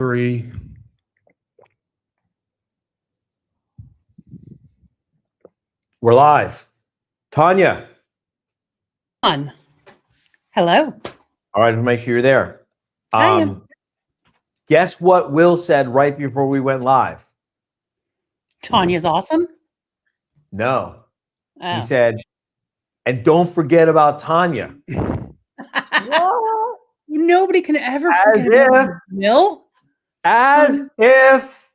Three. We're live. Tanya. On. Hello. All right, make sure you're there. I am. Guess what Will said right before we went live? Tanya's awesome. No. Oh. He said, and don't forget about Tanya. What? Nobody can ever As forget about Will. As if.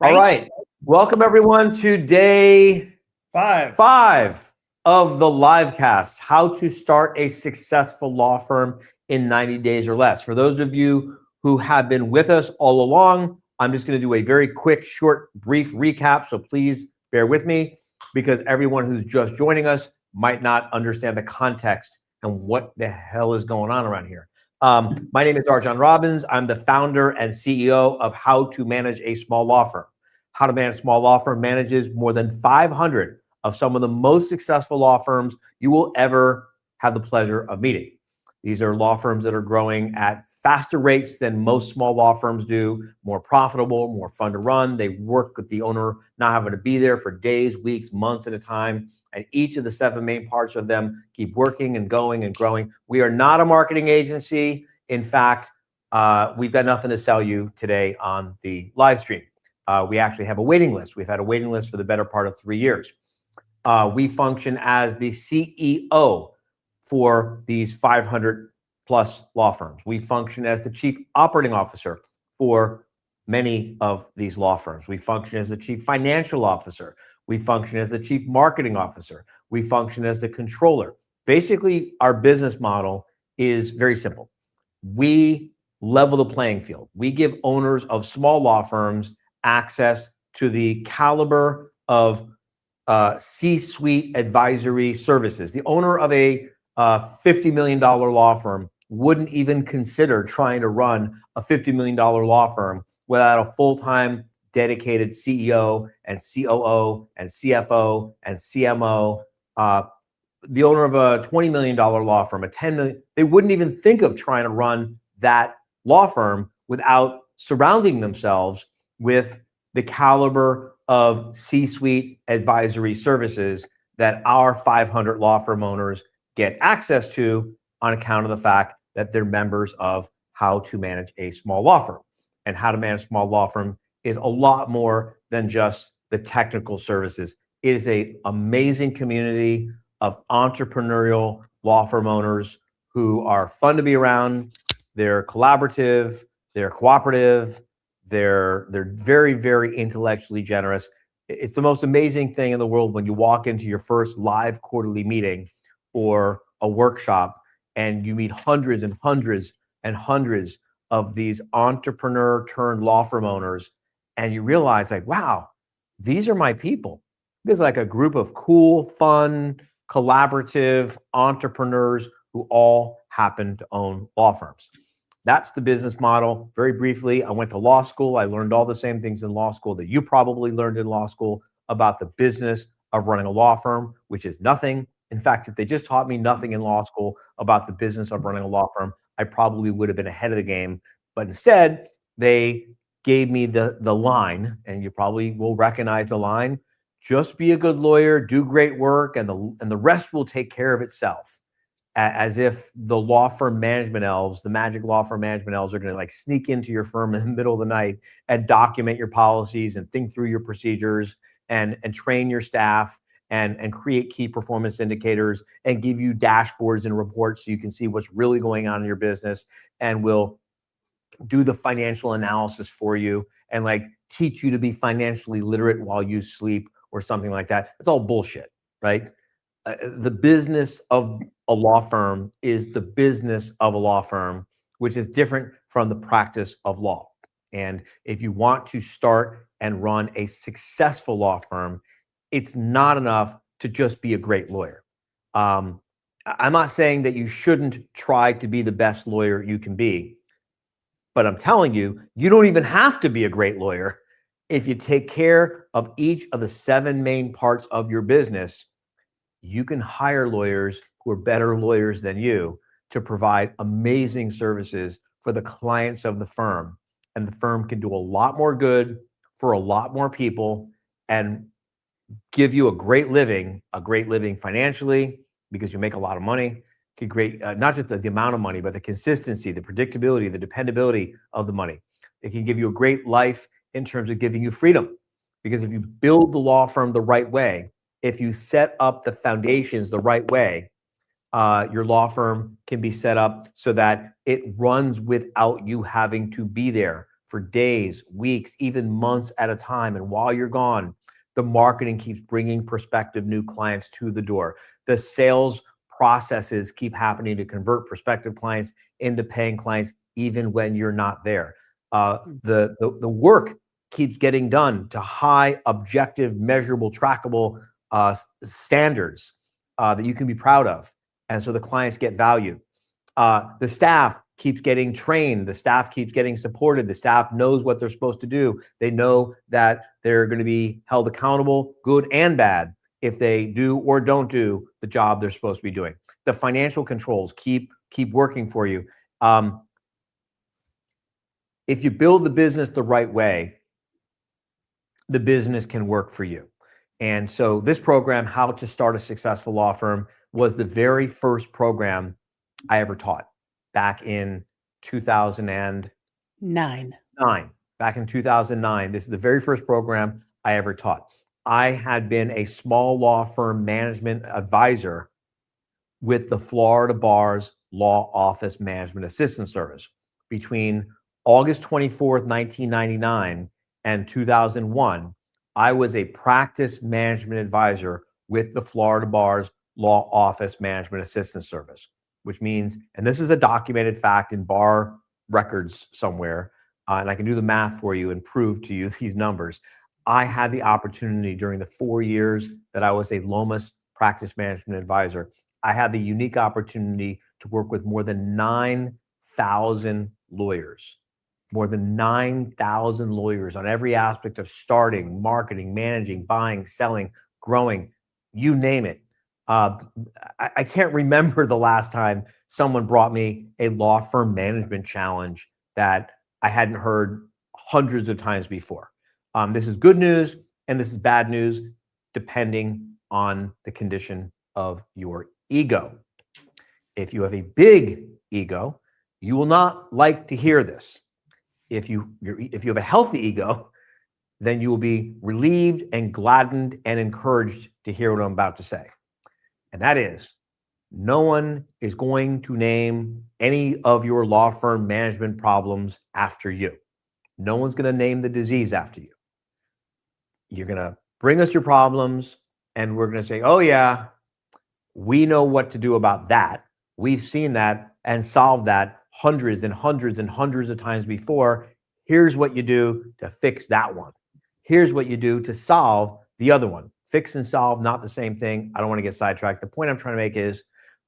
Right? All right. Welcome everyone to day five of the live cast, how to start a successful law firm in 90 days or less. For those of you who have been with us all along, I'm just going to do a very quick, short, brief recap. So please bear with me because everyone who's just joining us might not understand the context and what the hell is going on around here. My name is Arjan Robbins. I'm the founder and CEO of How to Manage a Small Law Firm. How to Manage a Small Law Firm manages more than 500 of some of the most successful law firms you will ever have the pleasure of meeting. These are law firms that are growing at faster rates than most small law firms do, more profitable, more fun to run. They work with the owner not having to be there for days, weeks, months at a time. And each of the 7 main parts of them keep working and going and growing. We are not a marketing agency. In fact, we've got nothing to sell you today on the live stream. We actually have a waiting list. We've had a waiting list for the better part of 3 years. We function as the CEO for these 500 plus law firms. We function as the chief operating officer for many of these law firms. We function as the chief financial officer. We function as the chief marketing officer. We function as the controller. Basically, our business model is very simple. We level the playing field. We give owners of small law firms access to the caliber of C-suite advisory services. The owner of a $50 million law firm wouldn't even consider trying to run a $50 million law firm without a full-time dedicated CEO and COO and CFO and CMO. The owner of a $20 million law firm, a $10 million, they wouldn't even think of trying to run that law firm without surrounding themselves with the caliber of C-suite advisory services that our 500 law firm owners get access to on account of the fact that they're members of How to Manage a Small Law Firm. And How to Manage a Small Law Firm is a lot more than just the technical services. It is an amazing community of entrepreneurial law firm owners who are fun to be around. They're collaborative, they're cooperative, they're very, very intellectually generous. It's the most amazing thing in the world when you walk into your first live quarterly meeting or a workshop and you meet hundreds and hundreds and hundreds of these entrepreneur turned law firm owners, and you realize like, wow, these are my people. There's like a group of cool, fun, collaborative entrepreneurs who all happen to own law firms. That's the business model. Very briefly, I went to law school. I learned all the same things in law school that you probably learned in law school about the business of running a law firm, which is nothing. In fact, if they just taught me nothing in law school about the business of running a law firm, I probably would have been ahead of the game. But instead, they gave me the line, and you probably will recognize the line: just be a good lawyer, do great work, and the rest will take care of itself. As if the law firm management elves, the magic law firm management elves, are going to like sneak into your firm in the middle of the night and document your policies and think through your procedures and train your staff and create key performance indicators and give you dashboards and reports so you can see what's really going on in your business, and will do the financial analysis for you and like teach you to be financially literate while you sleep or something like that. It's all bullshit, right? The business of a law firm is the business of a law firm, which is different from the practice of law. And if you want to start and run a successful law firm, it's not enough to just be a great lawyer. I'm not saying that you shouldn't try to be the best lawyer you can be, but I'm telling you, you don't even have to be a great lawyer. If you take care of each of the 7 main parts of your business, you can hire lawyers who are better lawyers than you to provide amazing services for the clients of the firm. and the firm can do a lot more good for a lot more people and give you a great living financially because you make a lot of money. Can great not just the amount of money, but the consistency, the predictability, the dependability of the money. It can give you a great life in terms of giving you freedom. Because if you build the law firm the right way, if you set up the foundations the right way, your law firm can be set up so that it runs without you having to be there for days, weeks, even months at a time. And while you're gone, the marketing keeps bringing prospective new clients to the door. The sales processes keep happening to convert prospective clients into paying clients, even when you're not there. The work keeps getting done to high, objective, measurable, trackable standards that you can be proud of. And so the clients get value. The staff keeps getting trained. The staff keeps getting supported. The staff knows what they're supposed to do. They know that they're going to be held accountable, good and bad, if they do or don't do the job they're supposed to be doing. The financial controls keep working for you. If you build the business the right way, the business can work for you. And so this program, How to Start a Successful Law Firm, was the very first program I ever taught back in 2009. Back in 2009, this is the very first program I ever taught. I had been a small law firm management advisor with the Florida Bar's Law Office Management Assistance Service between August 24th, 1999 and 2001. I was a practice management advisor with the Florida Bar's Law Office Management Assistance Service, which means, and this is a documented fact in bar records somewhere, and I can do the math for you and prove to you these numbers. I had the opportunity during the 4 years that I was a Lomas practice management advisor, I had the unique opportunity to work with more than 9,000 lawyers. More than 9,000 lawyers on every aspect of starting, marketing, managing, buying, selling, growing, you name it. I can't remember the last time someone brought me a law firm management challenge that I hadn't heard hundreds of times before. This is good news and this is bad news, depending on the condition of your ego. If you have a big ego, you will not like to hear this. If you have a healthy ego, then you will be relieved and gladdened and encouraged to hear what I'm about to say. And that is, no one is going to name any of your law firm management problems after you. No one's going to name the disease after you. You're going to bring us your problems and we're going to say, oh yeah, we know what to do about that. We've seen that and solved that hundreds and hundreds and hundreds of times before. Here's what you do to fix that one. Here's what you do to solve the other one. Fix and solve, not the same thing. I don't want to get sidetracked. The point I'm trying to make is,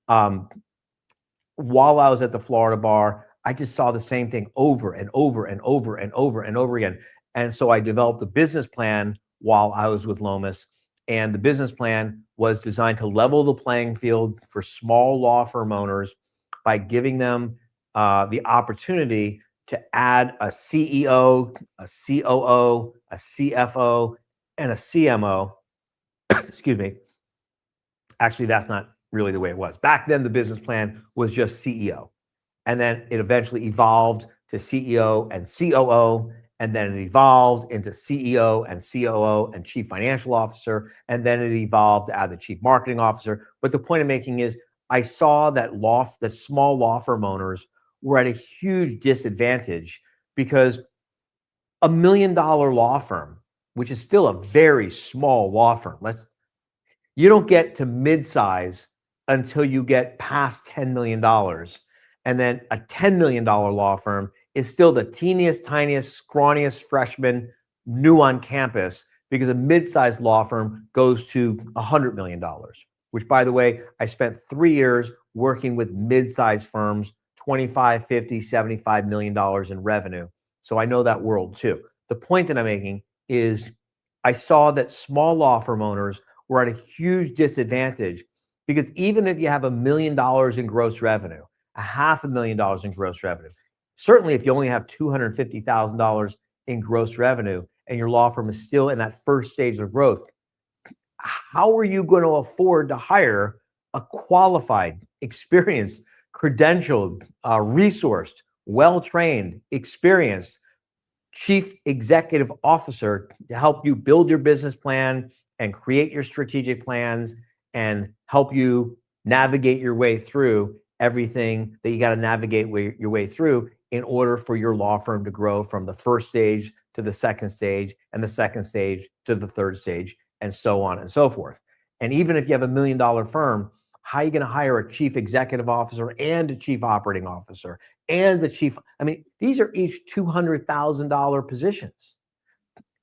while I was at the Florida Bar, I just saw the same thing over and over and over and over and over again. And so I developed a business plan while I was with Lomas. And the business plan was designed to level the playing field for small law firm owners by giving them the opportunity to add a CEO, a COO, a CFO, and a CMO. Excuse me. Actually, that's not really the way it was. Back then, the business plan was just CEO. And then it eventually evolved to CEO and COO. And then it evolved into CEO and COO and Chief Financial Officer. And then it evolved to add the Chief Marketing Officer. But the point I'm making is I saw that small law firm owners were at a huge disadvantage because $1 million law firm, which is still a very small law firm, you don't get to mid-size until you get past $10 million. And then a $10 million law firm is still the teeniest, tiniest, scrawniest freshman new on campus, because a mid-sized law firm goes to $100 million, which, by the way, I spent 3 years working with mid-sized firms, 25, 50, $75 million in revenue. So I know that world too. The point that I'm making is I saw that small law firm owners were at a huge disadvantage, because even if you have $1 million in gross revenue, $500,000 in gross revenue, Certainly, if you only have $250,000 in gross revenue and your law firm is still in that first stage of growth, how are you going to afford to hire a qualified, experienced, credentialed, resourced, well-trained, experienced chief executive officer to help you build your business plan and create your strategic plans and help you navigate your way through everything that you got to navigate your way through in order for your law firm to grow from the first stage to the second stage and the second stage to the third stage and so on and so forth. And even if you have $1 million firm, how are you going to hire a chief executive officer and a chief operating officer and the chief? I mean, these are each $200,000 positions.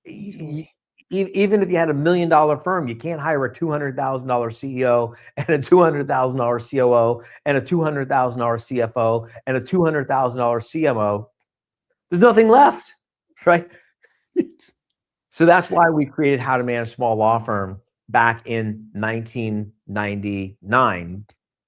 Easily. Even if you had $1 million firm, you can't hire a $200,000 CEO and a $200,000 COO and a $200,000 CFO and a $200,000 CMO. There's nothing left, right? So that's why we created How to Manage Small Law Firm back in 1999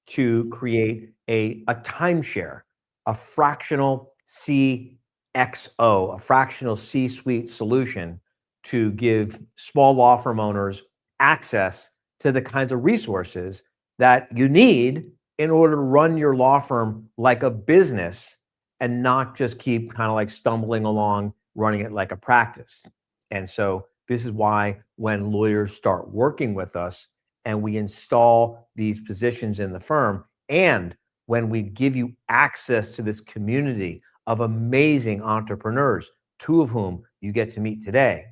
to create a timeshare, a fractional CXO, a fractional C-suite solution to give small law firm owners access to the kinds of resources that you need in order to run your law firm like a business and not just keep kind of like stumbling along, running it like a practice. And so this is why when lawyers start working with us and we install these positions in the firm, and when we give you access to this community of amazing entrepreneurs, two of whom you get to meet today,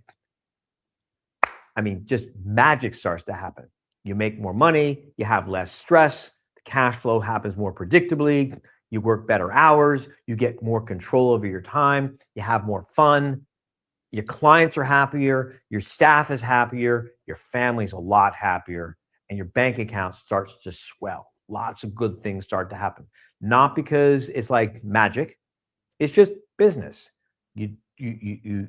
I mean, just magic starts to happen. You make more money, you have less stress, the cash flow happens more predictably, you work better hours, you get more control over your time, you have more fun, your clients are happier, your staff is happier, your family's a lot happier, and your bank account starts to swell. Lots of good things start to happen. Not because it's like magic, it's just business. You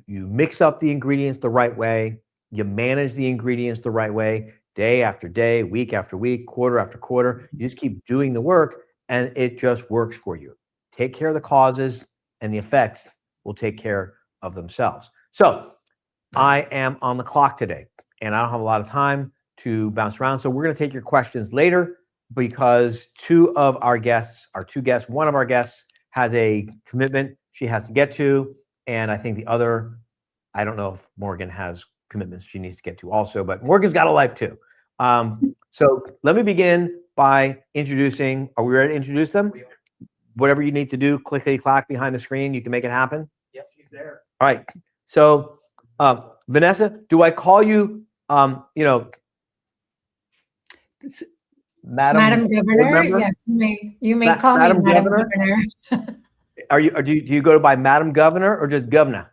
mix up the ingredients the right way, you manage the ingredients the right way, day after day, week after week, quarter after quarter. You just keep doing the work and it just works for you. Take care of the causes and the effects will take care of themselves. So I am on the clock today and I don't have a lot of time to bounce around. So we're going to take your questions later because one of our guests, one of our guests has a commitment she has to get to. And I think the other, I don't know if Morgan has commitments she needs to get to also, but Morgan's got a life too. So let me begin by introducing, are we ready to introduce them? Whatever you need to do, clickety-clack behind the screen, you can make it happen? Yep, she's there. All right. So Vanessa, do I call you, Madam Governor? Yes, you may call me Madam Governor. Do you go by Madam Governor or just Governor?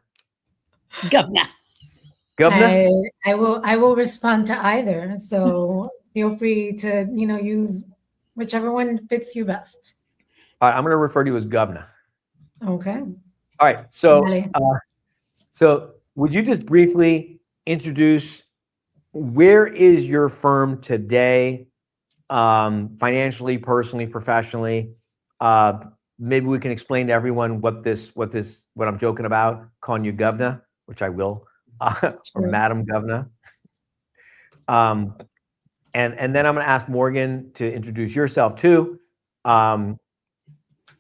Governor. Governor? I will respond to either. So feel free to, use whichever one fits you best. All right, I'm going to refer to you as Governor. Okay. All right. So would you just briefly introduce where is your firm today, financially, personally, professionally? Maybe we can explain to everyone what I'm joking about, calling you Governor, which I will. Or Madam Governor. And then I'm going to ask Morgan to introduce yourself too. And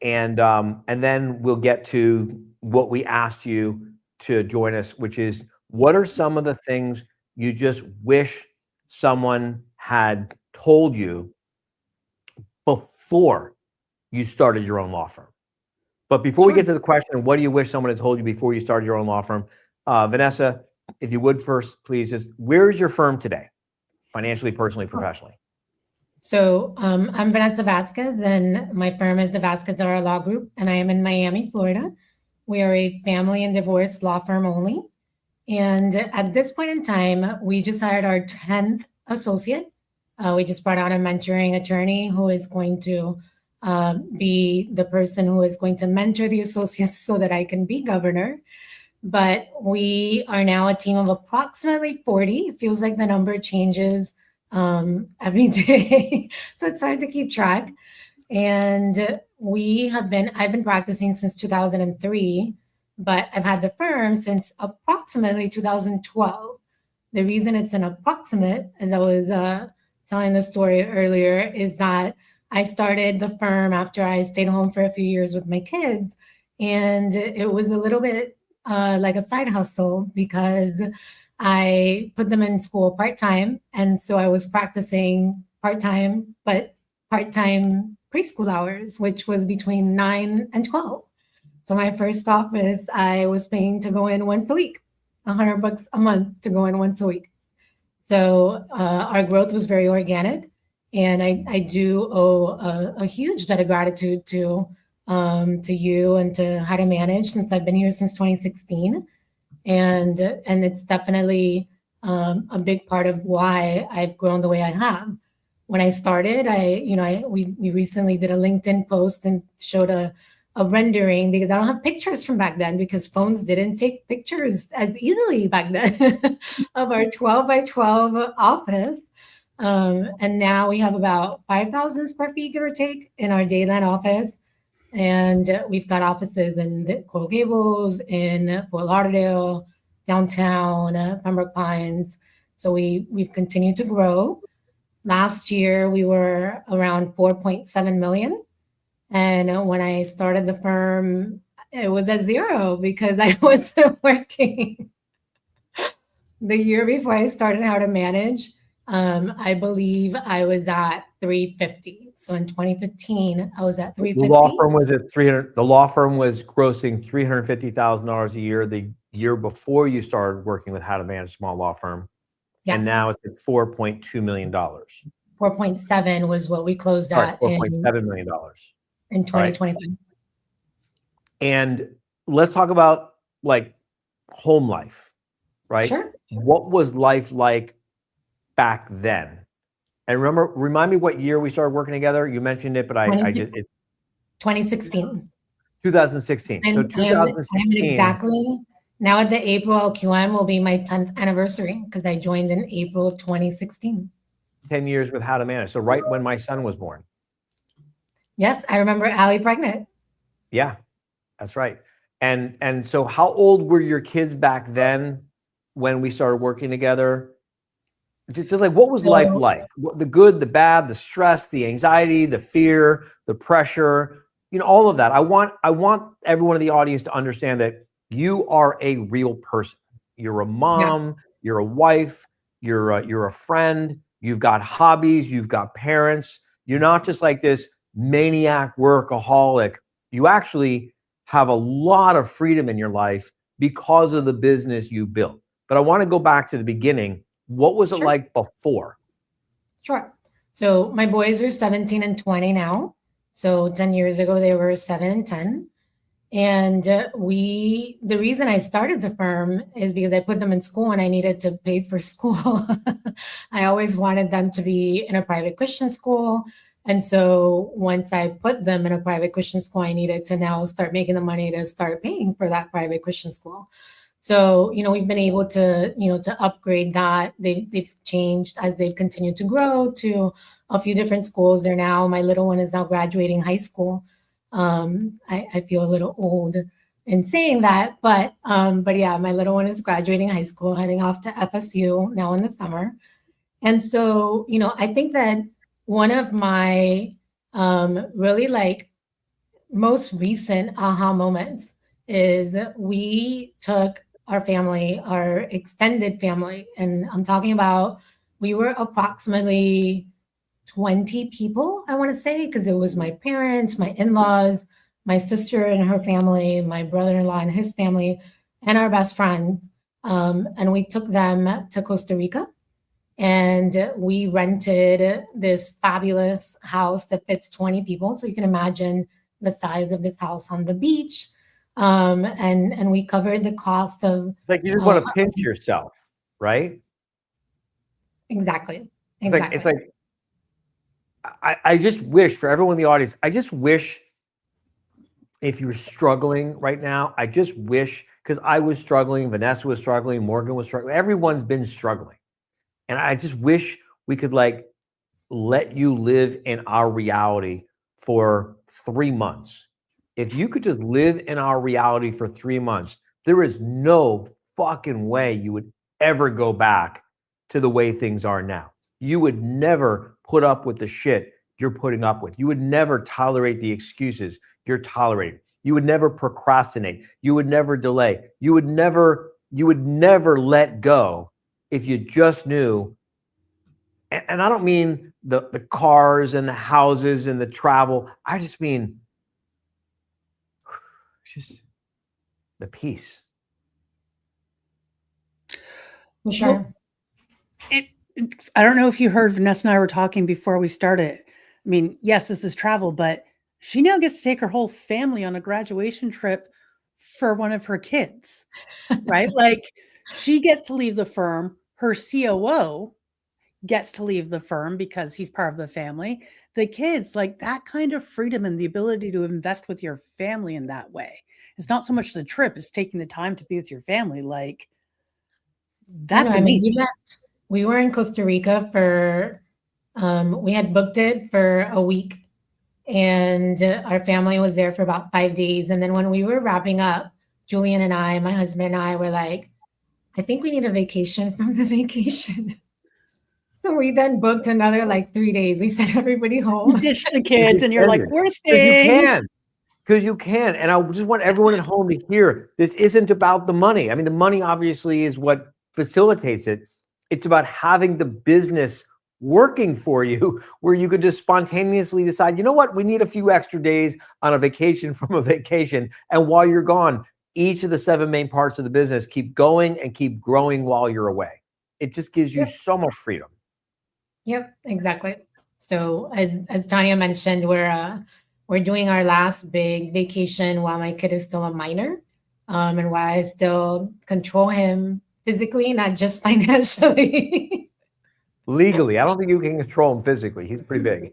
then we'll get to what we asked you to join us, which is what are some of the things you just wish someone had told you before you started your own law firm? But before we get to the question, what do you wish someone had told you before you started your own law firm? Vanessa, if you would first, please, just where is your firm today? Financially, personally, professionally. So I'm Vanessa Vasquez and my firm is the Vasquez-Zara Law Group and I am in Miami, Florida. We are a family and divorce law firm only. And at this point in time, we just hired our 10th associate. We just brought on a mentoring attorney who is going to be the person who is going to mentor the associates so that I can be governor. But we are now a team of approximately 40. It feels like the number changes every day. So it's hard to keep track. And I've been practicing since 2003, but I've had the firm since approximately 2012. The reason it's an approximate, as I was telling the story earlier, is that I started the firm after I stayed home for a few years with my kids. And it was a little bit like a side hustle because I put them in school part time. And so I was practicing part time, but part time preschool hours, which was between 9 and 12. So my first office, I was paying to go in once a week, $100 a month to go in once a week. So our growth was very organic, and I do owe a huge debt of gratitude to you and to How to Manage, since I've been here since 2016, and it's definitely a big part of why I've grown the way I have. When I started, we recently did a LinkedIn post and showed a rendering, because I don't have pictures from back then, because phones didn't take pictures as easily back then of our 12 by 12 office. And now we have about 5,000 square feet, give or take, in our Dayland office. And we've got offices in Coral Gables, in Fort Lauderdale, downtown, Pembroke Pines. So we've continued to grow. Last year, we were around 4.7 million. And when I started the firm, it was at zero because I wasn't working. The year before I started How to Manage, I believe I was at 350. So in 2015, I was at 350. The law firm was at 300. The law firm was grossing $350,000 a year the year before you started working with How to Manage Small Law Firm. Yes. And now it's at $4.2 million. 4.7 was what we closed at. $4.7 million. In 2025. Right. And let's talk about like home life, right? Sure. What was life like back then? And remind me what year we started working together. You mentioned it, but I just 2016. 2016. So 2016. Exactly. Now at the April LQM will be my 10th anniversary, because I joined in April of 2016. 10 years with How to Manage. So right when my son was born. Yes, I remember Allie pregnant. Yeah, that's right. And so how old were your kids back then when we started working together? Just like, what was life like? The good, the bad, the stress, the anxiety, the fear, the pressure, all of that. I want everyone in the audience to understand that you are a real person. You're a mom, you're a wife, you're a friend, you've got hobbies, you've got parents. You're not just like this maniac workaholic. You actually have a lot of freedom in your life because of the business you built. But I want to go back to the beginning. What was it like before? Sure. So my boys are 17 and 20 now. So 10 years ago, they were 7 and 10. And the reason I started the firm is because I put them in school and I needed to pay for school. I always wanted them to be in a private Christian school. And so once I put them in a private Christian school, I needed to now start making the money to start paying for that private Christian school. So, we've been able to, to upgrade that. They've changed as they've continued to grow to a few different schools. My little one is now graduating high school. I feel a little old in saying that, but yeah, my little one is graduating high school, heading off to FSU now in the summer. And so, I think that one of my really like most recent aha moments is we took our family, our extended family, and I'm talking about, we were approximately 20 people, I want to say, because it was my parents, my in-laws, my sister and her family, my brother-in-law and his family, and our best friend. And we took them to Costa Rica, and we rented this fabulous house that fits 20 people. So you can imagine the size of this house on the beach. And we covered the cost of, like, you just want to pinch yourself, right? Exactly. It's like I just wish, for everyone in the audience, I just wish, if you're struggling right now, I just wish, because I was struggling, Vanessa was struggling, Morgan was struggling, everyone's been struggling. And I just wish we could like let you live in our reality for 3 months. If you could just live in our reality for 3 months, there is no fucking way you would ever go back to the way things are now. You would never put up with the shit you're putting up with. You would never tolerate the excuses you're tolerating. You would never procrastinate. You would never delay. You would never let go if you just knew. And I don't mean the cars and the houses and the travel. I just mean just the peace. Sure. Well, I don't know if you heard Vanessa and I were talking before we started. I mean, yes, this is travel, but she now gets to take her whole family on a graduation trip for one of her kids, right? Like she gets to leave the firm. Her COO gets to leave the firm because he's part of the family. The kids, like that kind of freedom and the ability to invest with your family in that way. It's not so much the trip, it's taking the time to be with your family. Like that's amazing. We were in Costa Rica for, we had booked it for a week and our family was there for about 5 days. And then when we were wrapping up, Julian and I, my husband and I were like, I think we need a vacation from the vacation. So we then booked another like 3 days. We sent everybody home. You ditched the kids and you're like, we're staying. Because you can. And I just want everyone at home to hear, this isn't about the money. I mean, the money obviously is what facilitates it. It's about having the business working for you where you could just spontaneously decide, you know what, we need a few extra days on a vacation from a vacation. And while you're gone, each of the 7 main parts of the business keep going and keep growing while you're away. It just gives you so much freedom. Yep, exactly. So as Tanya mentioned, we're doing our last big vacation while my kid is still a minor, and while I still control him physically, not just financially. Legally, I don't think you can control him physically. He's pretty big.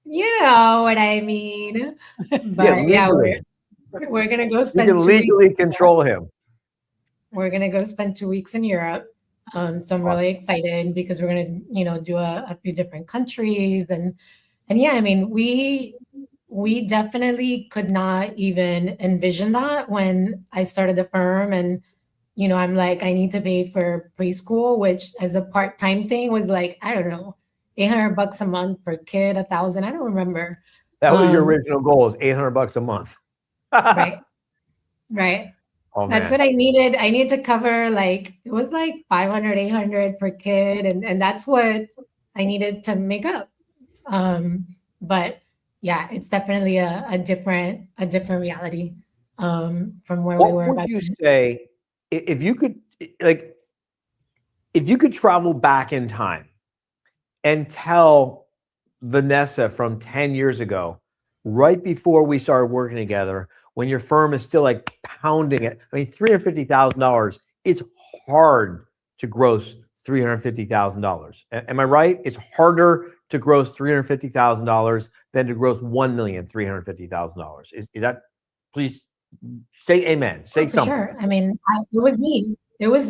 You know what I mean? But we're gonna go spend. You can legally control him. We're gonna go spend 2 weeks in Europe. So I'm really excited because we're gonna, do a few different countries and yeah, I mean, we definitely could not even envision that when I started the firm and, I'm like, I need to pay for preschool, which as a part-time thing was like, I don't know, $800 a month per kid, 1,000. I don't remember. That was your original goal, is $800 a month. Right. Oh, that's what I needed. I need to cover it was like 500, 800 per kid. And that's what I needed to make up. But yeah, it's definitely a different reality from where we were. What would you say if you could travel back in time and tell Vanessa from 10 years ago, right before we started working together, when your firm is still like pounding it? I mean, $350,000, it's hard to gross $350,000. Am I right? It's harder to gross $350,000 than to gross $1,350,000. Is that, please say amen. Say something. Sure. I mean, it was me. Those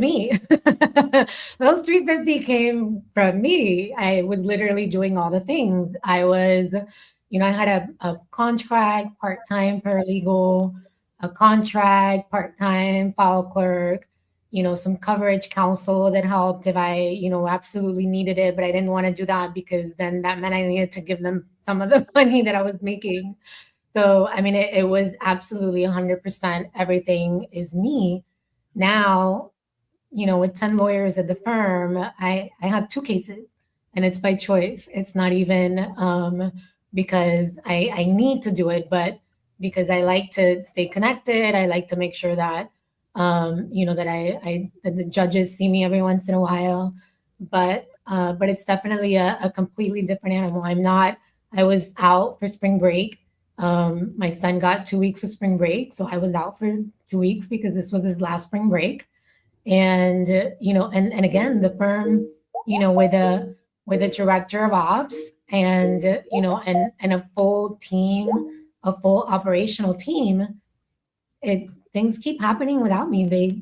350 came from me. I was literally doing all the things. I was, I had a contract, part-time paralegal, a contract, part-time file clerk, some coverage counsel that helped if I, absolutely needed it, but I didn't want to do that because then that meant I needed to give them some of the money that I was making. So, I mean, it was absolutely 100%. Everything is me. Now, with 10 lawyers at the firm, I have 2 cases and it's by choice. It's not even because I need to do it, but because I like to stay connected. I like to make sure that, that that the judges see me every once in a while, but it's definitely a completely different animal. I was out for spring break. My son got 2 weeks of spring break. So I was out for 2 weeks because this was his last spring break. And, and again, the firm, with a director of ops and, and a full team, a full operational team, things keep happening without me.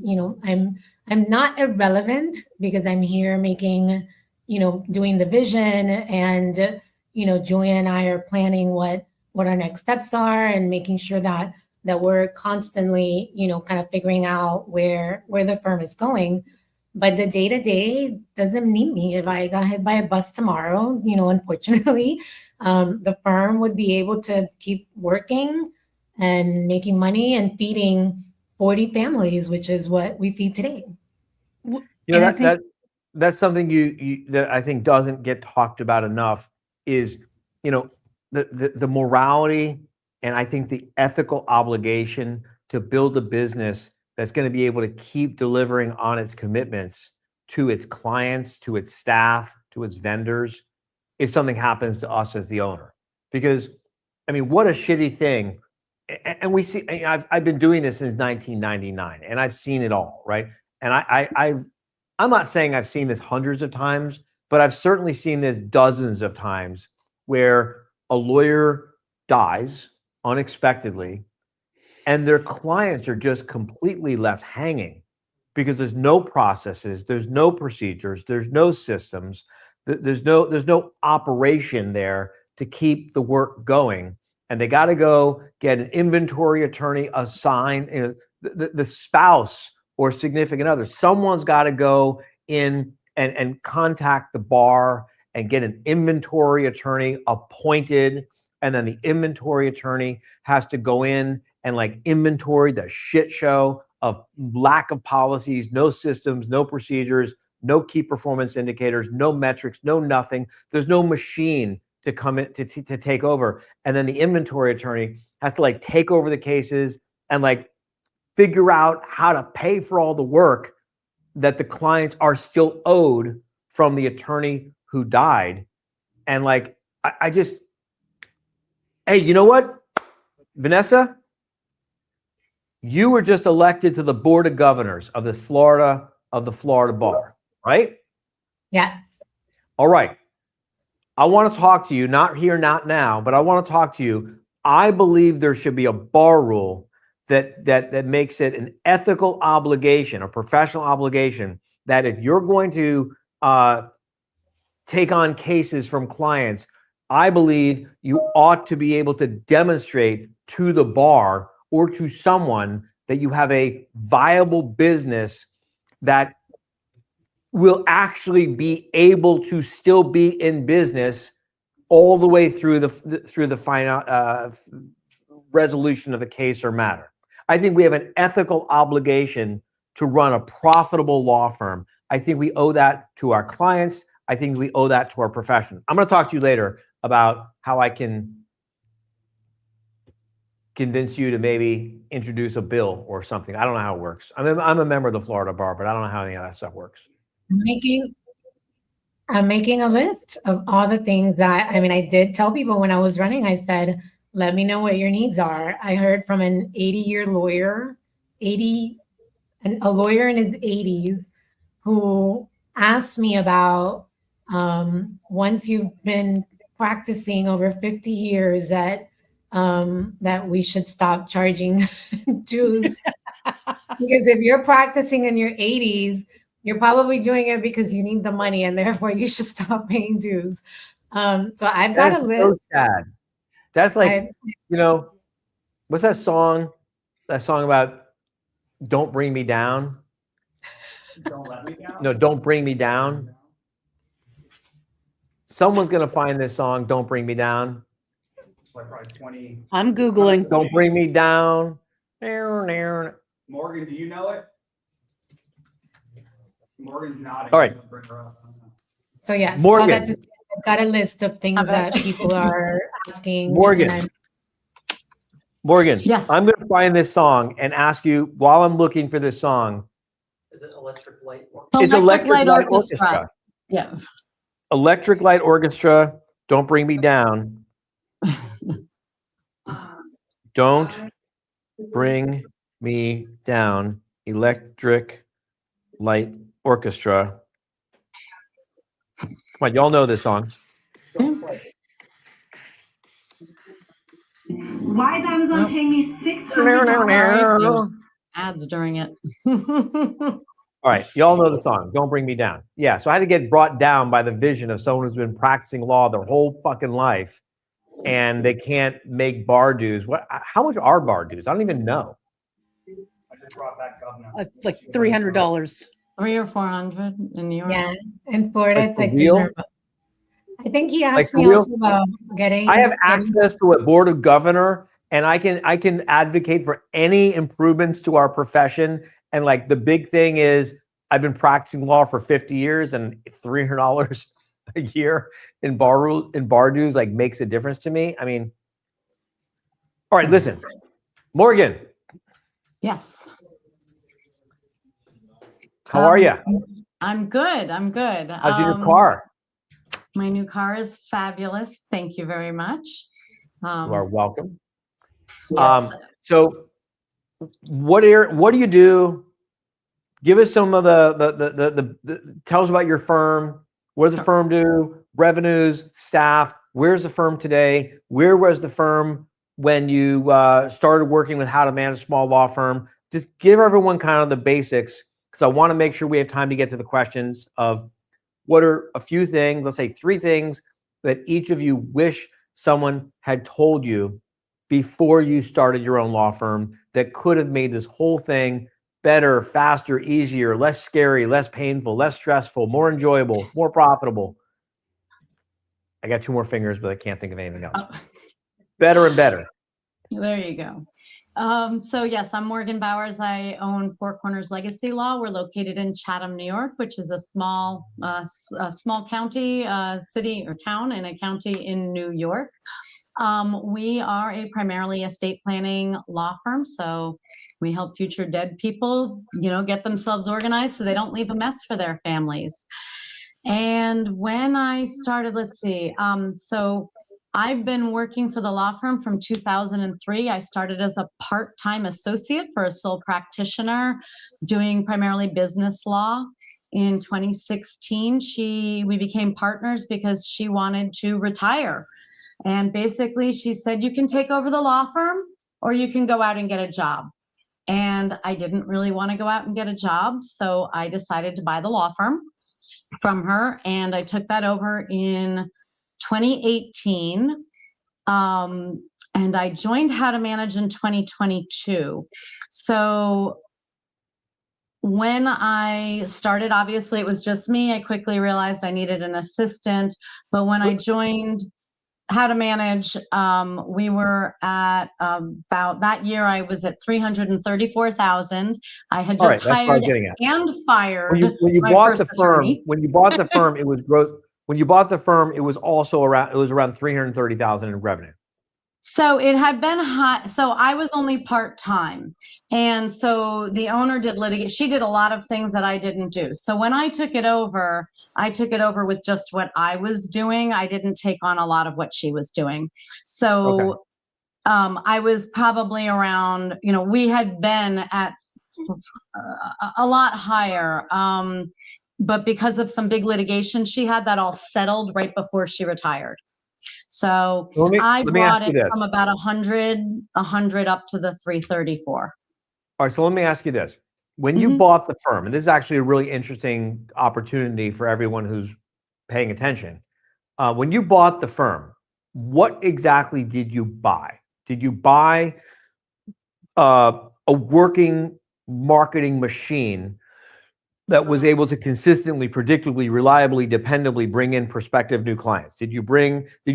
I'm not irrelevant because I'm here making, doing the vision and, Julian and I are planning what what our next steps are and making sure that we're constantly, kind of figuring out where the firm is going. But the day to day doesn't need me. If I got hit by a bus tomorrow, unfortunately, the firm would be able to keep working and making money and feeding 40 families, which is what we feed today. That's something you that I think doesn't get talked about enough is, the morality and I think the ethical obligation to build a business that's going to be able to keep delivering on its commitments to its clients, to its staff, to its vendors, if something happens to us as the owner. Because, I mean, what a shitty thing. And we see, I've been doing this since 1999, and I've seen it all, right? And I'm not saying I've seen this hundreds of times, but I've certainly seen this dozens of times where a lawyer dies unexpectedly and their clients are just completely left hanging because there's no processes, there's no procedures, there's no systems, there's no operation there to keep the work going. And they got to go get an inventory attorney assigned, the spouse or significant other. Someone's got to go in and contact the bar and get an inventory attorney appointed. And then the inventory attorney has to go in and like inventory the shit show of lack of policies, no systems, no procedures, no key performance indicators, no metrics, no nothing. There's no machine to come in to take over. And then the inventory attorney has to like take over the cases and like figure out how to pay for all the work that the clients are still owed from the attorney who died. And like, I just, hey, you know what, Vanessa? You were just elected to the board of governors of the Florida bar, right? Yes. All right. I want to talk to you, not here, not now, but I want to talk to you. I believe there should be a bar rule that makes it an ethical obligation, a professional obligation, that if you're going to take on cases from clients, I believe you ought to be able to demonstrate to the bar or to someone that you have a viable business that will actually be able to still be in business all the way through the final resolution of the case or matter. I think we have an ethical obligation to run a profitable law firm. I think we owe that to our clients. I think we owe that to our profession. I'm going to talk to you later about how I can convince you to maybe introduce a bill or something. I don't know how it works. I'm a member of the Florida bar, but I don't know how any of that stuff works. I'm making a list of all the things that, I mean, I did tell people when I was running, I said, let me know what your needs are. I heard from an 80-year lawyer, a lawyer in his 80s, who asked me about once you've been practicing over 50 years that we should stop charging dues. Because if you're practicing in your 80s, you're probably doing it because you need the money and therefore you should stop paying dues. So I've got a list. So sad. That's like, what's that song? That song about don't bring me down? Don't let me down? No, don't bring me down. Someone's going to find this song, Don't Bring Me Down. Like probably 20. I'm Googling. Don't bring me down. Morgan, do you know it? Morgan's nodding. All right. Bring her up. So yes, Morgan. I've got a list of things that people are asking. Morgan, Yes. I'm going to find this song and ask you, while I'm looking for this song. Is it Electric Light Orchestra? It's Electric Light Orchestra. Yeah. Electric Light Orchestra, Don't Bring Me Down. Don't Bring Me Down. Electric Light Orchestra. Come on, y'all know this song. Why is Amazon paying me $600? Sorry, there's ads during it. All right, y'all know the song, Don't Bring Me Down. Yeah, so I had to get brought down by the vision of someone who's been practicing law their whole fucking life and they can't make bar dues. How much are bar dues? I don't even know. I just brought back governor. Like $300. 300 or 400 in New York. Yeah, in Florida, Like it's for like real? 300 bucks. I think he asked for me real? also about getting. I have getting- access to a board of governor, and I can advocate for any improvements to our profession. And like the big thing is, I've been practicing law for 50 years, and $300 a year in bar dues like makes a difference to me. I mean, all right, listen, Morgan, Yes. how are you? I'm good. I'm good. How's your new car? My new car is fabulous. Thank you very much. You are welcome. Yes. So what do you do? Give us some of tell us about your firm. What does the firm do? Revenues, staff. Where's the firm today? Where was the firm when you started working with How to Manage a Small Law Firm? Just give everyone kind of the basics, because I want to make sure we have time to get to the questions of what are a few things, let's say 3 things that each of you wish someone had told you before you started your own law firm that could have made this whole thing better, faster, easier, less scary, less painful, less stressful, more enjoyable, more profitable. I got 2 more fingers, but I can't think of anything else. Better and better. There you go. So yes, I'm Morgan Bowers. I own Four Corners Legacy Law. We're located in Chatham, New York, which is a small county, city or town in a county in New York. We are a primarily estate planning law firm. So we help future dead people, get themselves organized so they don't leave a mess for their families. And when I started, let's see, so I've been working for the law firm from 2003. I started as a part-time associate for a sole practitioner doing primarily business law. In 2016, we became partners because she wanted to retire. And basically she said, you can take over the law firm or you can go out and get a job. And I didn't really want to go out and get a job. So I decided to buy the law firm from her. And I took that over in 2018. And I joined How to Manage in 2022. So when I started, obviously it was just me. I quickly realized I needed an assistant. But when I joined How to Manage, we were at about that year, I was at 334,000. I had just hired and fired. When you bought the firm, it was growth. When you bought the firm, it was also around 330,000 in revenue. So it had been high. So I was only part-time. And so the owner did litigate. She did a lot of things that I didn't do. So when I took it over with just what I was doing. I didn't take on a lot of what she was doing. So I was probably around, we had been at a lot higher. But because of some big litigation she had, that all settled right before she retired. So I brought it from about 100 up to the 334. All right. So let me ask you this. When you bought the firm, and this is actually a really interesting opportunity for everyone who's paying attention. When you bought the firm, what exactly did you buy? Did you buy a working marketing machine that was able to consistently, predictably, reliably, dependably bring in prospective new clients? Did you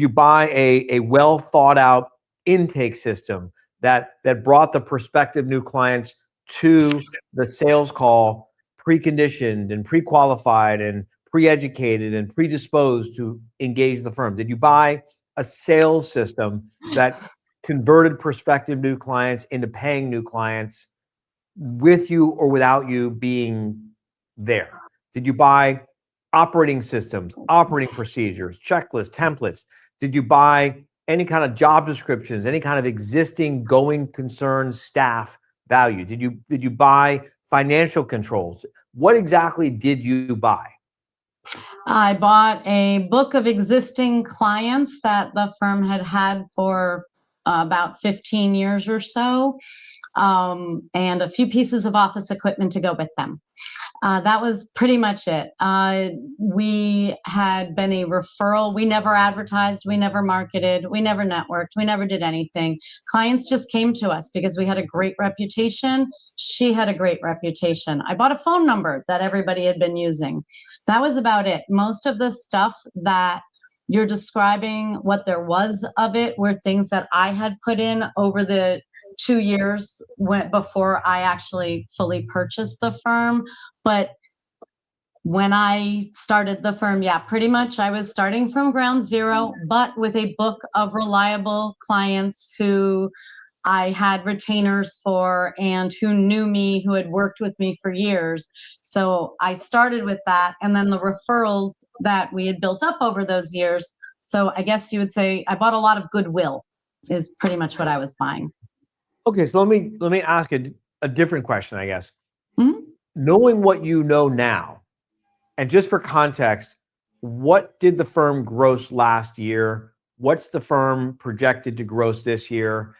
buy a well thought out intake system that brought the prospective new clients to the sales call preconditioned and pre-qualified and pre-educated and predisposed to engage the firm? Did you buy a sales system that converted prospective new clients into paying new clients with you or without you being there? Did you buy operating systems, operating procedures, checklists, templates? Did you buy any kind of job descriptions, any kind of existing going concern staff value? Did you buy financial controls? What exactly did you buy? I bought a book of existing clients that the firm had for about 15 years or so, and a few pieces of office equipment to go with them. That was pretty much it. We had been a referral. We never advertised. We never marketed. We never networked. We never did anything. Clients just came to us because we had a great reputation. She had a great reputation. I bought a phone number that everybody had been using. That was about it. Most of the stuff that you're describing, what there was of it, were things that I had put in over the 2 years before I actually fully purchased the firm. But when I started the firm, yeah, pretty much I was starting from ground zero, but with a book of reliable clients who I had retainers for and who knew me, who had worked with me for years. So I started with that, and then the referrals that we had built up over those years. So I guess you would say I bought a lot of goodwill is pretty much what I was buying. Okay, so let me ask a different question, I guess. Mhm. Knowing what you know now, and just for context, what did the firm gross last year? What's the firm projected to gross this year?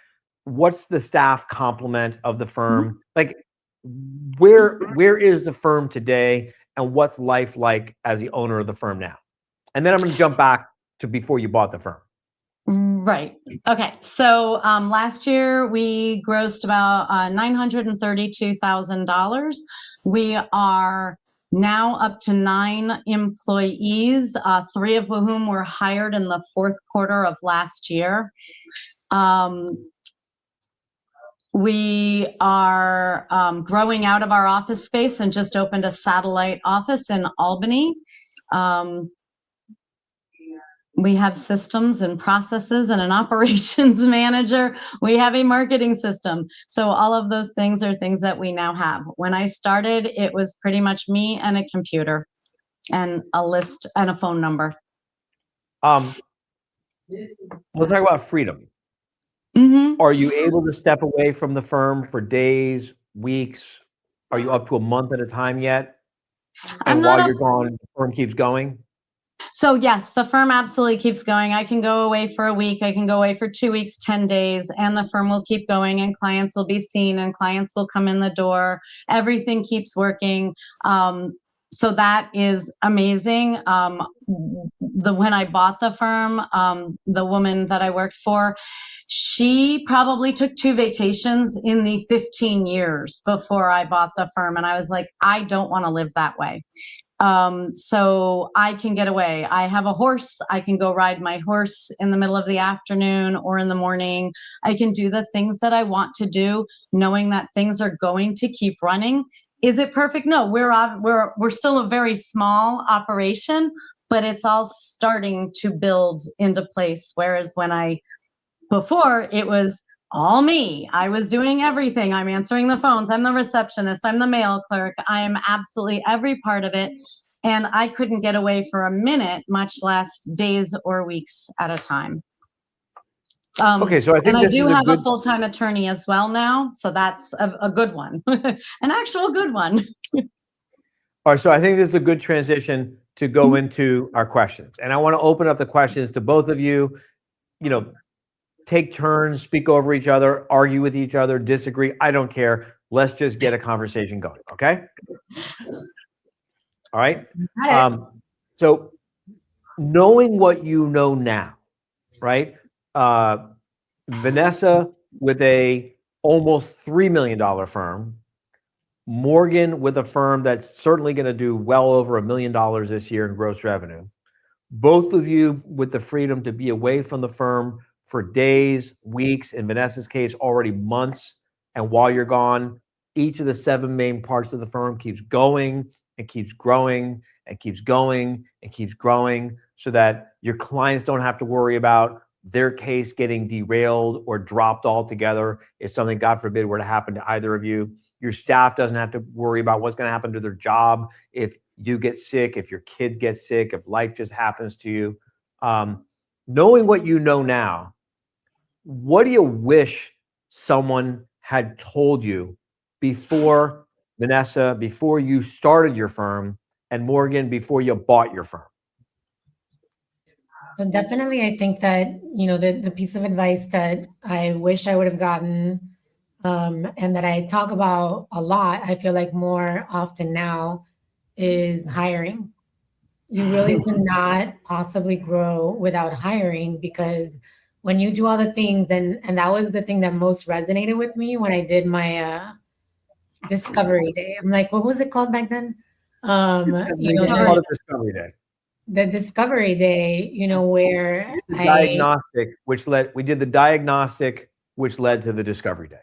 What's the staff complement of the firm? Like, where is the firm today, and what's life like as the owner of the firm now? And then I'm going to jump back to before you bought the firm. Right. Okay. So last year we grossed about $932,000. We are now up to 9 employees, 3 of whom were hired in the fourth quarter of last year. We are growing out of our office space and just opened a satellite office in Albany. We have systems and processes and an operations manager. We have a marketing system. So all of those things are things that we now have. When I started, it was pretty much me and a computer and a list and a phone number. We'll talk about freedom. Mm-hmm. Are you able to step away from the firm for days, weeks? Are you up to a month at a time yet? And while you're gone, the firm keeps going? So yes, the firm absolutely keeps going. I can go away for a week. I can go away for 2 weeks, 10 days, and the firm will keep going, and clients will be seen, and clients will come in the door. Everything keeps working. So that is amazing. When I bought the firm, the woman that I worked for, she probably took 2 vacations in the 15 years before I bought the firm. And I was like, I don't want to live that way. So I can get away. I have a horse. I can go ride my horse in the middle of the afternoon or in the morning. I can do the things that I want to do, knowing that things are going to keep running. Is it perfect? No, we're still a very small operation, but it's all starting to build into place. Whereas before it was all me. I was doing everything. I'm answering the phones. I'm the receptionist. I'm the mail clerk. I am absolutely every part of it. And I couldn't get away for a minute, much less days or weeks at a time. Okay, so I think I do have a full-time attorney as well now. So that's a good one, an actual good one. All right, so I think this is a good transition to go into our questions. And I want to open up the questions to both of you. Take turns, speak over each other, argue with each other, disagree. I don't care. Let's just get a conversation going, okay? All right? So knowing what you know now, right? Vanessa with a almost $3 million firm, Morgan with a firm that's certainly going to do well over $1 million this year in gross revenue. Both of you with the freedom to be away from the firm for days, weeks, in Vanessa's case, already months. And while you're gone, each of the 7 main parts of the firm keeps going and keeps growing and keeps going and keeps growing, so that your clients don't have to worry about their case getting derailed or dropped altogether if something, God forbid, were to happen to either of you. Your staff doesn't have to worry about what's going to happen to their job if you get sick, if your kid gets sick, if life just happens to you. Knowing what you know now, what do you wish someone had told you before, Vanessa, before you started your firm, and Morgan, before you bought your firm? So definitely, I think that, the piece of advice that I wish I would have gotten and that I talk about a lot, I feel like more often now, is hiring. You really cannot possibly grow without hiring, because when you do all the things, and that was the thing that most resonated with me when I did my discovery day. I'm like, what was it called back then? You know, It's called a Discovery Day. the discovery day, you know, where The diagnostic, we did the diagnostic, which led to the Discovery Day.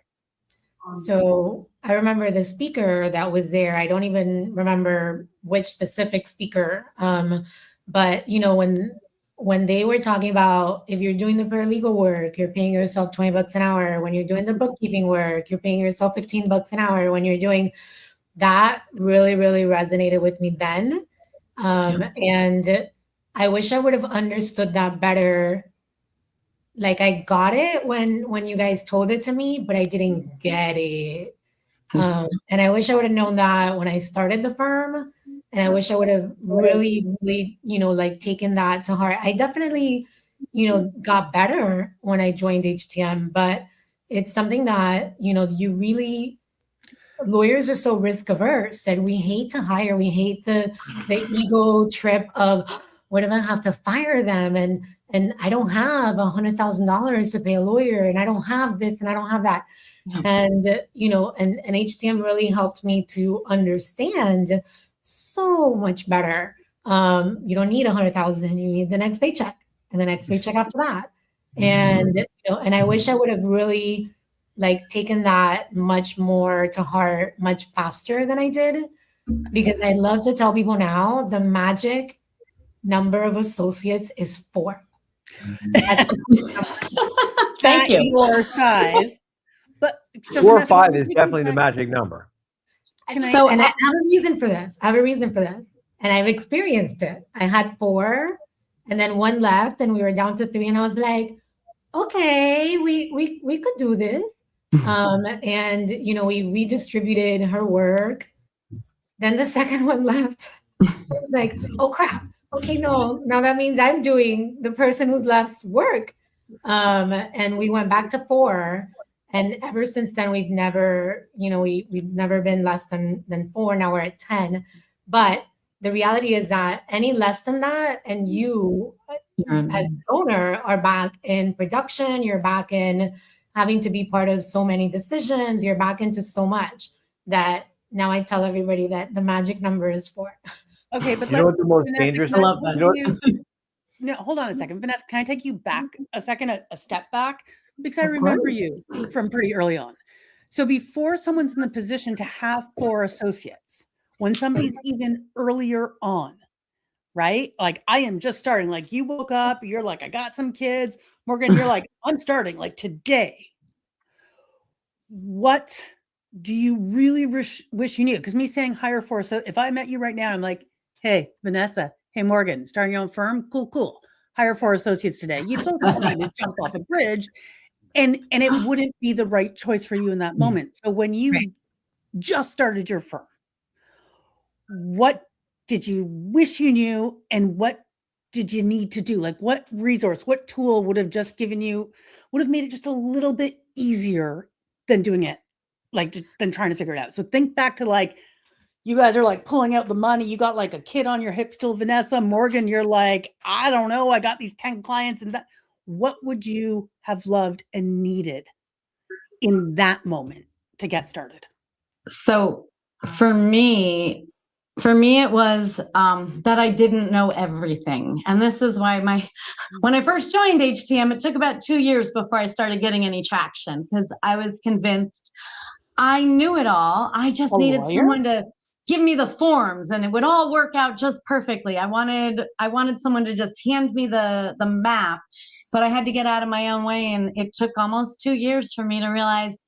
So I remember the speaker that was there. I don't even remember which specific speaker. But you know, when they were talking about, if you're doing the paralegal work, you're paying yourself $20 an hour. When you're doing the bookkeeping work, you're paying yourself $15 an hour. When you're doing that, really, really resonated with me then. And I wish I would have understood that better. Like, I got it when you guys told it to me, but I didn't get it. And I wish I would have known that when I started the firm. And I wish I would have really, really, you know, like taken that to heart. I definitely, you know, got better when I joined HTM, but it's something that, you know, you really, lawyers are so risk averse that we hate to hire. We hate the ego trip of, what if I have to fire them? And I don't have $100,000 to pay a lawyer, and I don't have this and I don't have that. And, you know, and HTM really helped me to understand so much better. You don't need 100,000, you need the next paycheck and the next paycheck after that. And, you know, and I wish I would have really like taken that much more to heart, much faster than I did, because I love to tell people now the magic number of associates is 4. Thank you. Your size. But so 4 or Vanessa, 5 is definitely the magic number. And I have a reason for this. And I've experienced it. I had 4 and then 1 left and we were down to 3, and I was like, okay, we could do this. And you know, we redistributed her work. Then the second one left. Like, oh crap. Okay, no, now that means I'm doing the person who's left's work. And we went back to 4. And ever since then, we've never, you know, we've never been less than 4. Now we're at 10. But the reality is that any less than that, and you as owner are back in production, you're back in having to be part of so many decisions, you're back into so much that now I tell everybody that the magic number is 4. Okay, but You know what the most Vanessa, dangerous? I love that. You know what, no, hold on a second. Vanessa, can I take you back a second, a step back? Because I Of remember course. you from pretty early on. So before someone's in the position to have 4 associates, when somebody's even earlier on, right? Like, I am just starting, like you woke up, you're like, I got some kids. Morgan, you're like, I'm starting like today. What do you really wish you knew? Because me saying hire 4, so if I met you right now, I'm like, hey, Vanessa, hey, Morgan, starting your own firm? Cool. Hire 4 associates today. You'd both tell me to jump off a bridge, and it wouldn't be the right choice for you in that moment. So when you just started your firm, what did you wish you knew, and what did you need to do? Like, what resource, what tool would have just made it just a little bit easier than doing it, like, than trying to figure it out? So think back to, like, you guys are like pulling out the money. You got like a kid on your hip still, Vanessa. Morgan, you're like, I don't know. I got these 10 clients, and that. What would you have loved and needed in that moment to get started? So for me, it was that I didn't know everything. And this is why when I first joined HTM, it took about 2 years before I started getting any traction, because I was convinced I knew it all. I just needed someone to give me the forms and it would all work out just perfectly. I wanted someone to just hand me the map, but I had to get out of my own way. And it took almost 2 years for me to realize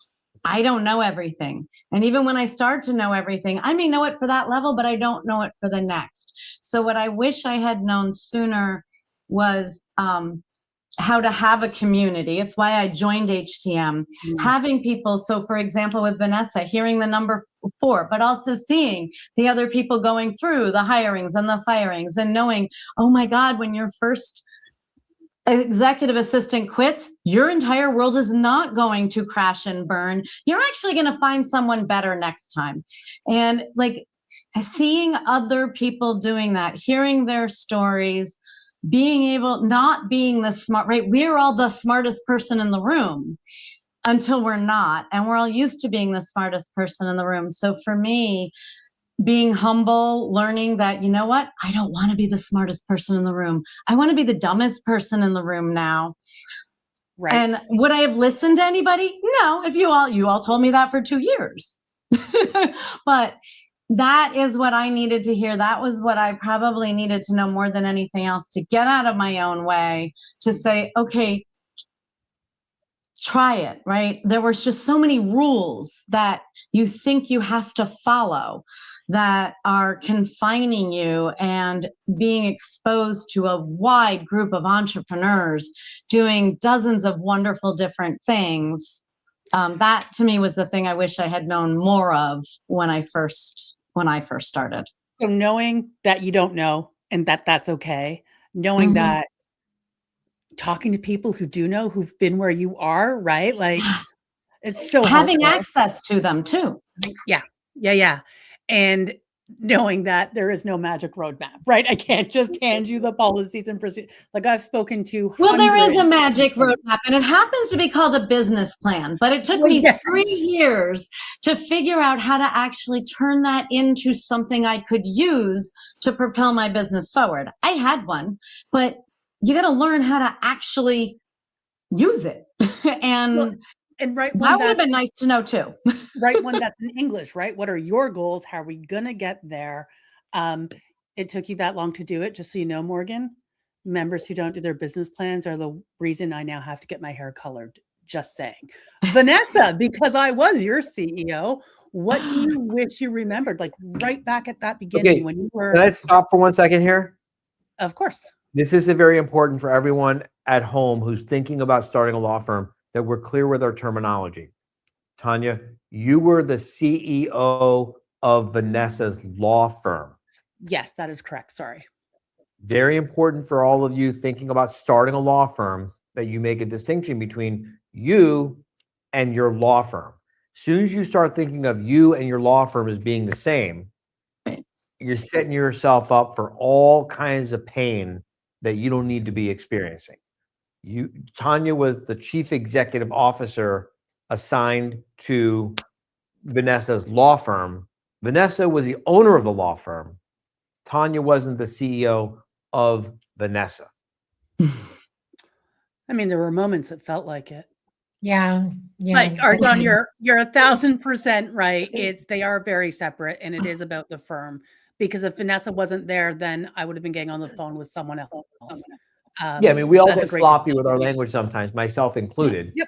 I don't know everything. And even when I start to know everything, I may know it for that level, but I don't know it for the next. So what I wish I had known sooner was how to have a community. It's why I joined HTM, having people. So for example, with Vanessa, hearing the number 4, but also seeing the other people going through the hirings and the firings and knowing, oh my God, when you're first executive assistant quits, your entire world is not going to crash and burn. You're actually going to find someone better next time. And like seeing other people doing that, hearing their stories, being able, not being the smart, right? We're all the smartest person in the room until we're not. And we're all used to being the smartest person in the room. So for me, being humble, learning that, you know what, I don't want to be the smartest person in the room. I want to be the dumbest person in the room now. Right. And would I have listened to anybody? No, if you all told me that for 2 years. But that is what I needed to hear. That was what I probably needed to know more than anything else, to get out of my own way, to say, okay, try it, right? There was just so many rules that you think you have to follow that are confining you, and being exposed to a wide group of entrepreneurs doing dozens of wonderful different things. That to me was the thing I wish I had known more of when I first started. So knowing that you don't know and that that's okay, knowing Mhm. that talking to people who do know, who've been where you are, right? Like it's so Having helpful. access to them too. Yeah. And knowing that there is no magic roadmap, right? I can't just hand you the policies and procedures. Like I've spoken to Well, there is a hundreds. magic roadmap, and it happens to be called a business plan, but it took Well, me yes. 3 years to figure out how to actually turn that into something I could use to propel my business forward. I had one, but you got to learn how to actually use it. And And right that would have been nice to know too. right one that's in English, right? What are your goals? How are we gonna get there? It took you that long to do it, just so you know, Morgan. Members who don't do their business plans are the reason I now have to get my hair colored. Just saying. Vanessa, because I was your CEO, what do you wish you remembered? Like right back at that beginning Okay, when you can were, I stop for 1 second here? of course. This is very important for everyone at home who's thinking about starting a law firm, that we're clear with our terminology. Tanya, you were the CEO of Vanessa's law firm. Yes, that is correct. Sorry. Very important for all of you thinking about starting a law firm that you make a distinction between you and your law firm. As soon as you start thinking of you and your law firm as being the same, you're setting yourself up for all kinds of pain that you don't need to be experiencing. Tanya was the chief executive officer assigned to Vanessa's law firm. Vanessa was the owner of the law firm. Tanya wasn't the CEO of Vanessa. I mean, there were moments that felt like it. Yeah. Like, Arjon, you're 1,000% right. They are very separate, and it is about the firm. Because if Vanessa wasn't there, then I would have been getting on the phone with someone else. Yeah, I mean, we all that's get a great sloppy distinction. with our language sometimes, myself included. Yep.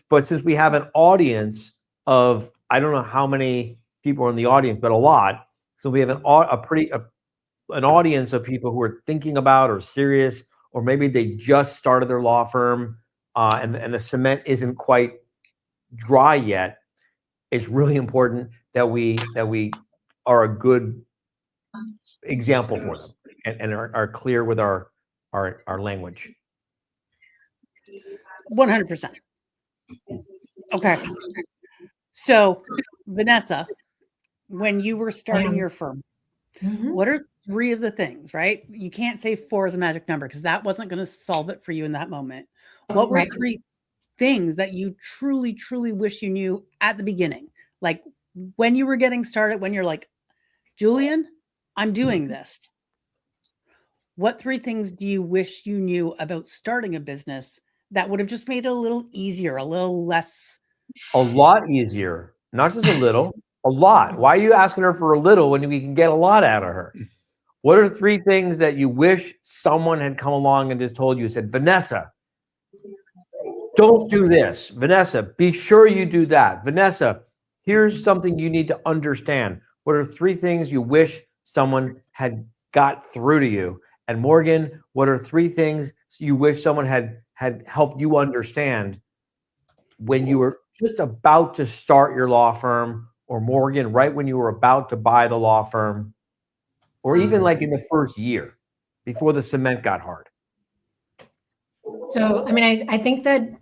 But since we have an audience of, I don't know how many people are in the audience, but a lot. So we have an audience of people who are thinking about or serious, or maybe they just started their law firm, and the cement isn't quite dry yet. It's really important that we are a good example for them, and are clear with our language. 100%. Okay. So, Vanessa, when you were starting your firm, what are 3 of the things, right? You can't say 4 is a magic number because that wasn't going to solve it for you in that moment. What were 3 things that you truly, truly wish you knew at the beginning? Like when you were getting started, when you're like, Julian, I'm doing this. What 3 things do you wish you knew about starting a business that would have just made it a little easier, a little less? A lot easier, not just a little, a lot. Why are you asking her for a little when we can get a lot out of her? What are 3 things that you wish someone had come along and just told you, said, Vanessa, don't do this. Vanessa, be sure you do that. Vanessa, here's something you need to understand. What are 3 things you wish someone had got through to you? And Morgan, what are 3 things you wish someone had helped you understand when you were just about to start your law firm, or Morgan, right when you were about to buy the law firm, or even like in the first year before the cement got hard? So, I mean, I think that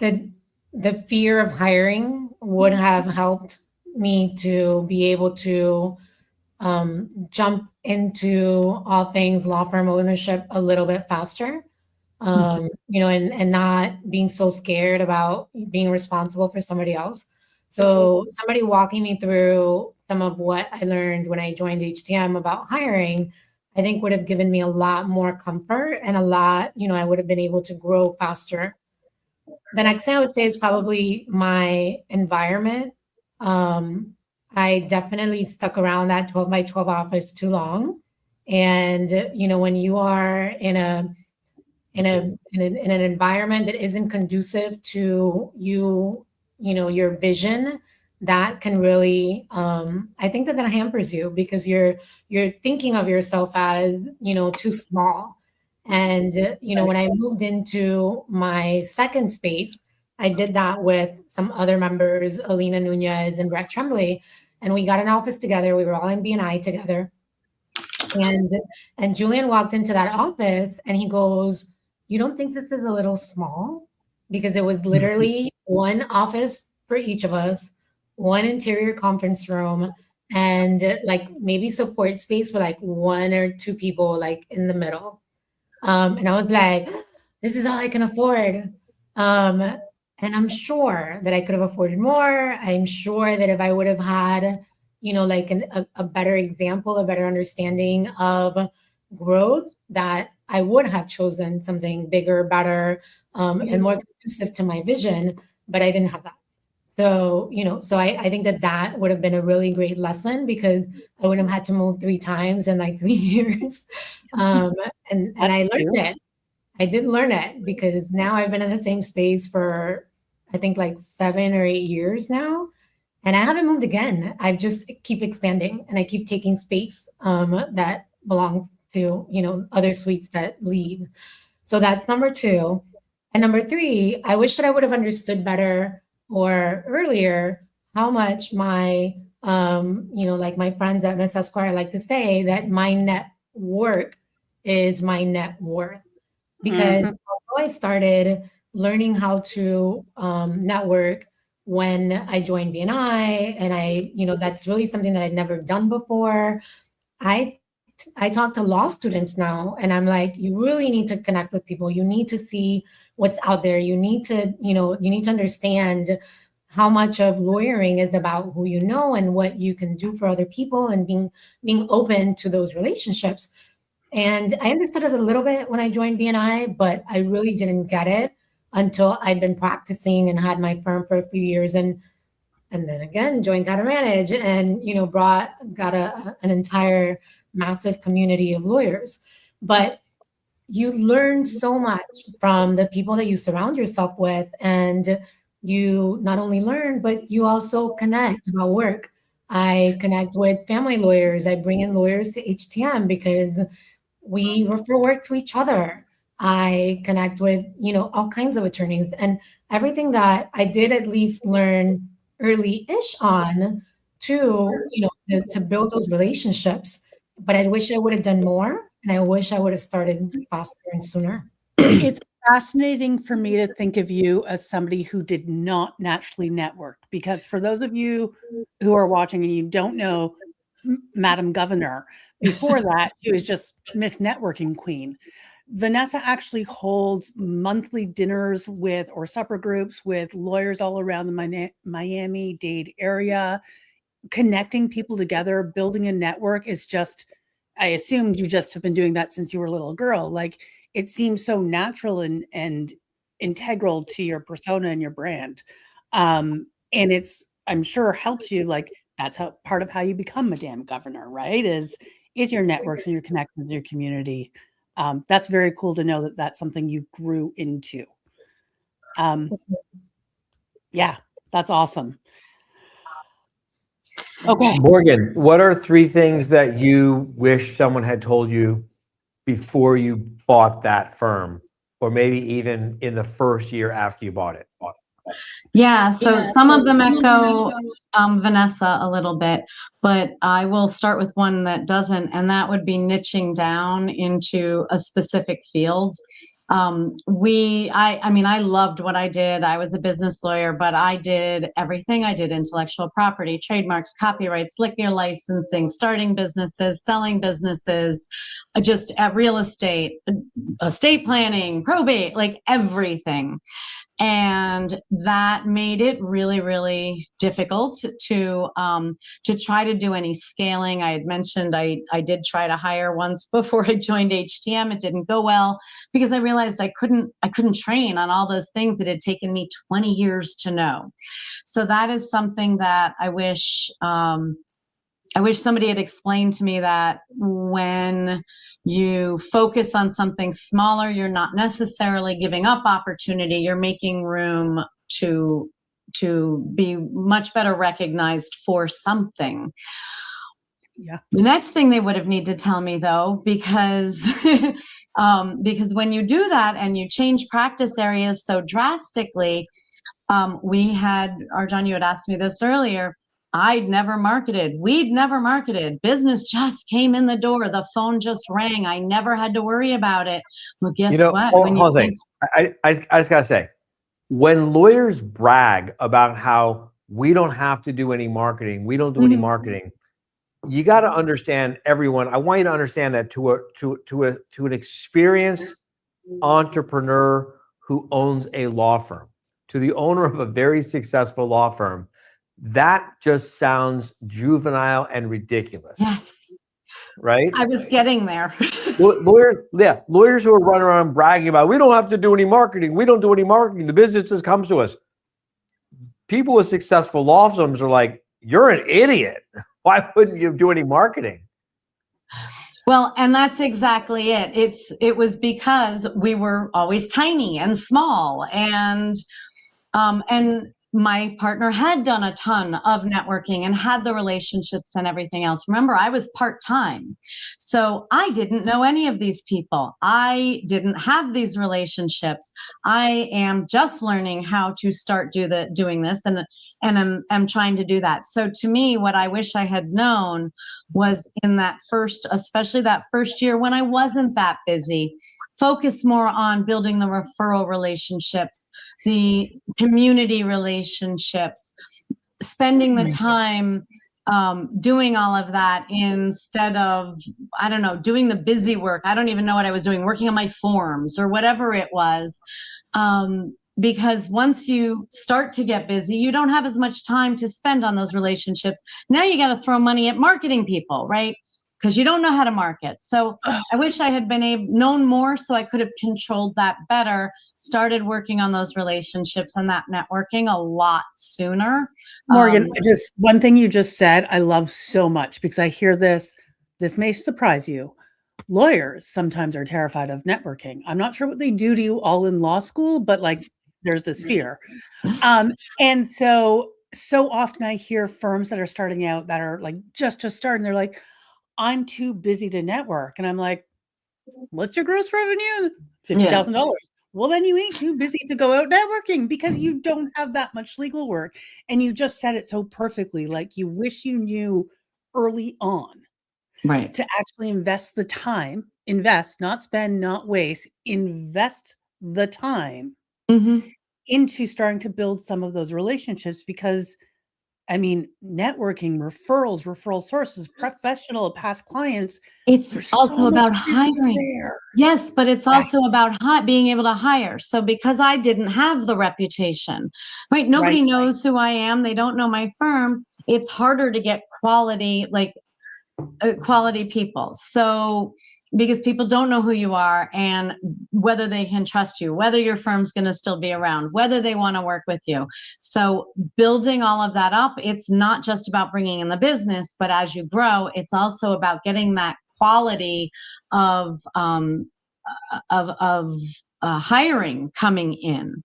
the fear of hiring would have helped me to be able to jump into all things law firm ownership a little bit faster. And not being so scared about being responsible for somebody else. So somebody walking me through some of what I learned when I joined HTM about hiring, I think would have given me a lot more comfort and a lot, I would have been able to grow faster. The next thing I would say is probably my environment. I definitely stuck around that 12 by 12 office too long. And, when you are in an environment that isn't conducive to your vision, that can really, I think that hampers you because you're thinking of yourself as, too small. And, when I moved into my second space, I did that with some other members, Alina Nunez and Brett Tremblay, and we got an office together. We were all in BNI together. And Julian walked into that office and he goes, "You don't think this is a little small?" Because it was literally one office for each of us, one interior conference room, and like maybe support space for like one or two people like in the middle. And I was like, this is all I can afford. And I'm sure that I could have afforded more. I'm sure that if I would have had, like a better example, a better understanding of growth, that I would have chosen something bigger, better, and more conducive to my vision, but I didn't have that. So, so I think that would have been a really great lesson because I wouldn't have had to move 3 times in like 3 years. And I learned it. I did learn it because now I've been in the same space for, I think like 7 or 8 years now. And I haven't moved again. I just keep expanding and I keep taking space that belongs to, other suites that leave. So that's number 2. And number 3, I wish that I would have understood better or earlier how much my, like my friends at Miss Esquire like to say that my net work is my net worth. Because although I started learning how to network when I joined BNI, and I, that's really something that I'd never done before. I talk to law students now, and I'm like, you really need to connect with people. You need to see what's out there. You need to, you need to understand how much of lawyering is about who you know and what you can do for other people, and being open to those relationships. And I understood it a little bit when I joined BNI, but I really didn't get it until I'd been practicing and had my firm for a few years, and then again joined How to Manage, and got an entire massive community of lawyers. But you learn so much from the people that you surround yourself with, and you not only learn, but you also connect about work. I connect with family lawyers. I bring in lawyers to HTM because we refer work to each other. I connect with, all kinds of attorneys, and everything that I did at least learn early-ish on to build those relationships. But I wish I would have done more, and I wish I would have started faster and sooner. It's fascinating for me to think of you as somebody who did not naturally network, because for those of you who are watching and you don't know Madam Governor, before that, she was just Miss Networking Queen. Vanessa actually holds monthly dinners or supper groups with lawyers all around the Miami-Dade area. Connecting people together, building a network is just, I assumed you just have been doing that since you were a little girl. Like, it seems so natural and integral to your persona and your brand. And it's, I'm sure, helps you. Like, that's how part of how you become Madame Governor, right? Is your networks and your connections with your community. That's very cool to know that that's something you grew into. Yeah, that's awesome. Okay. Morgan, what are 3 things that you wish someone had told you before you bought that firm, or maybe even in the first year after you bought it? Yeah, so some of them echo Vanessa a little bit, but I will start with one that doesn't, and that would be niching down into a specific field. I mean, I loved what I did. I was a business lawyer, but I did everything. I did intellectual property, trademarks, copyrights, liquor licensing, starting businesses, selling businesses, just real estate, estate planning, probate, like everything. And that made it really, really difficult to try to do any scaling. I had mentioned I did try to hire once before I joined HTM. It didn't go well because I realized I couldn't train on all those things that had taken me 20 years to know. So that is something that I wish somebody had explained to me, that when you focus on something smaller, you're not necessarily giving up opportunity. You're making room to be much better recognized for something. Yeah. The next thing they would have needed to tell me, though, because when you do that and you change practice areas so drastically, we had, Arjan, you had asked me this earlier, I'd never marketed. We'd never marketed. Business just came in the door. The phone just rang. I never had to worry about it. Well, guess what? Hold on a second. I just got to say, when lawyers brag about how we don't have to do any marketing, we don't do any marketing, you got to understand, everyone. I want you to understand that to an experienced entrepreneur who owns a law firm, to the owner of a very successful law firm, that just sounds juvenile and ridiculous. Yes. Right? I was getting there. Lawyers who are running around bragging about, we don't have to do any marketing. We don't do any marketing. The business just comes to us. People with successful law firms are like, you're an idiot. Why wouldn't you do any marketing? Well, and that's exactly it. It was because we were always tiny and small, and my partner had done a ton of networking and had the relationships and everything else. Remember, I was part-time, so I didn't know any of these people. I didn't have these relationships. I am just learning how to start doing this, and I'm trying to do that. So to me, what I wish I had known was in that especially that first year when I wasn't that busy, focus more on building the referral relationships, the community relationships, spending the time doing all of that instead of, I don't know, doing the busy work. I don't even know what I was doing, working on my forms or whatever it was. Because once you start to get busy, you don't have as much time to spend on those relationships. Now you got to throw money at marketing people, right? Because you don't know how to market. So I wish I had known more so I could have controlled that better, started working on those relationships and that networking a lot sooner. Morgan, just one thing you just said, I love so much, because I hear this may surprise you. Lawyers sometimes are terrified of networking. I'm not sure what they do to you all in law school, but like there's this fear. And so often I hear firms that are starting out that are like just starting, they're like, I'm too busy to network. And I'm like, what's your gross revenue? $50,000. Well, then you ain't too busy to go out networking, because you don't have that much legal work. And you just said it so perfectly. Like, you wish you knew early on, right, to actually invest the time, not spend, not waste, invest the time into starting to build some of those relationships. Because I mean, networking, referral sources, professional past clients. It's also about hiring. Yes, but it's also about being able to hire. So because I didn't have the reputation, right? Nobody knows who I am. They don't know my firm. It's harder to get quality people. So because people don't know who you are and whether they can trust you, whether your firm's going to still be around, whether they want to work with you. So building all of that up, it's not just about bringing in the business, but as you grow, it's also about getting that quality of hiring coming in.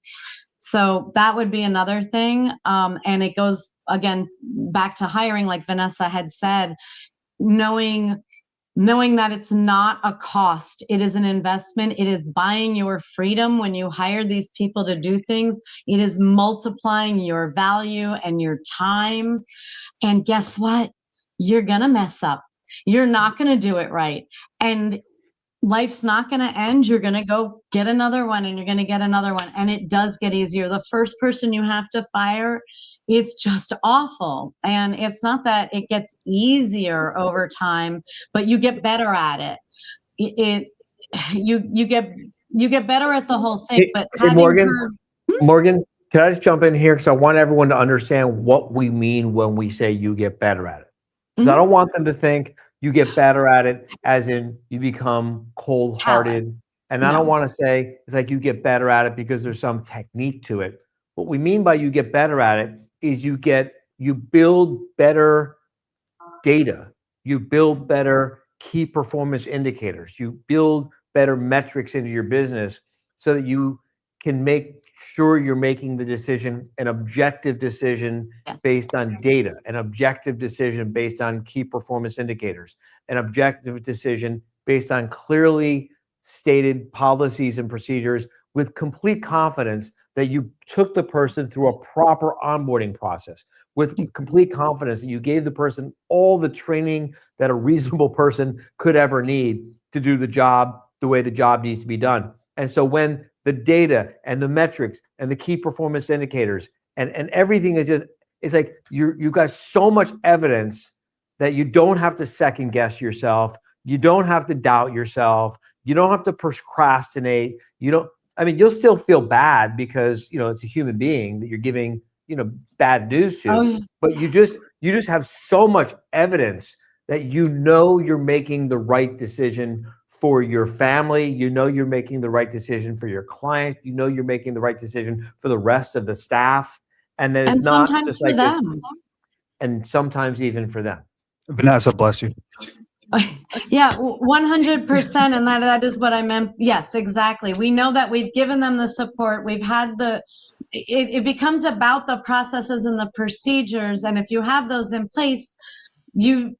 So that would be another thing. And it goes again back to hiring, like Vanessa had said, knowing that it's not a cost, it is an investment. It is buying your freedom. When you hire these people to do things, it is multiplying your value and your time. And guess what? You're going to mess up. You're not going to do it right. And life's not going to end. You're going to go get another one and you're going to get another one. And it does get easier. The first person you have to fire, it's just awful. And it's not that it gets easier over time, but you get better at it. You get better at the whole thing. But Hey, having Morgan, can I just jump in here? Because I want everyone to understand what we mean when we say you get better at it. Because I don't want them to think you get better at it as in you become cold-hearted. And I don't want to say it's like you get better at it because there's some technique to it. What we mean by you get better at it is you build better data. You build better key performance indicators. You build better metrics into your business so that you can make sure you're making the decision, an objective decision based on data, an objective decision based on key performance indicators, an objective decision based on clearly stated policies and procedures with complete confidence that you took the person through a proper onboarding process, with complete confidence that you gave the person all the training that a reasonable person could ever need to do the job the way the job needs to be done. And so when the data and the metrics and the key performance indicators and everything is just, it's like you've got so much evidence that you don't have to second guess yourself. You don't have to doubt yourself. You don't have to procrastinate. You'll still feel bad because, it's a human being that you're giving, bad news to, but you just have so much evidence that you're making the right decision for your family, you're making the right decision for your clients, you're making the right decision for the rest of the staff, and then it's not just like this, and sometimes even for them. Vanessa, bless you. Yeah, 100%. And that is what I meant. Yes, exactly. We know that we've given them the support. We've had it becomes about the processes and the procedures. And if you have those in place, you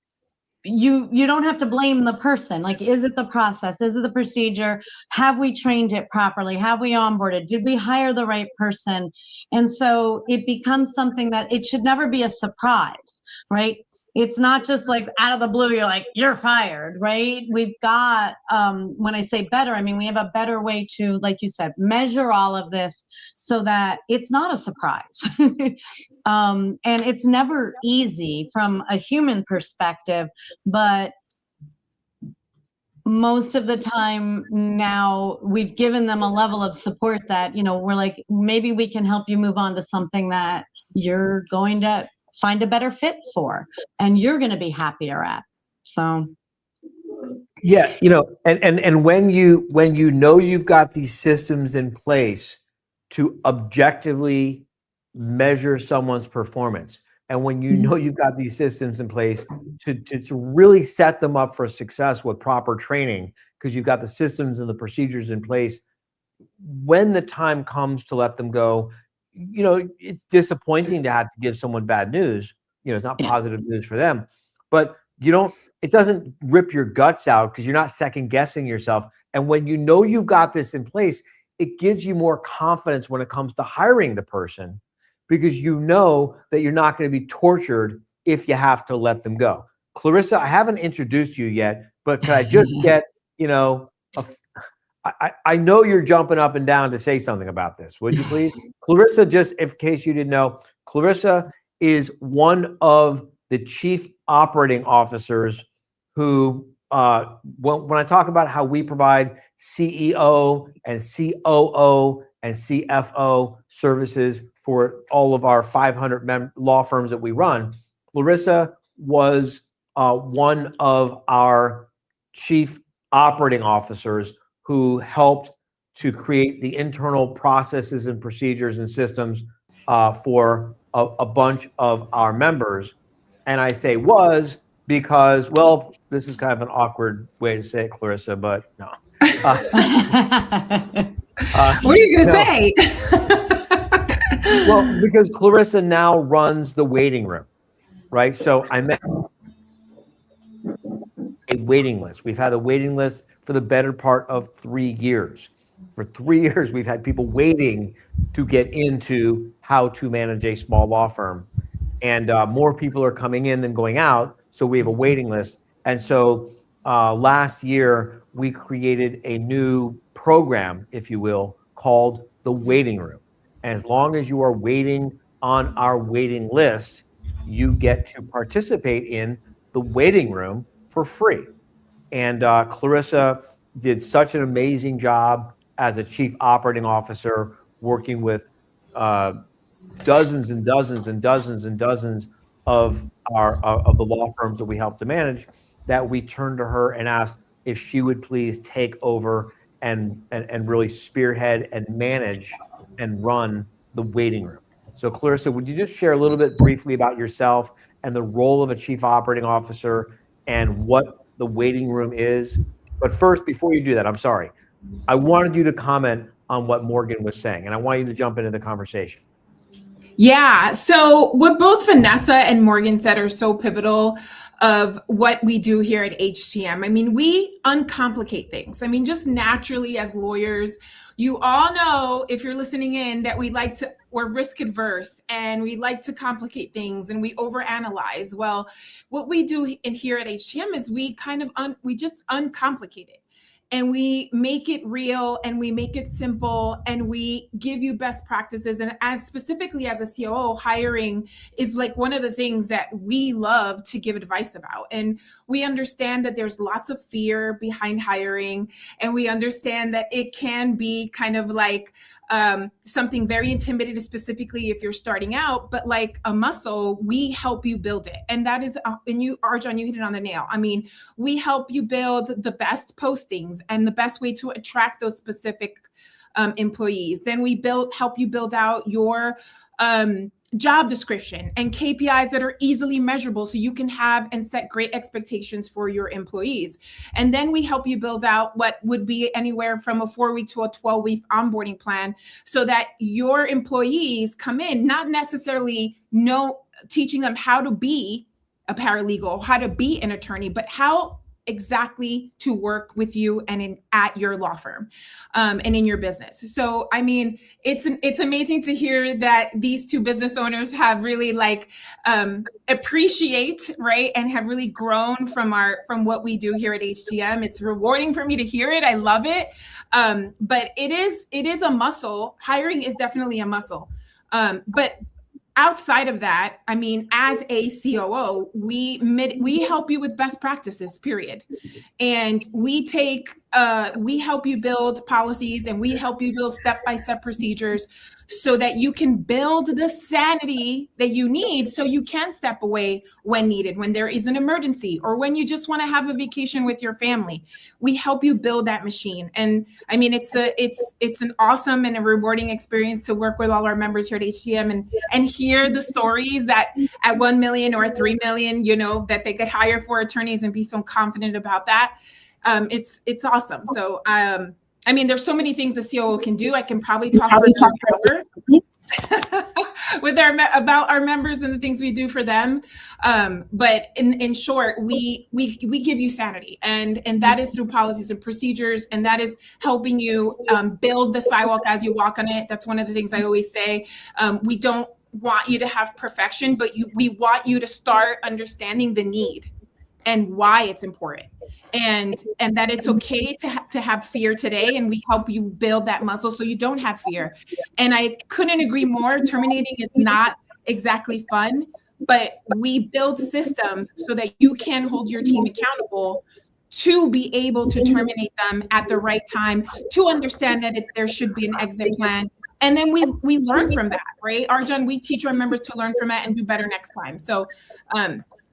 don't have to blame the person. Like, is it the process? Is it the procedure? Have we trained it properly? Have we onboarded? Did we hire the right person? And so it becomes something that it should never be a surprise, right? It's not just like out of the blue, you're like, you're fired, right? We've got, when I say better, I mean, we have a better way to, like you said, measure all of this so that it's not a surprise. And it's never easy from a human perspective, but most of the time now we've given them a level of support that, we're like, maybe we can help you move on to something that you're going to find a better fit for and you're going to be happier at. So yeah, and when you've got these systems in place to objectively measure someone's performance, and when you've got these systems in place to really set them up for success with proper training, because you've got the systems and the procedures in place, when the time comes to let them go, it's disappointing to have to give someone bad news. It's not positive news for them, but it doesn't rip your guts out because you're not second guessing yourself. And when you've got this in place, it gives you more confidence when it comes to hiring the person, because you know that you're not going to be tortured if you have to let them go. Clarissa, I haven't introduced you yet, but could I just get, I know you're jumping up and down to say something about this. Would you please? Clarissa, just in case you didn't know, Clarissa is one of the chief operating officers who, when I talk about how we provide CEO and COO and CFO services for all of our 500 law firms that we run, Clarissa was one of our chief operating officers who helped to create the internal processes and procedures and systems for a bunch of our members. And I say was because, well, this is kind of an awkward way to say it, Clarissa, but no. What are you going to say? Well, because Clarissa now runs the waiting room, right? So I met a waiting list. We've had a waiting list for the better part of 3 years. For 3 years, we've had people waiting to get into how to manage a small law firm. And more people are coming in than going out. So we have a waiting list. And so last year, we created a new program, if you will, called the waiting room. And as long as you are waiting on our waiting list, you get to participate in the waiting room for free. And Clarissa did such an amazing job as a chief operating officer, working with dozens and dozens and dozens and dozens of the law firms that we help to manage, that we turned to her and asked if she would please take over and really spearhead and manage and run the waiting room. So Clarissa, would you just share a little bit briefly about yourself and the role of a chief operating officer and what the waiting room is? But first, before you do that, I'm sorry, I wanted you to comment on what Morgan was saying, and I want you to jump into the conversation. Yeah, so what both Vanessa and Morgan said are so pivotal of what we do here at HTM. I mean, we uncomplicate things. I mean, just naturally as lawyers, you all know, if you're listening in, that we're risk adverse and we like to complicate things and we overanalyze. Well, what we do in here at HTM is we kind of we just uncomplicate it. And we make it real and we make it simple and we give you best practices. And as specifically as a COO, hiring is like one of the things that we love to give advice about. And we understand that there's lots of fear behind hiring. And we understand that it can be kind of like something very intimidating, specifically if you're starting out, but like a muscle, we help you build it. And that is, and you, Arjan, you hit it on the nail. I mean, we help you build the best postings and the best way to attract those specific employees. Then we help you build out your job description and KPIs that are easily measurable so you can have and set great expectations for your employees. And then we help you build out what would be anywhere from a 4-week to a 12-week onboarding plan so that your employees come in, not necessarily teaching them how to be a paralegal, how to be an attorney, but how exactly to work with you and at your law firm and in your business. So, I mean, it's amazing to hear that these two business owners have really appreciate, right, and have really grown from what we do here at HTM. It's rewarding for me to hear it. I love it. But it is a muscle. Hiring is definitely a muscle. But outside of that, I mean, as a COO, we help you with best practices, period. And we help you build policies and we help you build step-by-step procedures so that you can build the sanity that you need so you can step away when needed, when there is an emergency or when you just want to have a vacation with your family. We help you build that machine. And I mean, it's an awesome and a rewarding experience to work with all our members here at HTM and hear the stories that at 1 million or 3 million, that they could hire 4 attorneys and be so confident about that. It's awesome. So, I mean, there's so many things a COO can do. I can probably talk for an hour about our members and the things we do for them. But in short, we give you sanity, and that is through policies and procedures, and that is helping you build the sidewalk as you walk on it. That's one of the things I always say. We don't want you to have perfection, but we want you to start understanding the need and why it's important. And that it's okay to have fear today, and we help you build that muscle so you don't have fear. And I couldn't agree more. Terminating is not exactly fun, but we build systems so that you can hold your team accountable to be able to terminate them at the right time, to understand that there should be an exit plan. And then we learn from that, right? Arjan, we teach our members to learn from it and do better next time. So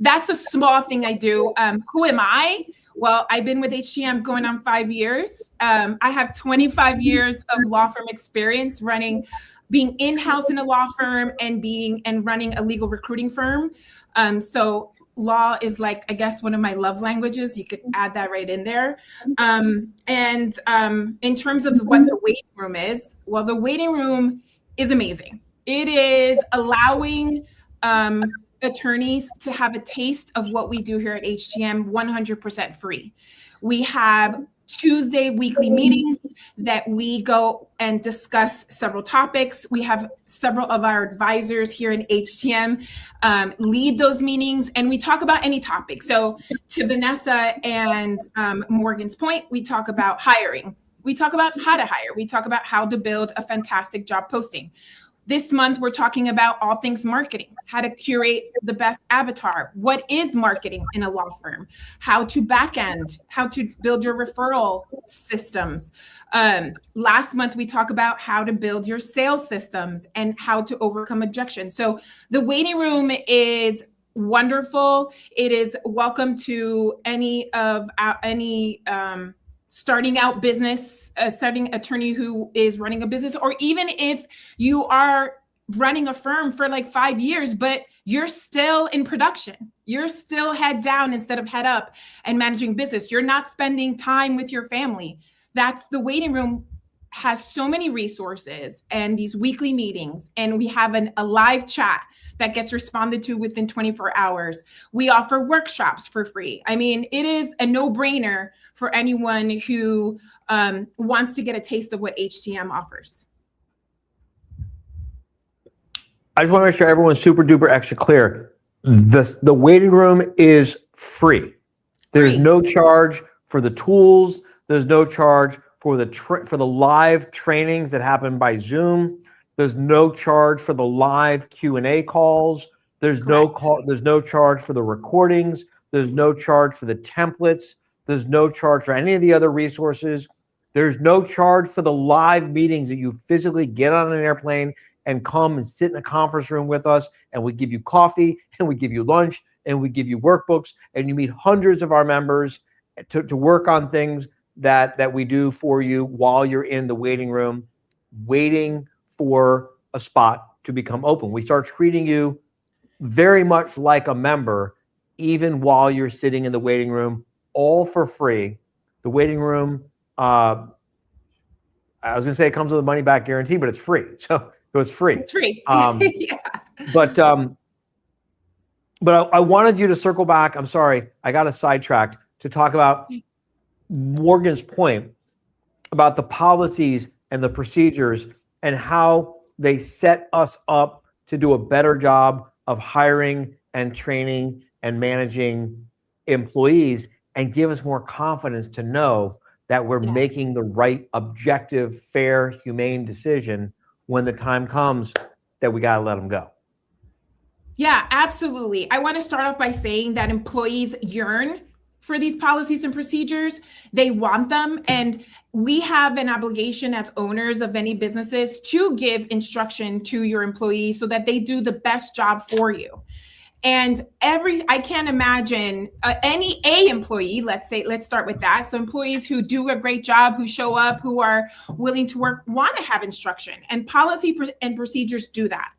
that's a small thing I do. Who am I? Well, I've been with HTM going on 5 years. I have 25 years of law firm experience being in-house in a law firm and running a legal recruiting firm. So law is like, I guess, one of my love languages. You could add that right in there. And in terms of what the waiting room is, well, the waiting room is amazing. It is allowing attorneys to have a taste of what we do here at HTM 100% free. We have Tuesday weekly meetings that we go and discuss several topics. We have several of our advisors here in HTM lead those meetings, and we talk about any topic. So to Vanessa and Morgan's point, we talk about hiring. We talk about how to hire. We talk about how to build a fantastic job posting. This month, we're talking about all things marketing, how to curate the best avatar. What is marketing in a law firm? How to back end, how to build your referral systems. Last month, we talked about how to build your sales systems and how to overcome objections. So the waiting room is wonderful. It is welcome to any starting out business, starting attorney who is running a business, or even if you are running a firm for like 5 years, but you're still in production. You're still head down instead of head up and managing business. You're not spending time with your family. That's the waiting room has so many resources and these weekly meetings, and we have a live chat that gets responded to within 24 hours. We offer workshops for free. I mean, it is a no-brainer for anyone who wants to get a taste of what HTM offers. I just want to make sure everyone's super duper extra clear. The waiting room is free. There's no charge for the tools. There's no charge for the live trainings that happen by Zoom. There's no charge for the live Q&A calls. There's no charge for the recordings. There's no charge for the templates. There's no charge for any of the other resources. There's no charge for the live meetings that you physically get on an airplane and come and sit in a conference room with us, and we give you coffee, and we give you lunch, and we give you workbooks, and you meet hundreds of our members to work on things that we do for you while you're in the waiting room, waiting for a spot to become open. We start treating you very much like a member, even while you're sitting in the waiting room, all for free. The waiting room, I was gonna say it comes with a money back guarantee, but it's free. So it's free. It's free. Yeah. But I wanted you to circle back. I'm sorry, I got us sidetracked to talk about Morgan's point about the policies and the procedures and how they set us up to do a better job of hiring and training and managing employees, and give us more confidence to know that we're making the right, objective, fair, humane decision when the time comes that we got to let them go. Yeah, absolutely. I want to start off by saying that employees yearn for these policies and procedures. They want them. And we have an obligation as owners of any businesses to give instruction to your employees so that they do the best job for you. And I can't imagine any employee, let's start with that. So employees who do a great job, who show up, who are willing to work, want to have instruction, and policy and procedures do that.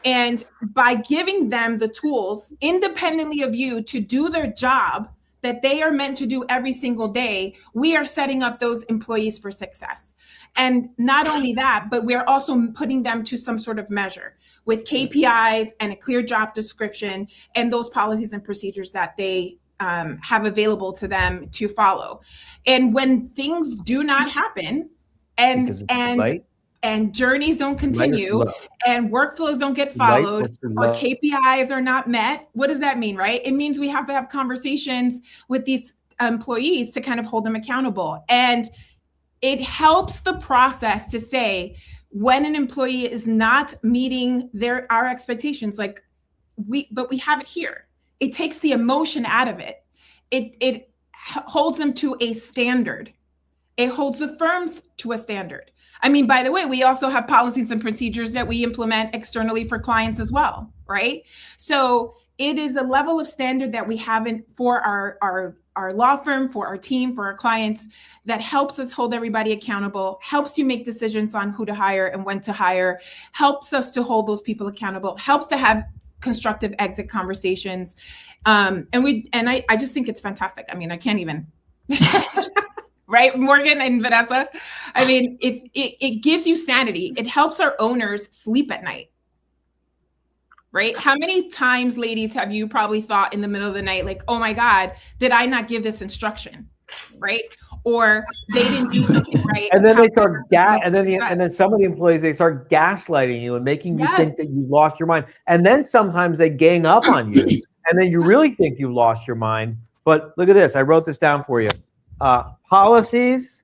And by giving them the tools independently of you to do their job that they are meant to do every single day, we are setting up those employees for success. And not only that, but we're also putting them to some sort of measure with KPIs and a clear job description and those policies and procedures that they have available to them to follow. And when things do not happen and journeys don't continue and workflows don't get followed or KPIs are not met, what does that mean, right? It means we have to have conversations with these employees to kind of hold them accountable. And it helps the process to say when an employee is not meeting our expectations, but we have it here. It takes the emotion out of it. It holds them to a standard. It holds the firms to a standard. I mean, by the way, we also have policies and procedures that we implement externally for clients as well, right? So it is a level of standard that we have for our law firm, for our team, for our clients, that helps us hold everybody accountable, helps you make decisions on who to hire and when to hire, helps us to hold those people accountable, helps to have constructive exit conversations. And I just think it's fantastic. I mean, I can't even... Right, Morgan and Vanessa? I mean, it gives you sanity. It helps our owners sleep at night, right? How many times, ladies, have you probably thought in the middle of the night, like, oh my God, did I not give this instruction, right? or they didn't do something right. And then they start and then some of the employees, they start gaslighting you and making you think that you lost your mind. And then sometimes they gang up on you, and then you really think you lost your mind. But look at this. I wrote this down for you. Policies,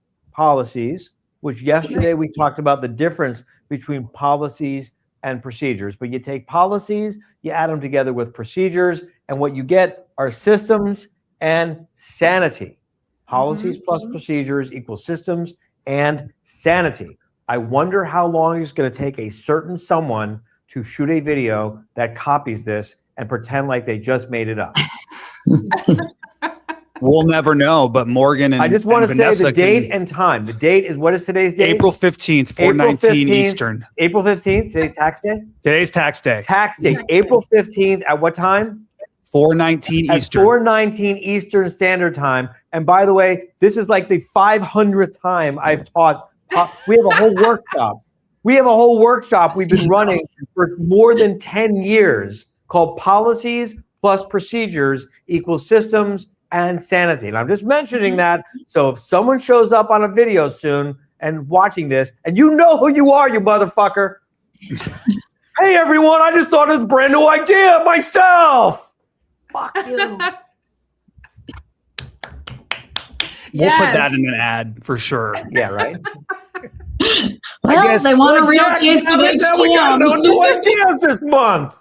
which yesterday we talked about the difference between policies and procedures. But you take policies, you add them together with procedures, and what you get are systems and sanity. Policies plus procedures equals systems and sanity. I wonder how long it's going to take a certain someone to shoot a video that copies this and pretend like they just made it up. We'll never know, but Morgan and I just want to say Vanessa the date and time. The date is, what is today's date? April 15th, 4:19 Eastern. April 15th. Today's tax day? Today's tax day. Tax day. April 15th at what time? 4:19 At Eastern. 4:19 Eastern Standard Time. And by the way, this is like the 500th time I've taught. We have a whole workshop. We've been running for more than 10 years called Policies plus Procedures equals Systems and Sanity. And I'm just mentioning that. So if someone shows up on a video soon and watching this, and you know who you are, you motherfucker. Hey, everyone, I just thought of this brand new idea myself. Fuck you. We'll put that in an ad for sure. Yeah, right? Well, they want a real taste of We got no HTM. new ideas this month.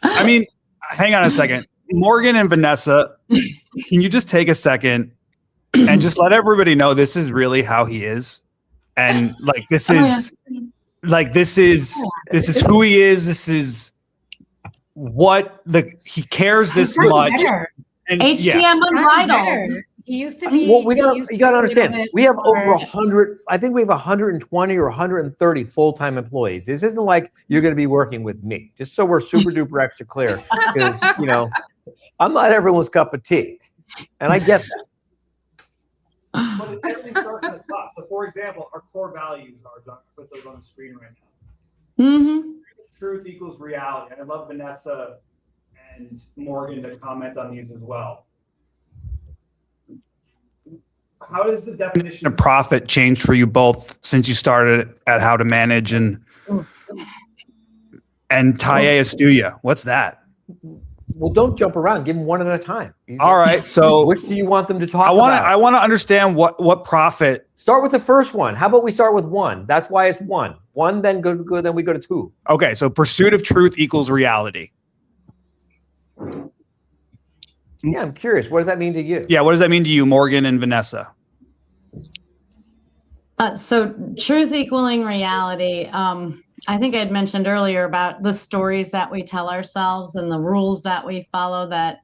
I mean, hang on a second. Morgan and Vanessa, can you just take a second and just let everybody know this is really how he is? And like this is who he is. This is what he cares this much. And HTM unbridled. He used to be. Well, you got to understand, we have over 100, I think we have 120 or 130 full-time employees. This isn't like you're going to be working with me, just so we're super duper extra clear. Because, I'm not everyone's cup of tea. And I get that. But it definitely starts at the top. So, for example, our core values are, I'll put those on the screen right now. Mm-hmm. Truth equals reality. And I'd love Vanessa and Morgan to comment on these as well. How does the definition of profit changed for you both since you started at How to Manage and Taye Estuya? What's that? Well, don't jump around. Give them one at a time. All right. So which do you want them to talk about? I want to understand what profit. Start with the first one. How about we start with one? That's why it's one. One, then go. Then we go to two. Okay. So pursuit of truth equals reality. Yeah, I'm curious. What does that mean to you? Yeah. What does that mean to you, Morgan and Vanessa? So truth equaling reality. I think I'd mentioned earlier about the stories that we tell ourselves and the rules that we follow that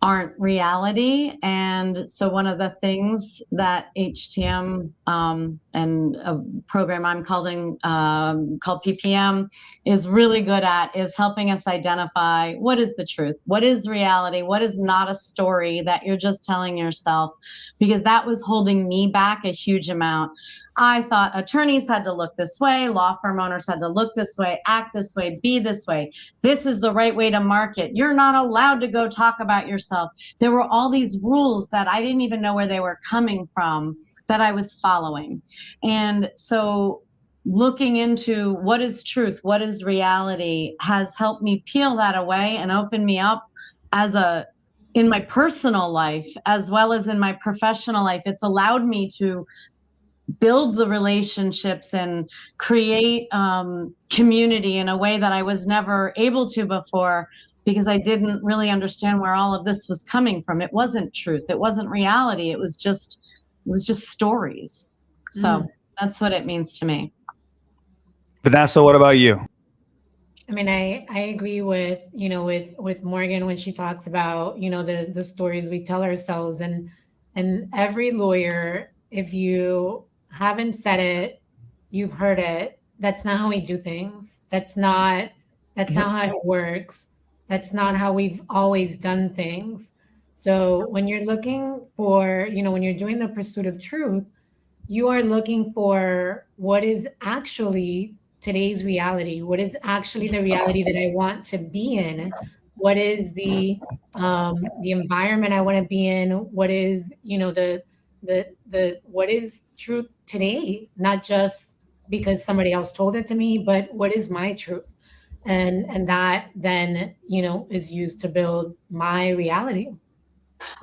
aren't reality. And so one of the things that HTM and a program I'm called PPM is really good at is helping us identify what is the truth, what is reality, what is not a story that you're just telling yourself, because that was holding me back a huge amount. I thought attorneys had to look this way, law firm owners had to look this way, act this way, be this way. This is the right way to market. You're not allowed to go talk about yourself. There were all these rules that I didn't even know where they were coming from that I was following. And so looking into what is truth, what is reality has helped me peel that away and open me up in my personal life as well as in my professional life. It's allowed me to build the relationships and create community in a way that I was never able to before, because I didn't really understand where all of this was coming from. It wasn't truth. It wasn't reality. It was just stories. So that's what it means to me. Vanessa, what about you? I mean, I agree with Morgan when she talks about, the stories we tell ourselves, and every lawyer, if you haven't said it, you've heard it. That's not how we do things. That's not how it works. That's not how we've always done things. So when you're looking for, when you're doing the pursuit of truth, you are looking for what is actually today's reality. What is actually the reality that I want to be in? What is the environment I want to be in? What is, the what is truth today, not just because somebody else told it to me, but what is my truth, and that then is used to build my reality.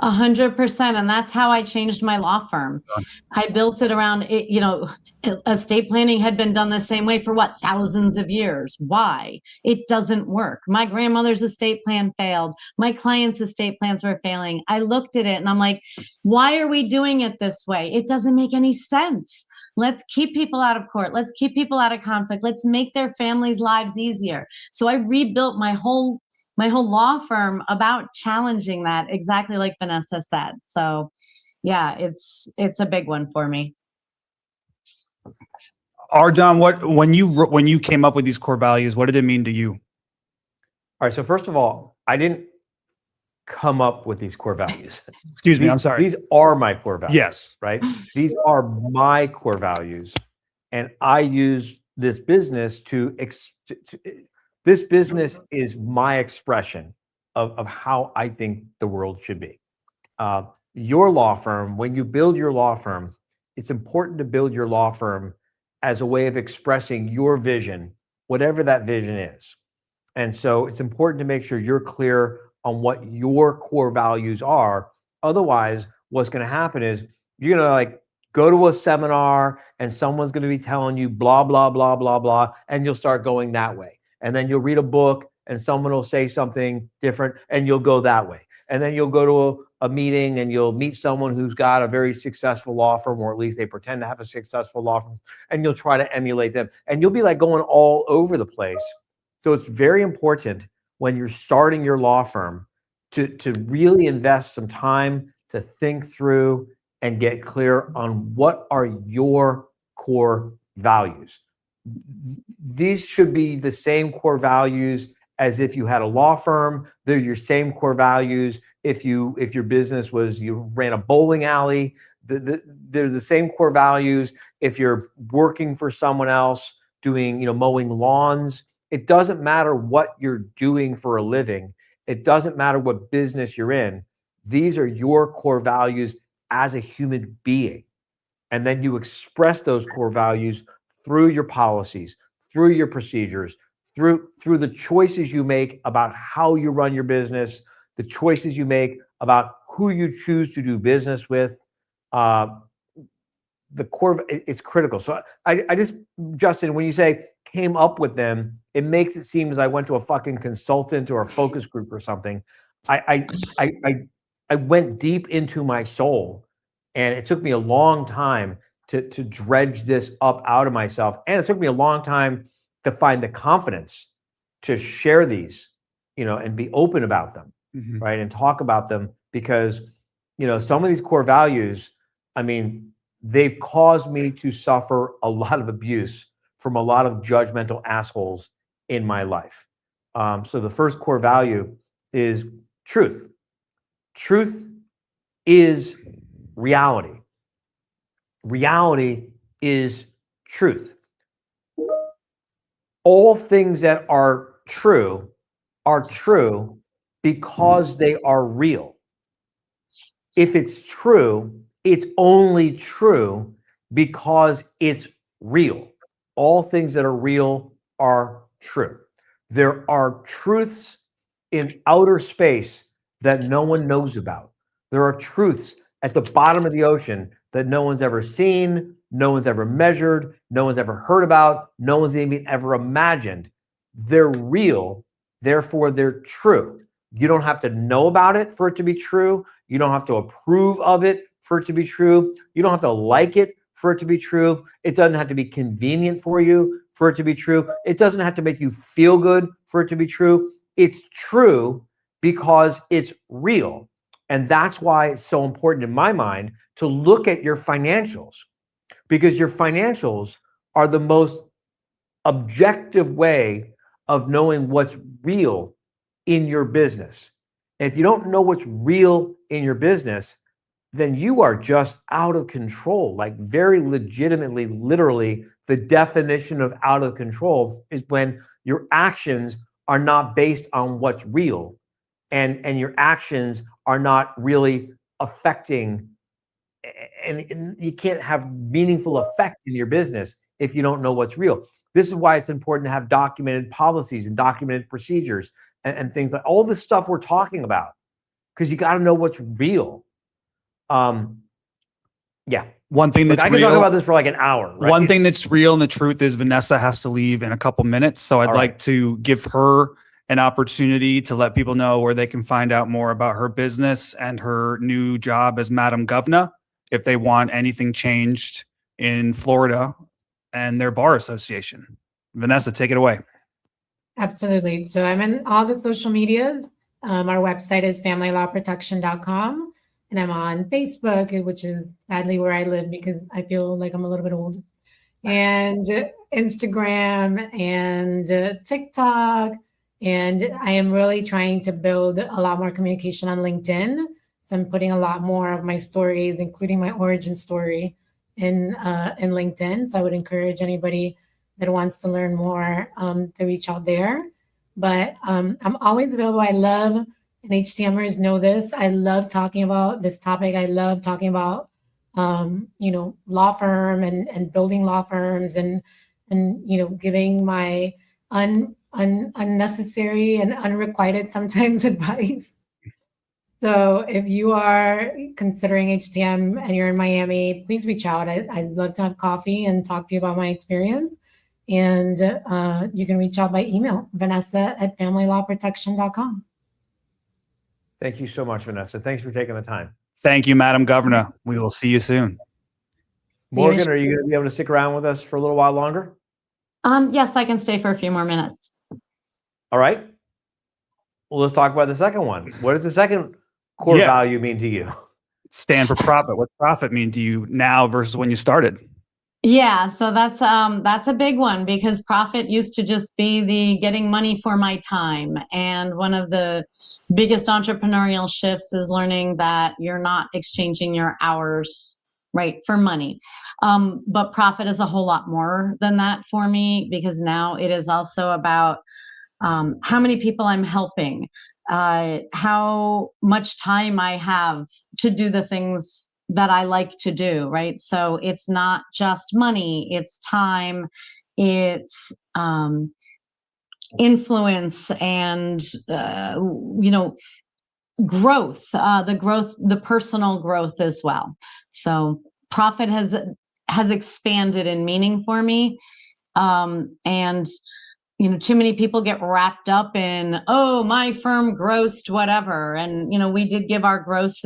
100%. And that's how I changed my law firm. I built it around it, estate planning had been done the same way for what, thousands of years. Why? It doesn't work. My grandmother's estate plan failed. My clients' estate plans were failing. I looked at it and I'm like, why are we doing it this way? It doesn't make any sense. Let's keep people out of court. Let's keep people out of conflict. Let's make their families' lives easier. So I rebuilt my whole law firm about challenging that, exactly like Vanessa said. So yeah, it's a big one for me. Arjan, when you came up with these core values, what did it mean to you? All right. So first of all, I didn't come up with these core values. Excuse me. I'm sorry. These are my core values. Yes. Right. These are my core values. And I use this business this business is my expression of how I think the world should be. Your law firm, when you build your law firm, it's important to build your law firm as a way of expressing your vision, whatever that vision is. And so it's important to make sure you're clear on what your core values are. Otherwise, what's going to happen is you're going to go to a seminar and someone's going to be telling you blah, blah, blah, blah, blah, and you'll start going that way. And then you'll read a book and someone will say something different and you'll go that way. And then you'll go to a meeting and you'll meet someone who's got a very successful law firm, or at least they pretend to have a successful law firm, and you'll try to emulate them. And you'll be going all over the place. So it's very important when you're starting your law firm to really invest some time to think through and get clear on what are your core values. These should be the same core values as if you had a law firm. They're your same core values if your business was, you ran a bowling alley. They're the same core values if you're working for someone else doing, mowing lawns. It doesn't matter what you're doing for a living. It doesn't matter what business you're in. These are your core values as a human being. And then you express those core values through your policies, through your procedures, through the choices you make about how you run your business, the choices you make about who you choose to do business with. The core, it's critical. So I just, Justin, when you say came up with them, it makes it seem as I went to a fucking consultant or a focus group or something. I went deep into my soul, and it took me a long time to dredge this up out of myself. And it took me a long time to find the confidence to share these, and be open about them, right? And talk about them, because, some of these core values, they've caused me to suffer a lot of abuse from a lot of judgmental assholes in my life. So the first core value is truth. Truth is reality. Reality is truth. All things that are true because they are real. If it's true, it's only true because it's real. All things that are real are true. There are truths in outer space that no one knows about. There are truths at the bottom of the ocean that no one's ever seen, no one's ever measured, no one's ever heard about, no one's even ever imagined. They're real, therefore they're true. You don't have to know about it for it to be true. You don't have to approve of it for it to be true. You don't have to like it for it to be true. It doesn't have to be convenient for you for it to be true. It doesn't have to make you feel good for it to be true. It's true because it's real. And that's why it's so important in my mind to look at your financials, because your financials are the most objective way of knowing what's real in your business. And if you don't know what's real in your business, then you are just out of control. Like, very legitimately, literally, the definition of out of control is when your actions are not based on what's real, and your actions are not really affecting and you can't have meaningful effect in your business if you don't know what's real. This is why it's important to have documented policies and documented procedures and things like all this stuff we're talking about, because you got to know what's real. Yeah. One thing that's I can real, talk about this for like an hour. Right? One thing that's real, and the truth is Vanessa has to leave in a couple minutes. So I'd like to give her an opportunity to let people know where they can find out more about her business and her new job as Madam Governor if they want anything changed in Florida and their bar association. Vanessa, take it away. Absolutely. So I'm in all the social media. Our website is familylawprotection.com. And I'm on Facebook, which is sadly where I live because I feel like I'm a little bit old. And Instagram and TikTok. And I am really trying to build a lot more communication on LinkedIn. So I'm putting a lot more of my stories, including my origin story, in LinkedIn. So I would encourage anybody that wants to learn more to reach out there. But I'm always available. I love, and HTMers know this, I love talking about this topic. I love talking about, law firm and building law firms and giving my unnecessary and unrequited sometimes advice. So if you are considering HTM and you're in Miami, please reach out. I'd love to have coffee and talk to you about my experience. And you can reach out by email, vanessa@familylawprotection.com. Thank you so much, Vanessa. Thanks for taking the time. Thank you, Madam Governor. We will see you soon. Morgan, are you going to be able to stick around with us for a little while longer? Yes, I can stay for a few more minutes. All right. Well, let's talk about the second one. What does the second core value mean to you? Stand for profit. What's profit mean to you now versus when you started? Yeah, so that's a big one, because profit used to just be the getting money for my time. And one of the biggest entrepreneurial shifts is learning that you're not exchanging your hours, right, for money. But profit is a whole lot more than that for me, because now it is also about how many people I'm helping, how much time I have to do the things that I like to do, right? So it's not just money, it's time, it's influence and, growth, the personal growth as well. So profit has expanded in meaning for me. And too many people get wrapped up in, oh, my firm grossed whatever. And, we did give our gross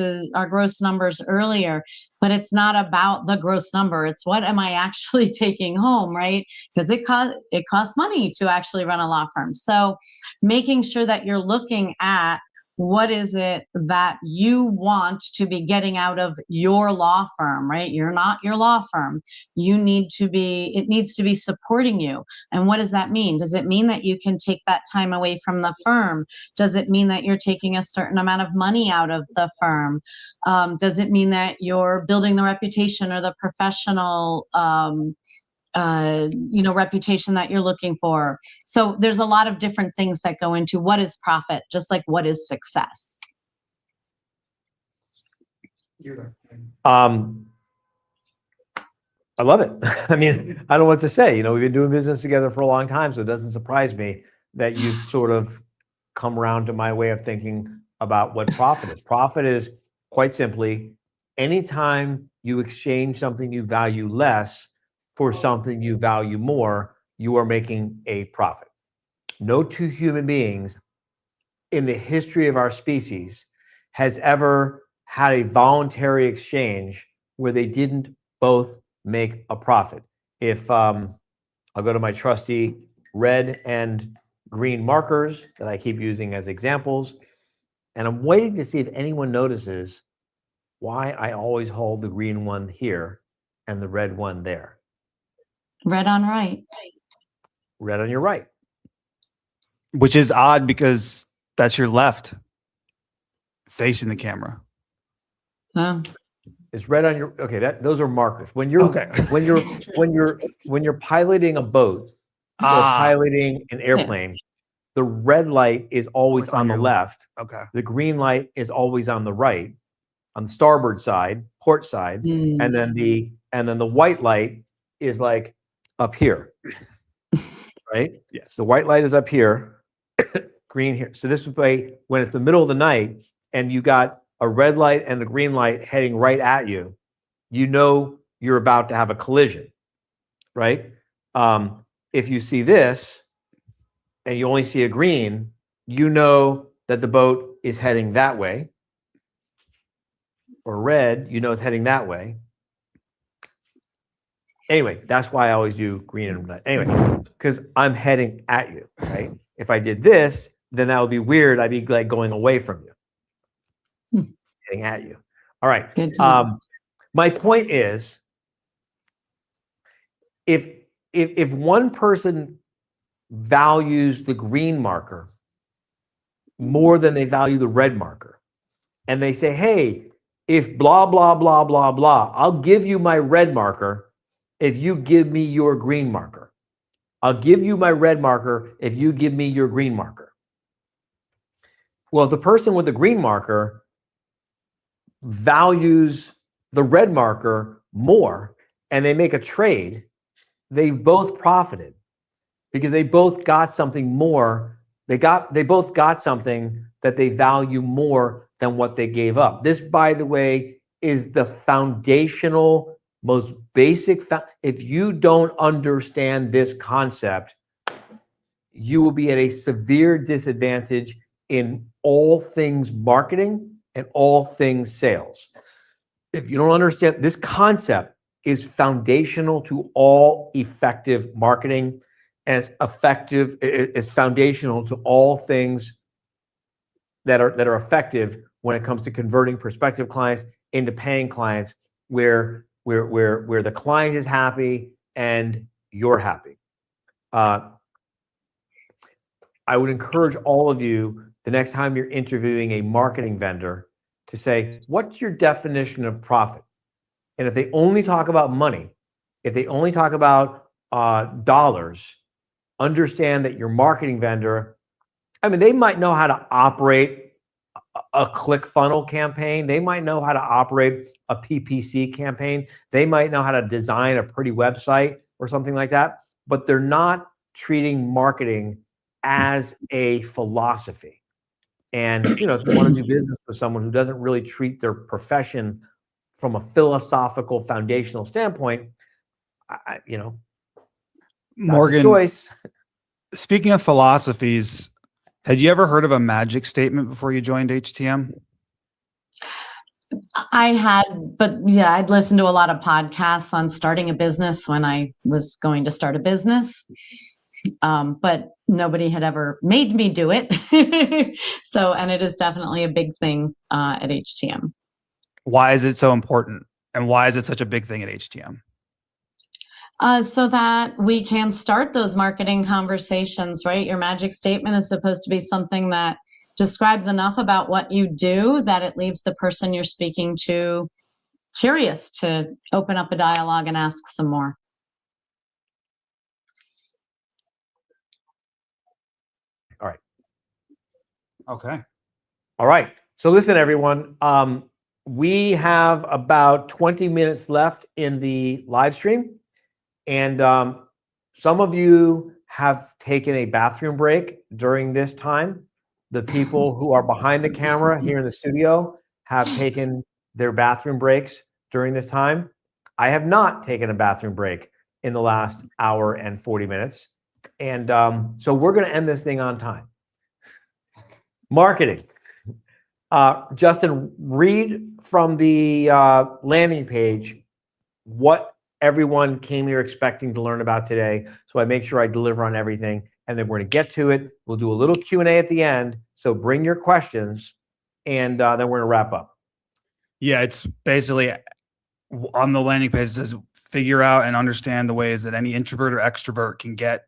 numbers earlier, but it's not about the gross number. It's what am I actually taking home, right? Because it costs money to actually run a law firm. So making sure that you're looking at what is it that you want to be getting out of your law firm, right? You're not your law firm. It needs to be supporting you. And what does that mean? Does it mean that you can take that time away from the firm? Does it mean that you're taking a certain amount of money out of the firm? Does it mean that you're building the reputation or the professional reputation that you're looking for? So there's a lot of different things that go into what is profit, just like what is success. I love it. I mean, I don't know what to say. We've been doing business together for a long time, so it doesn't surprise me that you've sort of come around to my way of thinking about what profit is. Profit is quite simply anytime you exchange something you value less for something you value more, you are making a profit. No two human beings in the history of our species has ever had a voluntary exchange where they didn't both make a profit. If I'll go to my trusty red and green markers that I keep using as examples, and I'm waiting to see if anyone notices why I always hold the green one here and the red one there. Red on right. Red on your right. Which is odd because that's your left facing the camera. It's red on your, okay, those are markers. When you're when you're piloting a boat or piloting an airplane, the red light is always on the left. Okay. The green light is always on the right. on the starboard side, port side, Mm. and then the white light is like up here, right? Yes. The white light is up here, green here. So this way, when it's the middle of the night and you got a red light and a green light heading right at you, you know you're about to have a collision, right? If you see this and you only see a green, you know that the boat is heading that way. Or red, you know it's heading that way. Anyway, that's why I always do green and red. Anyway, because I'm heading at you, right? If I did this, then that would be weird. I'd be like going away from you, heading at you. All right. Good to know. My point is, if one person values the green marker more than they value the red marker, and they say, hey, if blah, blah, blah, blah, blah, I'll give you my red marker if you give me your green marker. I'll give you my red marker if you give me your green marker. Well, the person with the green marker values the red marker more and they make a trade, they've both profited because they both got something more. They both got something that they value more than what they gave up. This, by the way, is the foundational, most basic. If you don't understand this concept, you will be at a severe disadvantage in all things marketing and all things sales. If you don't understand this concept, is foundational to all effective marketing, and it's foundational to all things that are effective when it comes to converting prospective clients into paying clients, where the client is happy and you're happy. I would encourage all of you, the next time you're interviewing a marketing vendor, to say, what's your definition of profit? And if they only talk about money, if they only talk about dollars, understand that your marketing vendor, I mean, they might know how to operate a ClickFunnels campaign. They might know how to operate a PPC campaign. They might know how to design a pretty website or something like that, but they're not treating marketing as a philosophy. And, if you want to do business with someone who doesn't really treat their profession from a philosophical, foundational standpoint, Morgan, choice. Speaking of philosophies, had you ever heard of a magic statement before you joined HTM? I had, but yeah, I'd listened to a lot of podcasts on starting a business when I was going to start a business. But nobody had ever made me do it. So, and it is definitely a big thing at HTM. Why is it so important? And why is it such a big thing at HTM? So that we can start those marketing conversations, right? Your magic statement is supposed to be something that describes enough about what you do that it leaves the person you're speaking to curious to open up a dialogue and ask some more. All right. Okay. All right. So listen, everyone. We have about 20 minutes left in the live stream. And some of you have taken a bathroom break during this time. The people who are behind the camera here in the studio have taken their bathroom breaks during this time. I have not taken a bathroom break in the last hour and 40 minutes. And so we're going to end this thing on time. Marketing. Justin, read from the landing page what everyone came here expecting to learn about today, so I make sure I deliver on everything, and then we're going to get to it. We'll do a little Q&A at the end, so bring your questions, and then we're going to wrap up. Yeah, it's basically on the landing page, it says figure out and understand the ways that any introvert or extrovert can get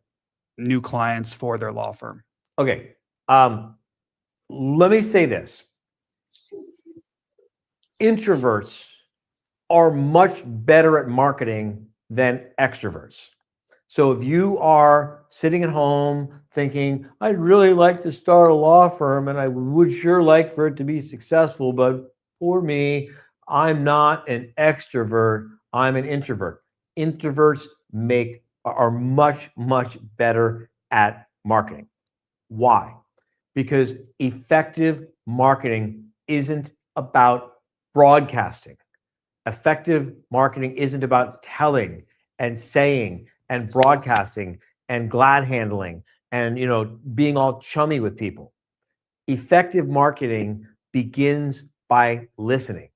new clients for their law firm. Okay, let me say this. Introverts are much better at marketing than extroverts. So if you are sitting at home thinking, I'd really like to start a law firm and I would sure like for it to be successful, but poor me. I'm not an extrovert. I'm an introvert. Introverts are much, much better at marketing. Why? Because effective marketing isn't about broadcasting. Effective marketing isn't about telling and saying and broadcasting and glad handling and being all chummy with people. Effective marketing begins by listening.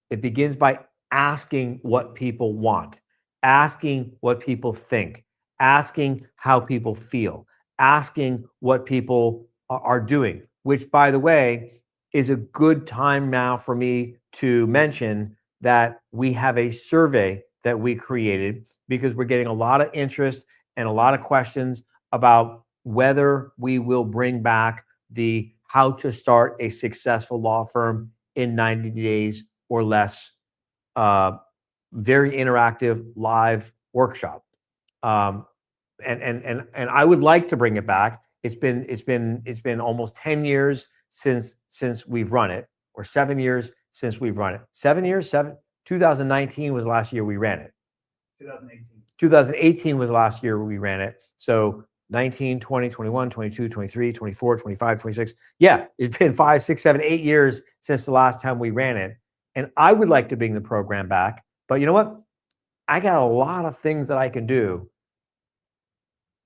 It begins by asking what people want, asking what people think, asking how people feel, asking what people are doing, which, by the way, is a good time now for me to mention that we have a survey that we created because we're getting a lot of interest and a lot of questions about whether we will bring back the how to start a successful law firm in 90 days or less, very interactive live workshop. And I would like to bring it back. It's been almost 10 years since we've run it, or 7 years since we've run it. 7 years, 2019 was the last year we ran it. 2018 was the last year we ran it. So 19, 20, 21, 22, 23, 24, 25, 26. Yeah, it's been 5, 6, 7, 8 years since the last time we ran it. And I would like to bring the program back. But you know what? I got a lot of things that I can do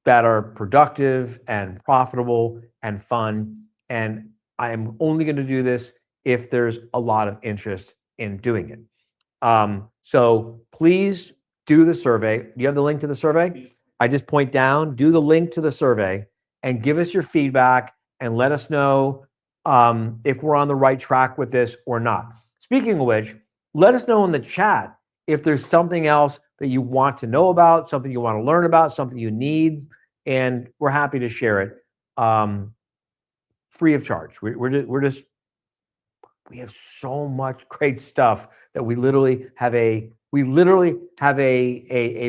that are productive and profitable and fun. And I am only going to do this if there's a lot of interest in doing it. So please do the survey. Do you have the link to the survey? I just point down, do the link to the survey and give us your feedback and let us know if we're on the right track with this or not. Speaking of which, let us know in the chat if there's something else that you want to know about, something you want to learn about, something you need, and we're happy to share it free of charge. We have so much great stuff that we literally have a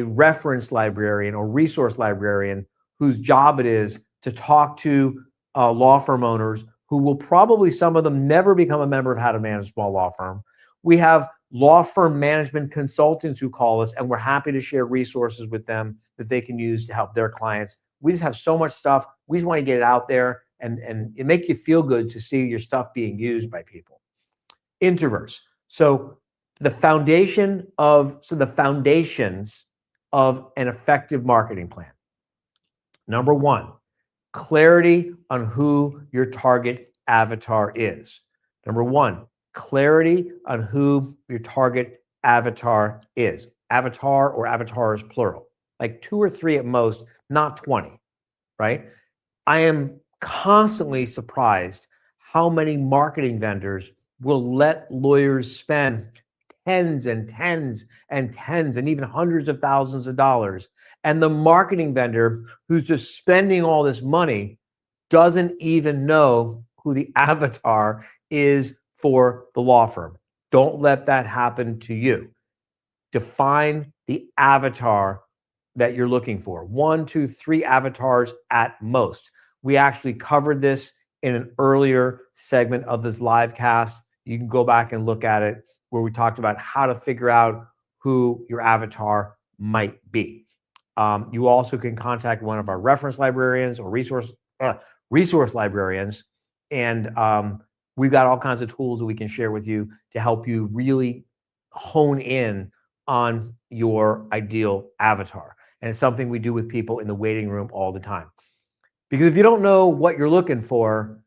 reference librarian or resource librarian whose job it is to talk to law firm owners who will probably, some of them, never become a member of How to Manage a Small Law Firm. We have law firm management consultants who call us, and we're happy to share resources with them that they can use to help their clients. We just have so much stuff. We just want to get it out there, and it makes you feel good to see your stuff being used by people. Introverts. So the foundations of an effective marketing plan. Number one, clarity on who your target avatar is. Number one, clarity on who your target avatar is. Avatar or avatars plural, like 2 or 3 at most, not 20, right? I am constantly surprised how many marketing vendors will let lawyers spend tens and tens and tens and even hundreds of thousands of dollars. And the marketing vendor who's just spending all this money doesn't even know who the avatar is for the law firm. Don't let that happen to you. Define the avatar that you're looking for. 1, 2, 3 avatars at most. We actually covered this in an earlier segment of this live cast. You can go back and look at it where we talked about how to figure out who your avatar might be. You also can contact one of our reference librarians or resource librarians, and we've got all kinds of tools that we can share with you to help you really hone in on your ideal avatar. And it's something we do with people in the waiting room all the time. Because if you don't know what you're looking for,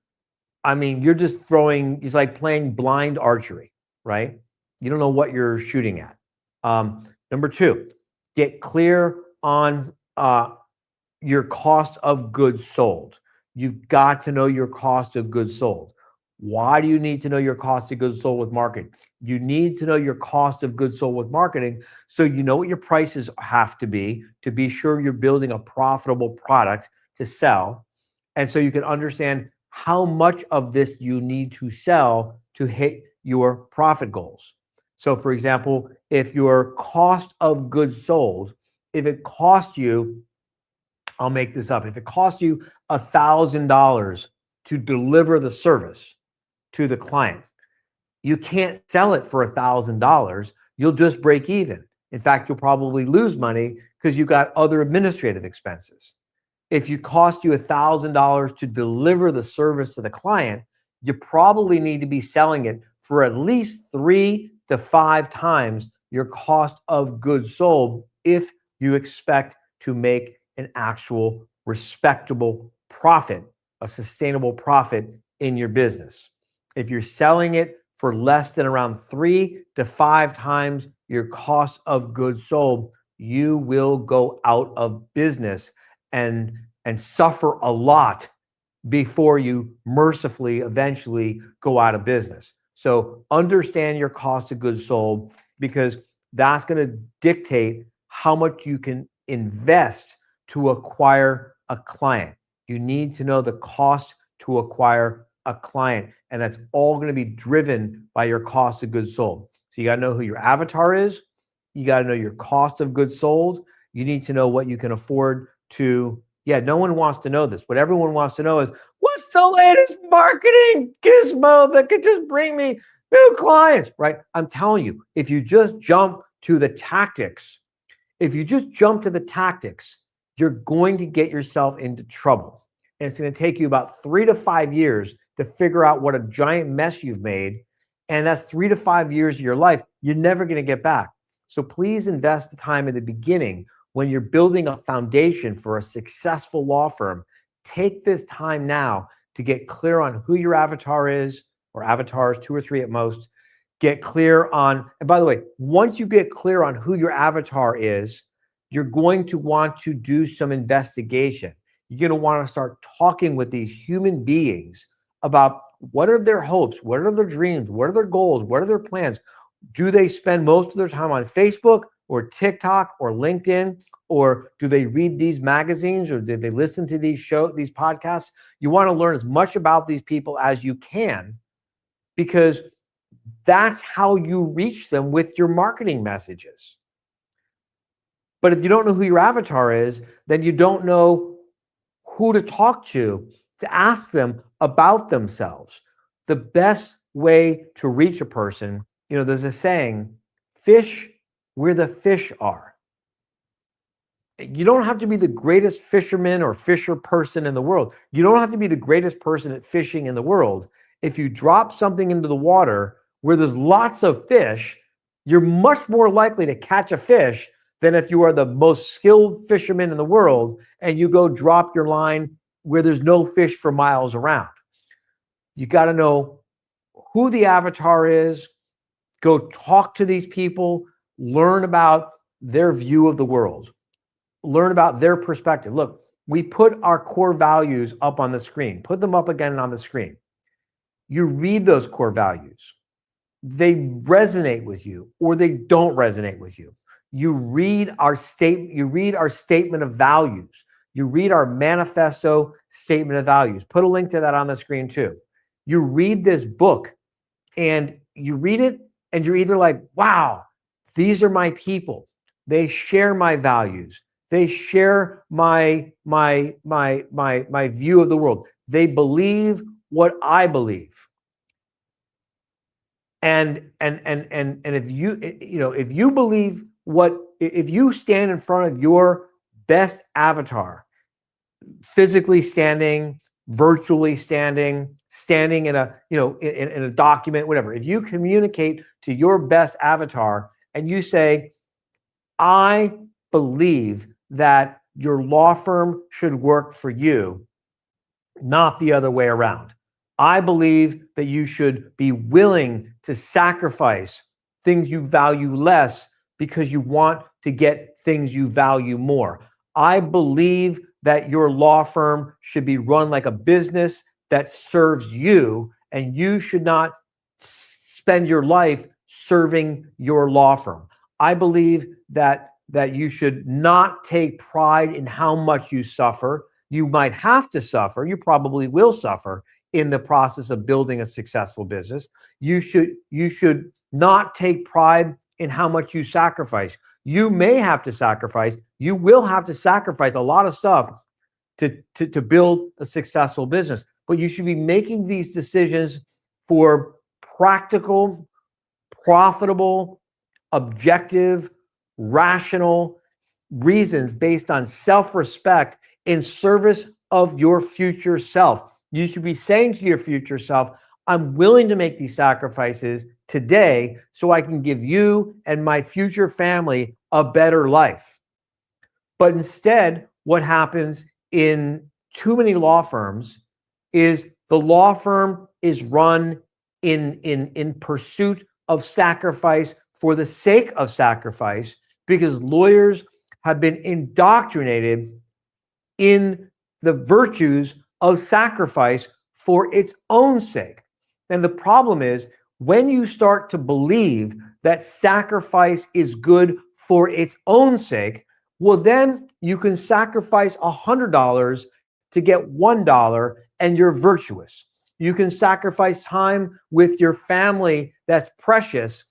I mean, you're just throwing, it's like playing blind archery, right? You don't know what you're shooting at. Number 2, get clear on your cost of goods sold. You've got to know your cost of goods sold. Why do you need to know your cost of goods sold with marketing? You need to know your cost of goods sold with marketing so you know what your prices have to be sure you're building a profitable product to sell. And so you can understand how much of this you need to sell to hit your profit goals. So for example, if your cost of goods sold, if it costs you, I'll make this up, if it costs you $1,000 to deliver the service to the client, you can't sell it for $1,000. You'll just break even. In fact, you'll probably lose money because you've got other administrative expenses. If you cost you $1,000 to deliver the service to the client, you probably need to be selling it for at least 3 to 5 times your cost of goods sold if you expect to make an actual respectable profit, a sustainable profit in your business. If you're selling it for less than around 3 to 5 times your cost of goods sold, you will go out of business and suffer a lot before you mercifully eventually go out of business. So understand your cost of goods sold, because that's going to dictate how much you can invest to acquire a client. You need to know the cost to acquire a client, and that's all going to be driven by your cost of goods sold. So you got to know who your avatar is. You got to know your cost of goods sold. You need to know what you can afford to. Yeah, no one wants to know this. What everyone wants to know is, what's the latest marketing gizmo that could just bring me new clients, right? I'm telling you, if you just jump to the tactics, you're going to get yourself into trouble. And it's going to take you about 3 to 5 years to figure out what a giant mess you've made. And that's 3 to 5 years of your life you're never going to get back. So please invest the time at the beginning when you're building a foundation for a successful law firm. Take this time now to get clear on who your avatar is, or avatars, 2 or 3 at most. Get clear on, and by the way, once you get clear on who your avatar is, you're going to want to do some investigation. You're going to want to start talking with these human beings about what are their hopes, what are their dreams, what are their goals, what are their plans. Do they spend most of their time on Facebook or TikTok or LinkedIn, or do they read these magazines, or did they listen to these podcasts? You want to learn as much about these people as you can, because that's how you reach them with your marketing messages. But if you don't know who your avatar is, then you don't know who to talk to ask them about themselves. The best way to reach a person, there's a saying, fish where the fish are. You don't have to be the greatest fisherman or fisher person in the world. You don't have to be the greatest person at fishing in the world. If you drop something into the water where there's lots of fish, you're much more likely to catch a fish than if you are the most skilled fisherman in the world and you go drop your line where there's no fish for miles around. You got to know who the avatar is. Go talk to these people, learn about their view of the world, learn about their perspective. Look, we put our core values up on the screen. Put them up again on the screen. You read those core values. They resonate with you or they don't resonate with you. You read our statement of values. You read our manifesto statement of values. Put a link to that on the screen too. You read this book and you read it and you're either like, wow, these are my people. They share my values. They share my view of the world. They believe what I believe. And if you believe if you stand in front of your best avatar, physically standing, virtually standing in a in a document, whatever, if you communicate to your best avatar and you say, I believe that your law firm should work for you, not the other way around. I believe that you should be willing to sacrifice things you value less because you want to get things you value more. I believe that your law firm should be run like a business that serves you, and you should not spend your life serving your law firm. I believe that you should not take pride in how much you suffer. You might have to suffer. You probably will suffer in the process of building a successful business. You should not take pride in how much you sacrifice. You may have to sacrifice. You will have to sacrifice a lot of stuff to build a successful business. But you should be making these decisions for practical, profitable, objective, rational reasons based on self-respect in service of your future self. You should be saying to your future self, I'm willing to make these sacrifices today so I can give you and my future family a better life. But instead, what happens in too many law firms is the law firm is run in pursuit of sacrifice for the sake of sacrifice, because lawyers have been indoctrinated in the virtues of sacrifice for its own sake. And the problem is, when you start to believe that sacrifice is good for its own sake, well, then you can sacrifice $100 to get $1 and you're virtuous. You can sacrifice time with your family that's precious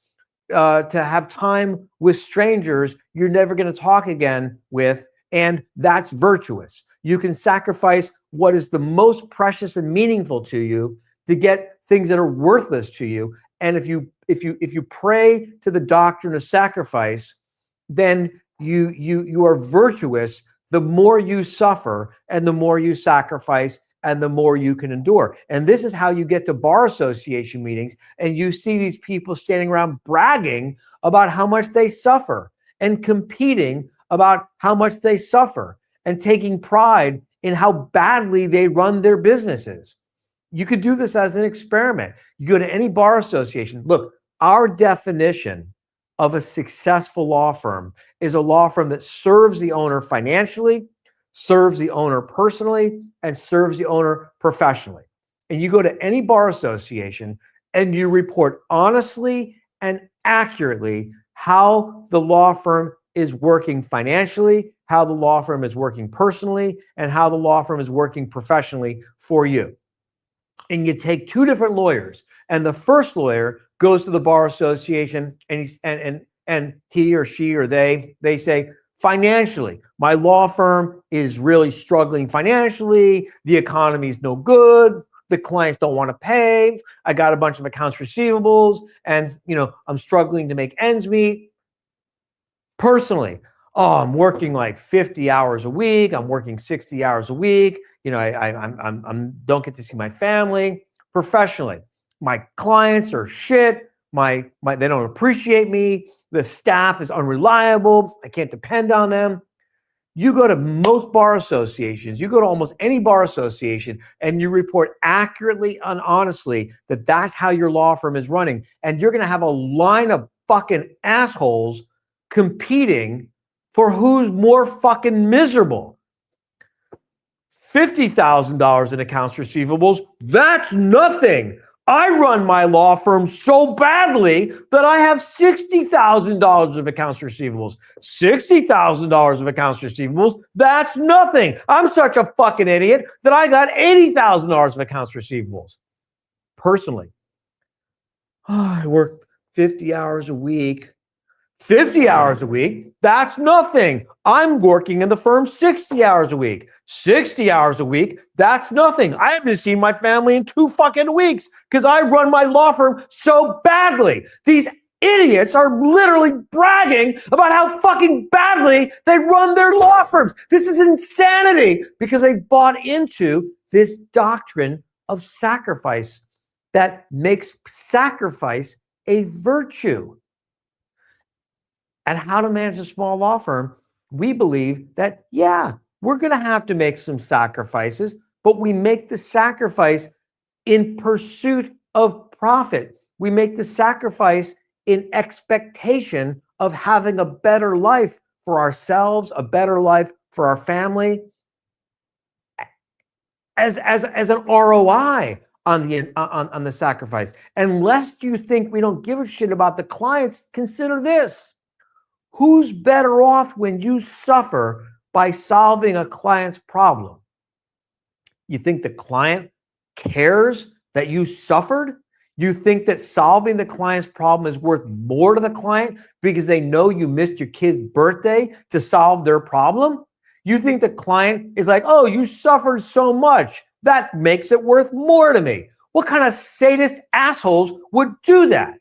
to have time with strangers you're never going to talk again with, and that's virtuous. You can sacrifice what is the most precious and meaningful to you to get things that are worthless to you. And if you pray to the doctrine of sacrifice, then you are virtuous the more you suffer and the more you sacrifice and the more you can endure. And this is how you get to bar association meetings and you see these people standing around bragging about how much they suffer and competing about how much they suffer and taking pride in how badly they run their businesses. You could do this as an experiment. You go to any bar association. Look, our definition of a successful law firm is a law firm that serves the owner financially, serves the owner personally, and serves the owner professionally. And you go to any bar association and you report honestly and accurately how the law firm is working financially, how the law firm is working personally, and how the law firm is working professionally for you. And you take two different lawyers, and the first lawyer goes to the bar association and he or she or they say, financially, my law firm is really struggling financially. The economy is no good. The clients don't want to pay. I got a bunch of accounts receivables and, I'm struggling to make ends meet. Personally, I'm working like 50 hours a week. I'm working 60 hours a week. I don't get to see my family. Professionally, my clients are shit. They don't appreciate me. The staff is unreliable. I can't depend on them. You go to most bar associations, you go to almost any bar association, and you report accurately and honestly that that's how your law firm is running. And you're going to have a line of fucking assholes competing for who's more fucking miserable. $50,000 in accounts receivables, that's nothing. I run my law firm so badly that I have $60,000 of accounts receivables. $60,000 of accounts receivables, that's nothing. I'm such a fucking idiot that I got $80,000 of accounts receivables. Personally, I work 50 hours a week. 50 hours a week, that's nothing. I'm working in the firm 60 hours a week. 60 hours a week, that's nothing. I haven't seen my family in 2 fucking weeks because I run my law firm so badly. These idiots are literally bragging about how fucking badly they run their law firms. This is insanity because they bought into this doctrine of sacrifice that makes sacrifice a virtue. And how to manage a small law firm, we believe that, we're going to have to make some sacrifices, but we make the sacrifice in pursuit of profit. We make the sacrifice in expectation of having a better life for ourselves, a better life for our family, as an ROI on the sacrifice. And lest you think we don't give a shit about the clients, consider this. Who's better off when you suffer by solving a client's problem? You think the client cares that you suffered? You think that solving the client's problem is worth more to the client because they know you missed your kid's birthday to solve their problem? You think the client is like, oh, you suffered so much, that makes it worth more to me. What kind of sadist assholes would do that?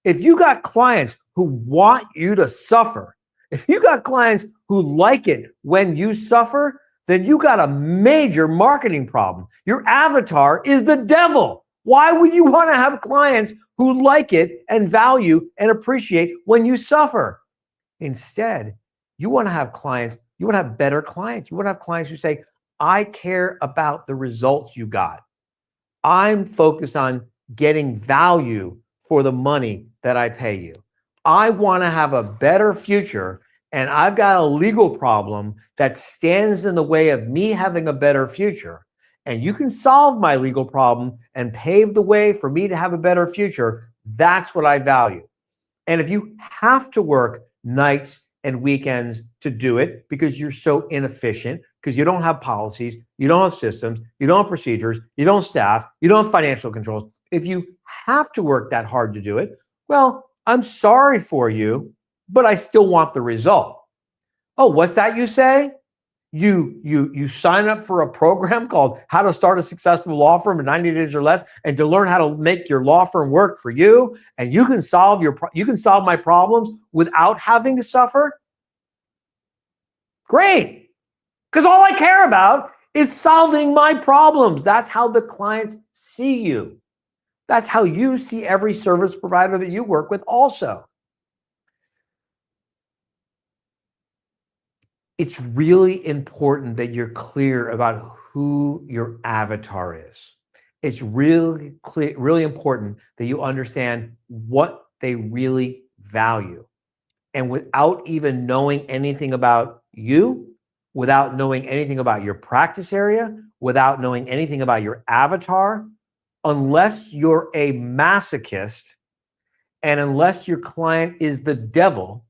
If you got clients who want you to suffer, if you got clients who like it when you suffer, then you got a major marketing problem. Your avatar is the devil. Why would you want to have clients who like it and value and appreciate when you suffer? Instead, you want to have clients, you want to have better clients. You want to have clients who say, I care about the results you got. I'm focused on getting value for the money that I pay you. I want to have a better future, and I've got a legal problem that stands in the way of me having a better future. And you can solve my legal problem and pave the way for me to have a better future. That's what I value. And if you have to work nights and weekends to do it because you're so inefficient, because you don't have policies, you don't have systems, you don't have procedures, you don't have staff, you don't have financial controls. If you have to work that hard to do it, well, I'm sorry for you, but I still want the result. Oh, what's that you say? You sign up for a program called How to Start a Successful Law Firm in 90 Days or Less, and to learn how to make your law firm work for you, and you can solve my problems without having to suffer? Great. Because all I care about is solving my problems. That's how the clients see you. That's how you see every service provider that you work with also. It's really important that you're clear about who your avatar is. It's really clear, really important that you understand what they really value. And without even knowing anything about you, without knowing anything about your practice area, without knowing anything about your avatar, unless you're a masochist and unless your client is the devil,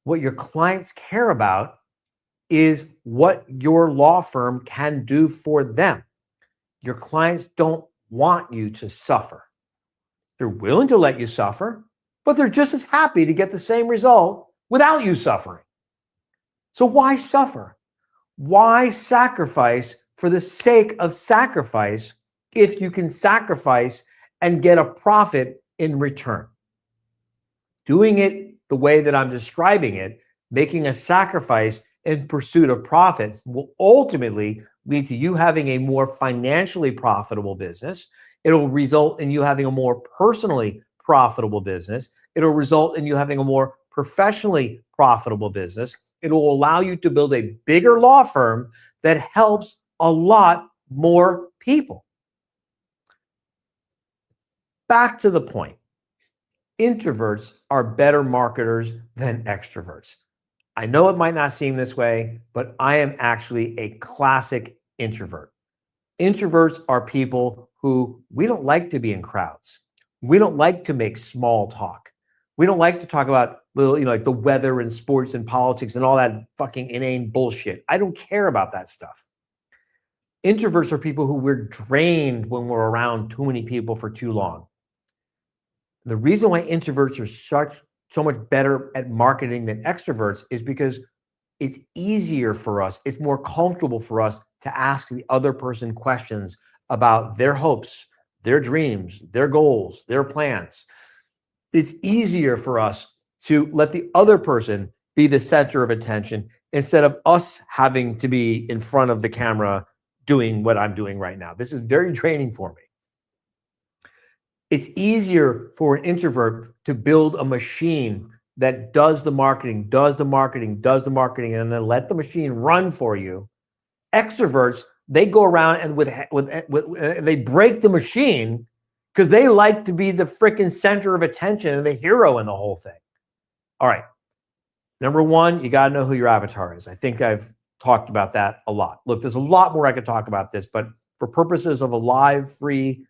what your clients care about is what your law firm can do for them. Your clients don't want you to suffer. They're willing to let you suffer, but they're just as happy to get the same result without you suffering. So why suffer? Why sacrifice for the sake of sacrifice if you can sacrifice and get a profit in return? Doing it the way that I'm describing it, making a sacrifice in pursuit of profit, will ultimately lead to you having a more financially profitable business. It'll result in you having a more personally profitable business. It'll result in you having a more professionally profitable business. It will allow you to build a bigger law firm that helps a lot more people. Back to the point. Introverts are better marketers than extroverts. I know it might not seem this way, but I am actually a classic introvert. Introverts are people who, we don't like to be in crowds. We don't like to make small talk. We don't like to talk about little, like the weather and sports and politics and all that fucking inane bullshit. I don't care about that stuff. Introverts are people who we're drained when we're around too many people for too long. The reason why introverts are so much better at marketing than extroverts is because it's easier for us. It's more comfortable for us to ask the other person questions about their hopes, their dreams, their goals, their plans. It's easier for us to let the other person be the center of attention instead of us having to be in front of the camera doing what I'm doing right now. This is very draining for me. It's easier for an introvert to build a machine that does the marketing, and then let the machine run for you. Extroverts, they go around and they break the machine because they like to be the freaking center of attention and the hero in the whole thing. All right. Number one, you got to know who your avatar is. I think I've talked about that a lot. Look, there's a lot more I could talk about this, but for purposes of a live, free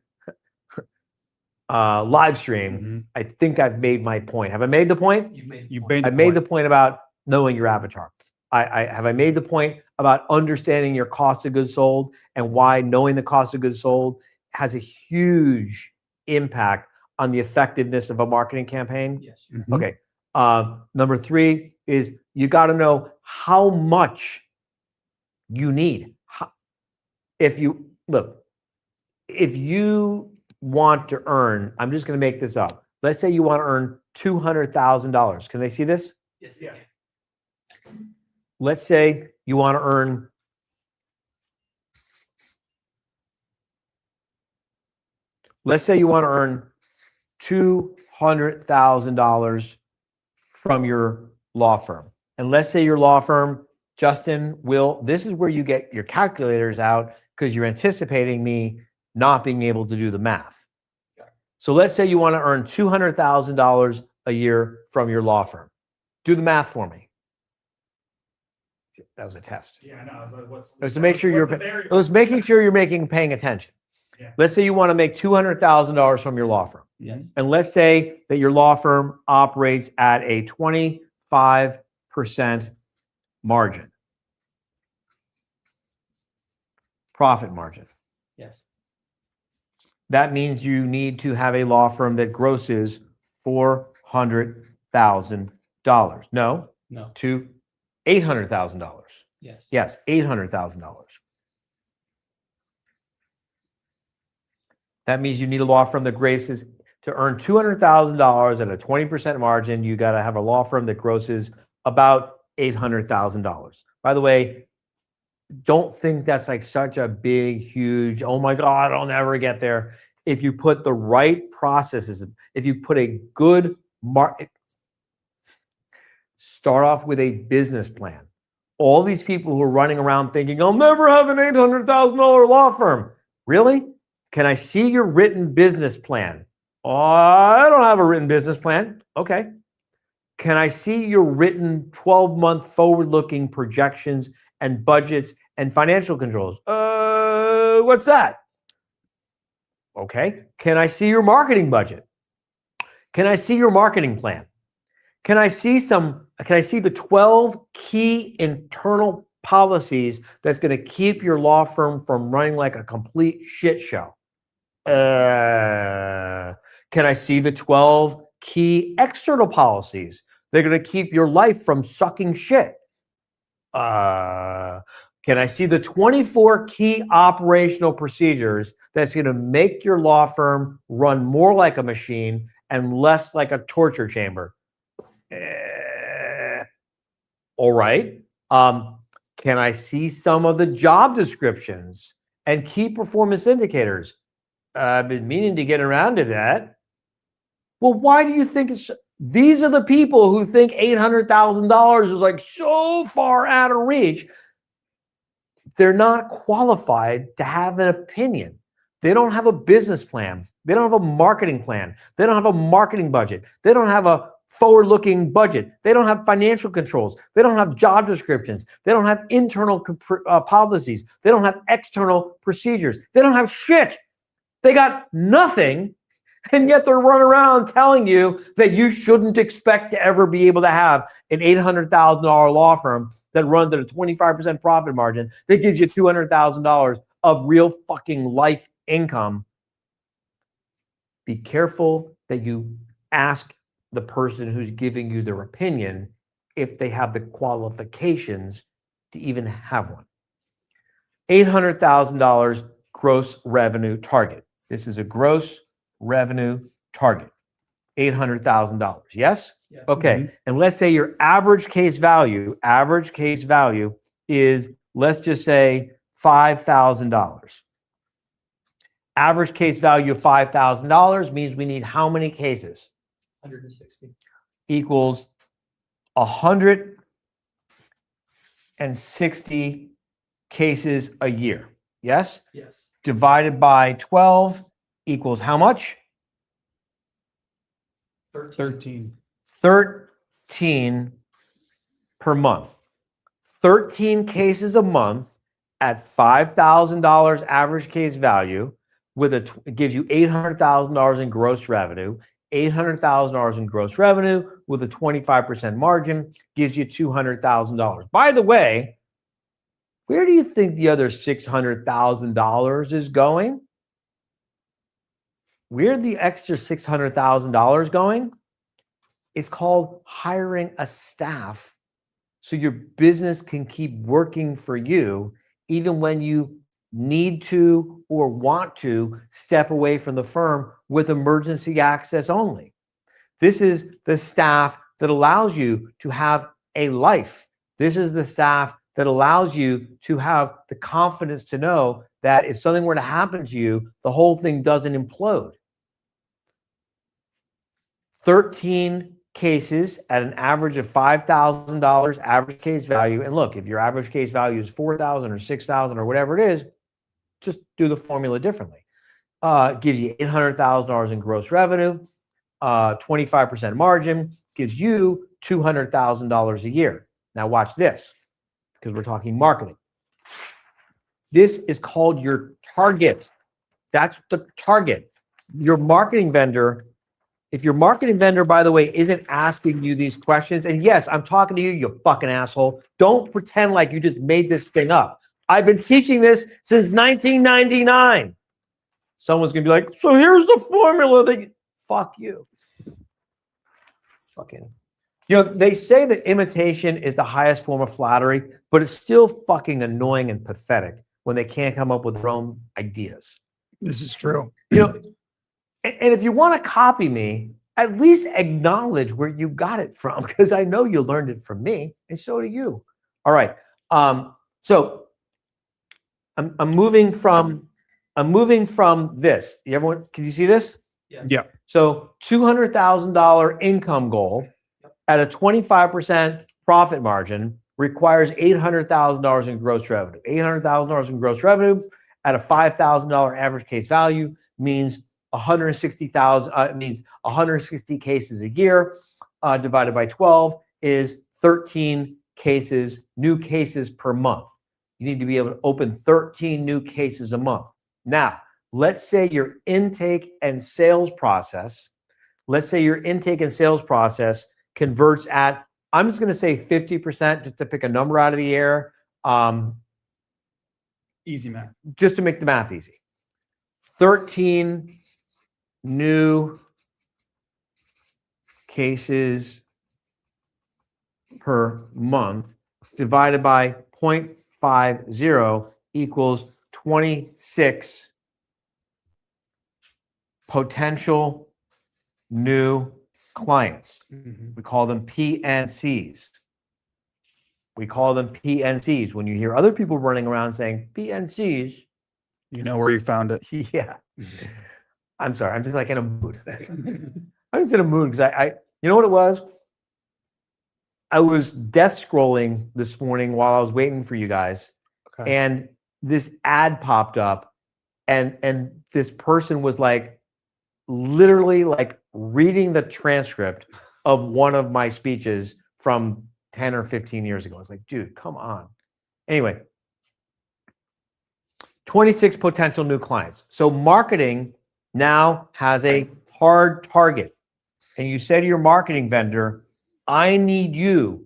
live stream, I think I've made my point. Have I made the point? I've made the point about knowing your avatar. I made the point about understanding your cost of goods sold and why knowing the cost of goods sold has a huge impact on the effectiveness of a marketing campaign? Yes. Okay. Number three is you got to know how much you need. If you look, if you want to earn, I'm just going to make this up. Let's say you want to earn $200,000. Can they see this? Yes. Yeah. Let's say you want to earn $200,000 from your law firm. And let's say your law firm, Justin, this is where you get your calculators out because you're anticipating me not being able to do the math. So let's say you want to earn $200,000 a year from your law firm. Do the math for me. That was a test. Yeah, I know. What's It was to make sure what's the it variable? was making sure you're paying attention. Yeah. Let's say you want to make $200,000 from your law firm. Yes. And let's say that your law firm operates at a 25% margin, profit margin. Yes. That means you need to have a law firm that grosses $400,000. No, No. to $800,000. Yes. Yes, $800,000. That means you need a law firm that grosses to earn $200,000 at a 20% margin. You got to have a law firm that grosses about $800,000. By the way, don't think that's like such a big, huge, oh my God, I'll never get there. If you put the right processes, if you put a good start off with a business plan. All these people who are running around thinking, I'll never have an $800,000 law firm. Really? Can I see your written business plan? Oh, I don't have a written business plan. Okay. Can I see your written 12-month forward-looking projections and budgets and financial controls? What's that? Okay. Can I see your marketing budget? Can I see your marketing plan? Can I see the 12 key internal policies that's going to keep your law firm from running like a complete shit show? Can I see the 12 key external policies that are going to keep your life from sucking shit? Can I see the 24 key operational procedures that's going to make your law firm run more like a machine and less like a torture chamber? All right. Can I see some of the job descriptions and key performance indicators? I've been meaning to get around to that. Well, why do you think these are the people who think $800,000 is like so far out of reach? They're not qualified to have an opinion. They don't have a business plan. They don't have a marketing plan. They don't have a marketing budget. They don't have a forward-looking budget. They don't have financial controls. They don't have job descriptions. They don't have internal policies. They don't have external procedures. They don't have shit. They got nothing, and yet they're running around telling you that you shouldn't expect to ever be able to have an $800,000 law firm that runs at a 25% profit margin that gives you $200,000 of real fucking life income. Be careful that you ask the person who's giving you their opinion if they have the qualifications to even have one. $800,000 gross revenue target. This is a gross revenue target. $800,000. Yes? Yes. Okay. And let's say your average case value is, let's just say $5,000. Average case value of $5,000 means we need how many cases? 160. Equals 160 cases a year. Yes? Yes. Divided by 12 equals how much? 13. 13 per month. 13 cases a month at $5,000 average case value it gives you $800,000 in gross revenue. $800,000 in gross revenue with a 25% margin gives you $200,000. By the way, where do you think the other $600,000 is going? Where the extra $600,000 going? It's called hiring a staff so your business can keep working for you even when you need to or want to step away from the firm with emergency access only. This is the staff that allows you to have a life. This is the staff that allows you to have the confidence to know that if something were to happen to you, the whole thing doesn't implode. 13 cases at an average of $5,000 average case value. And look, if your average case value is 4,000 or 6,000 or whatever it is, just do the formula differently. Gives you $800,000 in gross revenue, 25% margin, gives you $200,000 a year. Now watch this, because we're talking marketing. This is called your target. That's the target. Your marketing vendor, if your marketing vendor, by the way, isn't asking you these questions, and yes, I'm talking to you, you fucking asshole. Don't pretend like you just made this thing up. I've been teaching this since 1999. Someone's gonna be like, so here's the formula that fuck you. Fucking, they say that imitation is the highest form of flattery, but it's still fucking annoying and pathetic when they can't come up with their own ideas. This is true. And if you want to copy me, at least acknowledge where you got it from, because I know you learned it from me, and so do you. All right. So I'm moving from this. Everyone, can you see this? Yeah. So $200,000 income goal at a 25% profit margin requires $800,000 in gross revenue. $800,000 in gross revenue at a $5,000 average case value means 160,000. Means 160 cases a year divided by 12 is 13 cases, new cases per month. You need to be able to open 13 new cases a month. Now, let's say your intake and sales process, converts at, I'm just going to say 50%, just to pick a number out of the air. Easy math. Just to make the math easy. 13 new cases per month divided by 0.50 equals 26 potential new clients. We call them PNCs. When you hear other people running around saying PNCs, you know where you found it. Yeah. I'm sorry. I'm just like in a mood. I'm just in a mood because I you know what it was? I was death scrolling this morning while I was waiting for you guys. Okay. And this ad popped up and this person was like literally like reading the transcript of one of my speeches from 10 or 15 years ago. I was like, dude, come on. Anyway, 26 potential new clients. So marketing now has a hard target. And you say to your marketing vendor, I need you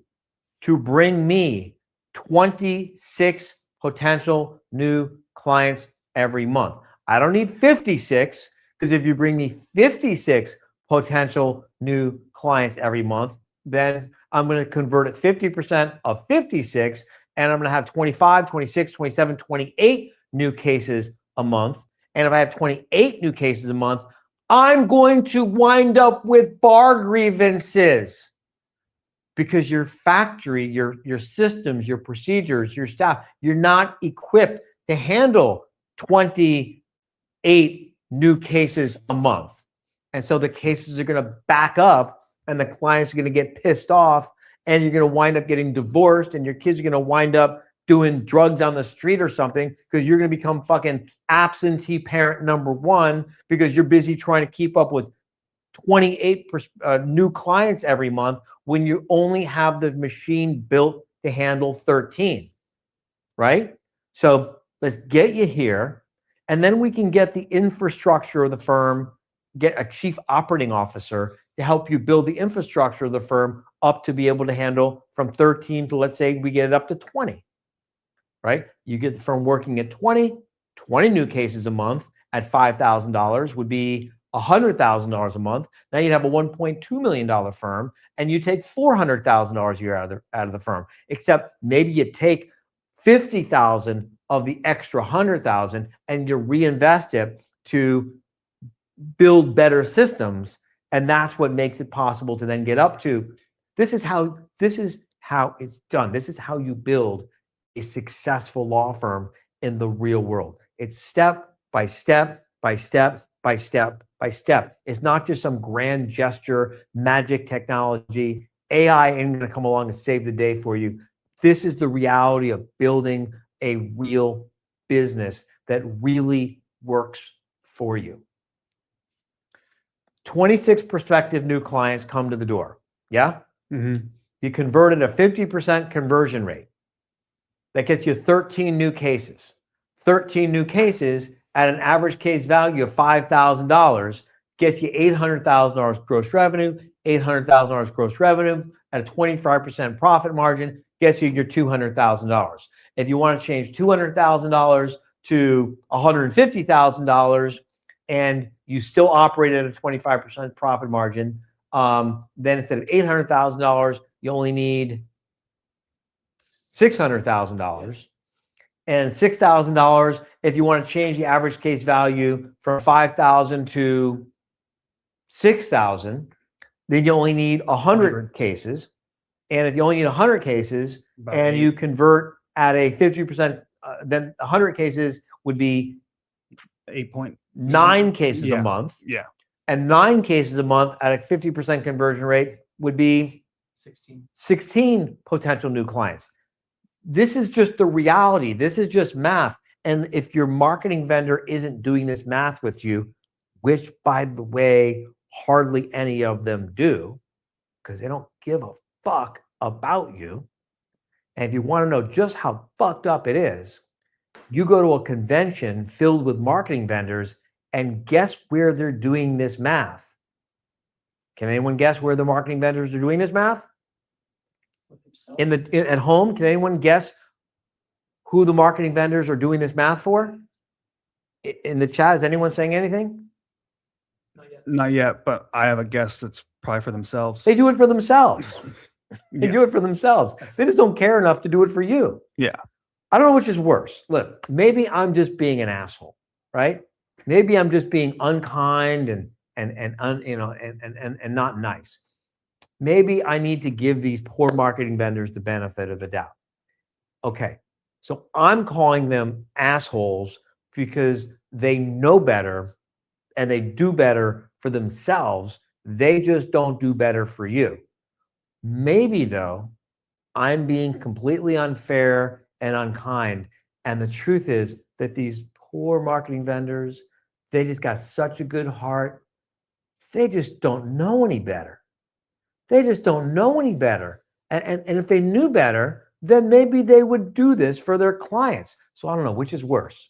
to bring me 26 potential new clients every month. I don't need 56, because if you bring me 56 potential new clients every month, then I'm going to convert at 50% of 56, and I'm going to have 25, 26, 27, 28 new cases a month. And if I have 28 new cases a month, I'm going to wind up with bar grievances, because your factory, your systems, your procedures, your staff, you're not equipped to handle 28 new cases a month. And so the cases are going to back up and the clients are going to get pissed off and you're going to wind up getting divorced and your kids are going to wind up doing drugs on the street or something, because you're going to become fucking absentee parent number one because you're busy trying to keep up with 28 new clients every month when you only have the machine built to handle 13, right? So let's get you here, and then we can get the infrastructure of the firm, get a chief operating officer to help you build the infrastructure of the firm up to be able to handle from 13 to, let's say, we get it up to 20, right? You get the firm working at 20 new cases a month at $5,000 would be $100,000 a month. Now you'd have a $1.2 million firm, and you take $400,000 a year out of the firm. Except maybe you take $50,000 of the extra 100,000 and you reinvest it to build better systems. And that's what makes it possible to then get up to, this is how it's done. This is how you build a successful law firm in the real world. It's step by step by step by step by step. It's not just some grand gesture, magic technology. AI ain't going to come along and save the day for you. This is the reality of building a real business that really works for you. 26 prospective new clients come to the door. Yeah? Mm-hmm. You converted a 50% conversion rate. That gets you 13 new cases. 13 new cases at an average case value of $5,000 gets you $800,000 gross revenue, $800,000 gross revenue at a 25% profit margin gets you your $200,000. If you want to change $200,000 to $150,000 and you still operate at a 25% profit margin, then instead of $800,000, you only need $600,000. And $6,000 if you want to change the average case value from 5,000 to 6,000, then you only need 100 cases. And if you only need 100 cases and you convert at a 50%, then 100 cases would be 8.9 cases a month. Yeah. And 9 cases a month at a 50% conversion rate would be 16 potential new clients. This is just the reality. This is just math. And if your marketing vendor isn't doing this math with you, which by the way, hardly any of them do, because they don't give a fuck about you. And if you want to know just how fucked up it is, you go to a convention filled with marketing vendors and guess where they're doing this math? Can anyone guess where the marketing vendors are doing this math? At home, can anyone guess who the marketing vendors are doing this math for? In the chat, is anyone saying anything? Not yet, but I have a guess that's probably for themselves. They do it for themselves. They Yeah. do it for themselves. They just don't care enough to do it for you. Yeah. I don't know which is worse. Look, maybe I'm just being an asshole, right? Maybe I'm just being unkind and not nice. Maybe I need to give these poor marketing vendors the benefit of the doubt. Okay, so I'm calling them assholes because they know better and they do better for themselves. They just don't do better for you. Maybe though, I'm being completely unfair and unkind. And the truth is that these poor marketing vendors, they just got such a good heart. They just don't know any better. They just don't know any better. And if they knew better, then maybe they would do this for their clients. So I don't know, which is worse?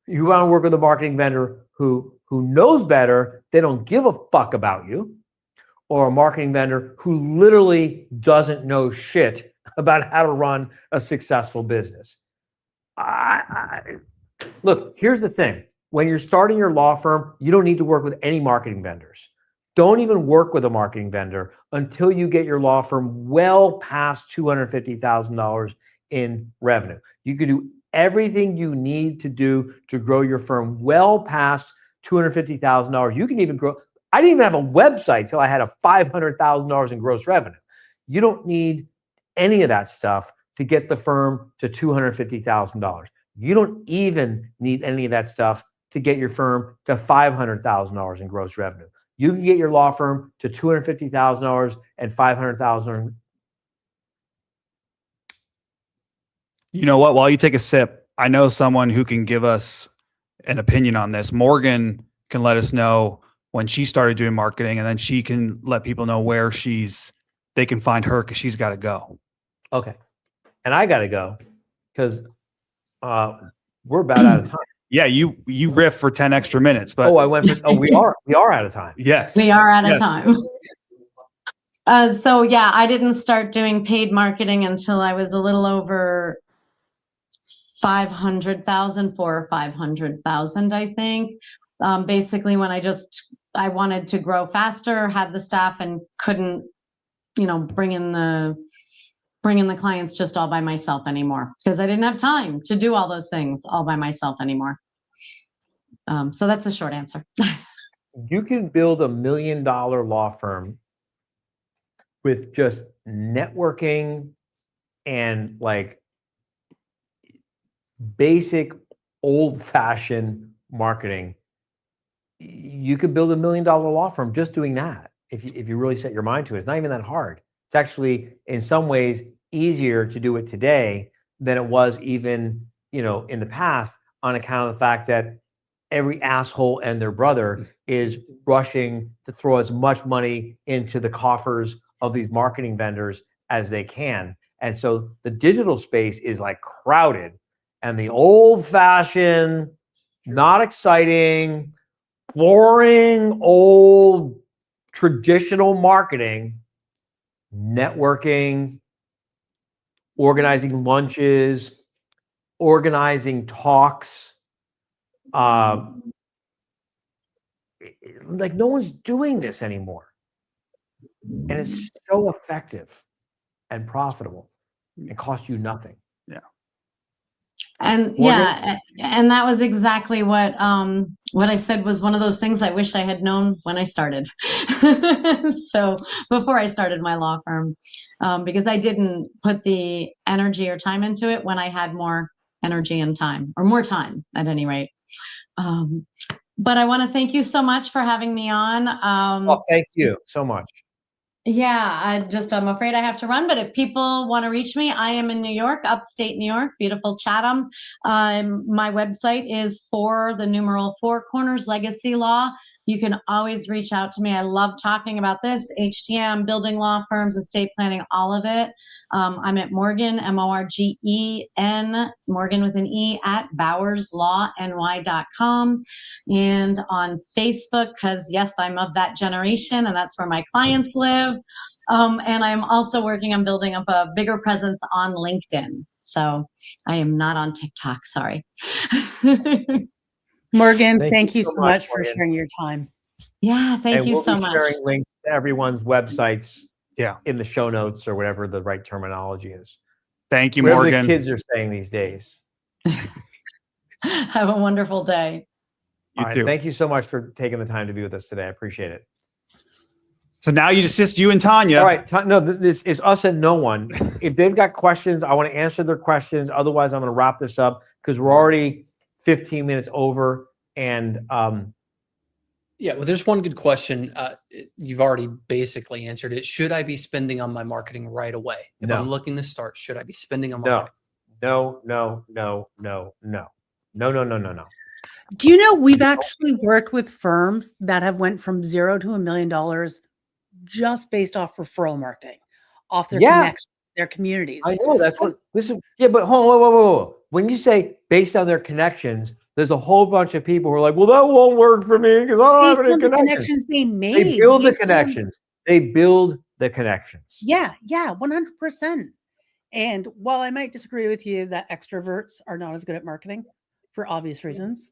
You want to work with a marketing vendor who knows better, they don't give a fuck about you, or a marketing vendor who literally doesn't know shit about how to run a successful business. Look, here's the thing. When you're starting your law firm, you don't need to work with any marketing vendors. Don't even work with a marketing vendor until you get your law firm well past $250,000 in revenue. You can do everything you need to do to grow your firm well past $250,000. You can even grow. I didn't even have a website till I had a $500,000 in gross revenue. You don't need any of that stuff to get the firm to $250,000. You don't even need any of that stuff to get your firm to $500,000 in gross revenue. You can get your law firm to $250,000 and $500,000. You know what? While you take a sip, I know someone who can give us an opinion on this. Morgan can let us know when she started doing marketing, and then she can let people know where they can find her because she's got to go. Okay. And I got to go because we're about out of time. Yeah, you riff for 10 extra minutes, but we are out of time. Yes. We are out of time. So yeah, I didn't start doing paid marketing until I was a little over 500,000, 400,000 or 500,000, I think. Basically when I wanted to grow faster, had the staff and couldn't, bring in the bringing the clients just all by myself anymore because I didn't have time to do all those things all by myself anymore. So that's a short answer. You can build $1 million law firm with just networking and like basic old-fashioned marketing. You could build $1 million law firm just doing that if you really set your mind to it. It's not even that hard. It's actually in some ways easier to do it today than it was even, in the past, on account of the fact that every asshole and their brother is rushing to throw as much money into the coffers of these marketing vendors as they can. And so the digital space is like crowded, and the old-fashioned, not exciting, boring, old, traditional marketing, networking, organizing lunches, organizing talks, like no one's doing this anymore. And it's so effective and profitable and costs you nothing. And yeah, and that was exactly what I said was one of those things I wish I had known when I started. So before I started my law firm, because I didn't put the energy or time into it when I had more energy and time, or more time at any rate. But I want to thank you so much for having me on. Thank you so much. Yeah, I'm afraid I have to run, but if people want to reach me, I am in New York, upstate New York, beautiful Chatham. My website is 4 Corners Legacy Law. You can always reach out to me. I love talking about this, HTM, building law firms, estate planning, all of it. I'm at Morgan, MORGEN, Morgan with an E, at BowersLawNY.com, and on Facebook, because yes, I'm of that generation and that's where my clients live. And I'm also working on building up a bigger presence on LinkedIn. So I am not on TikTok, sorry. Morgan, thank you so much for Morgan. sharing your time. Yeah, thank you so much. We'll be sharing links to everyone's websites Yeah. in the show notes, or whatever the right terminology is. Thank you, Whatever Morgan. the kids are saying these days. Have a wonderful day. All right, thank you so much for taking the time to be with us today. I appreciate it. So now it's just you and Tanya. All right. No, this is us and no one. If they've got questions, I want to answer their questions. Otherwise, I'm going to wrap this up because we're already 15 minutes over. And yeah, well, there's one good question. You've already basically answered it. Should I be spending on my marketing right away? If I'm looking to start, should I be spending on marketing? No. Do you know we've actually worked with firms that have went from 0 to $1 million just based off referral marketing, off their connections, their communities. I know that's what this is. Yeah, but hold on, whoa. When you say based on their connections, there's a whole bunch of people who are like, well, that won't work for me because I don't have any connections. They made. They build the connections. They build the connections. Yeah, 100%. And while I might disagree with you that extroverts are not as good at marketing for obvious reasons,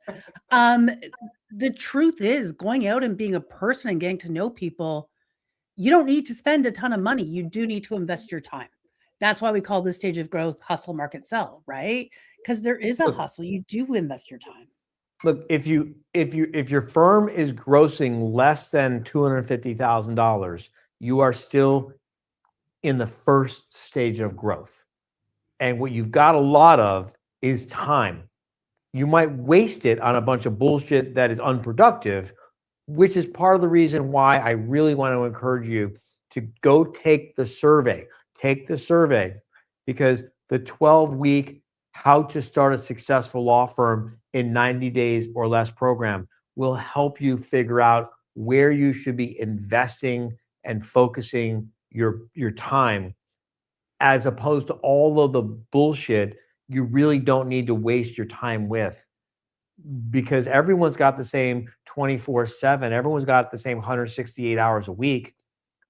the truth is going out and being a person and getting to know people, you don't need to spend a ton of money. You do need to invest your time. That's why we call this stage of growth hustle, market, sell, right? Because there is a hustle. You do invest your time. Look, if your firm is grossing less than $250,000, you are still in the first stage of growth. And what you've got a lot of is time. You might waste it on a bunch of bullshit that is unproductive, which is part of the reason why I really want to encourage you to go take the survey. Take the survey, because the 12-week How to Start a Successful Law Firm in 90 Days or Less program will help you figure out where you should be investing and focusing your time, as opposed to all of the bullshit you really don't need to waste your time with, because everyone's got the same 24/7. Everyone's got the same 168 hours a week.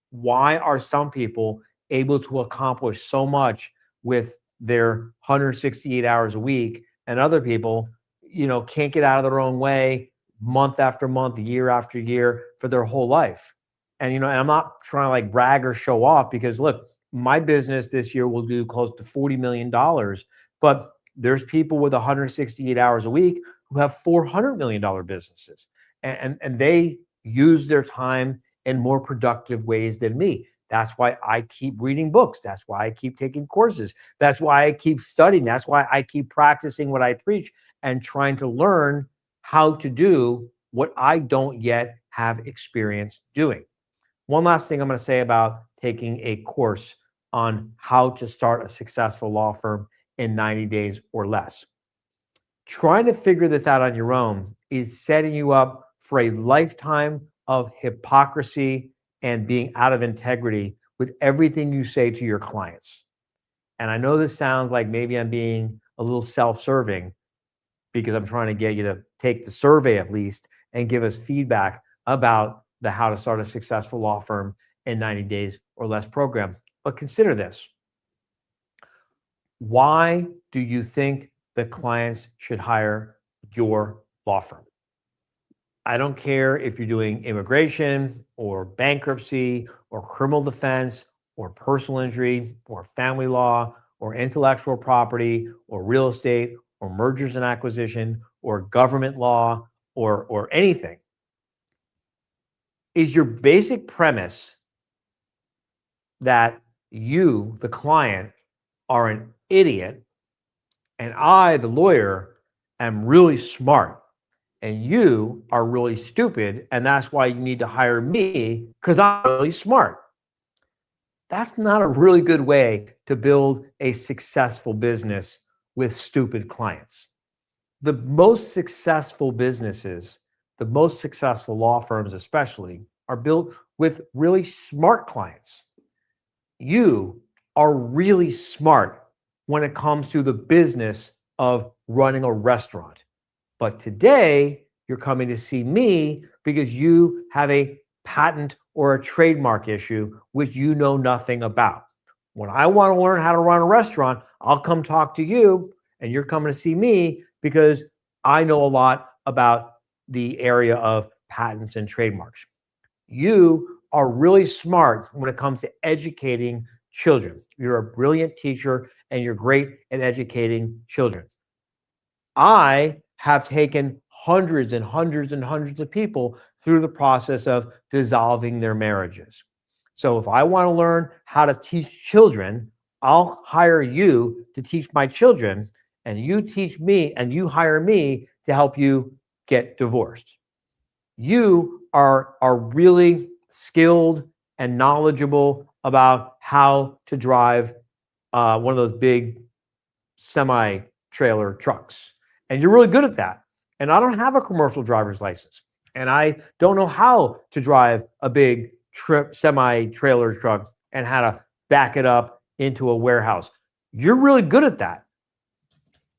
Why are some people able to accomplish so much with their 168 hours a week, and other people, can't get out of their own way month after month, year after year for their whole life? And, and I'm not trying to like brag or show off, because look, my business this year will do close to $40 million, but there's people with 168 hours a week who have $400 million businesses, and they use their time in more productive ways than me. That's why I keep reading books. That's why I keep taking courses. That's why I keep studying. That's why I keep practicing what I preach and trying to learn how to do what I don't yet have experience doing. One last thing I'm going to say about taking a course on how to start a successful law firm in 90 days or less. Trying to figure this out on your own is setting you up for a lifetime of hypocrisy and being out of integrity with everything you say to your clients. And I know this sounds like maybe I'm being a little self-serving because I'm trying to get you to take the survey at least and give us feedback about the How to Start a Successful Law Firm in 90 Days or Less program. But consider this. Why do you think the clients should hire your law firm? I don't care if you're doing immigration or bankruptcy or criminal defense or personal injury or family law or intellectual property or real estate or mergers and acquisition or government law or anything. Is your basic premise that you, the client, are an idiot and I, the lawyer, am really smart and you are really stupid and that's why you need to hire me because I'm really smart? That's not a really good way to build a successful business with stupid clients. The most successful businesses, the most successful law firms especially, are built with really smart clients. You are really smart when it comes to the business of running a restaurant. But today, you're coming to see me because you have a patent or a trademark issue which you know nothing about. When I want to learn how to run a restaurant, I'll come talk to you, and you're coming to see me because I know a lot about the area of patents and trademarks. You are really smart when it comes to educating children. You're a brilliant teacher and you're great at educating children. I have taken hundreds and hundreds and hundreds of people through the process of dissolving their marriages. So if I want to learn how to teach children, I'll hire you to teach my children, and you teach me and you hire me to help you get divorced. You are really skilled and knowledgeable about how to drive one of those big semi-trailer trucks. And you're really good at that. And I don't have a commercial driver's license. And I don't know how to drive a big semi-trailer truck and how to back it up into a warehouse. You're really good at that.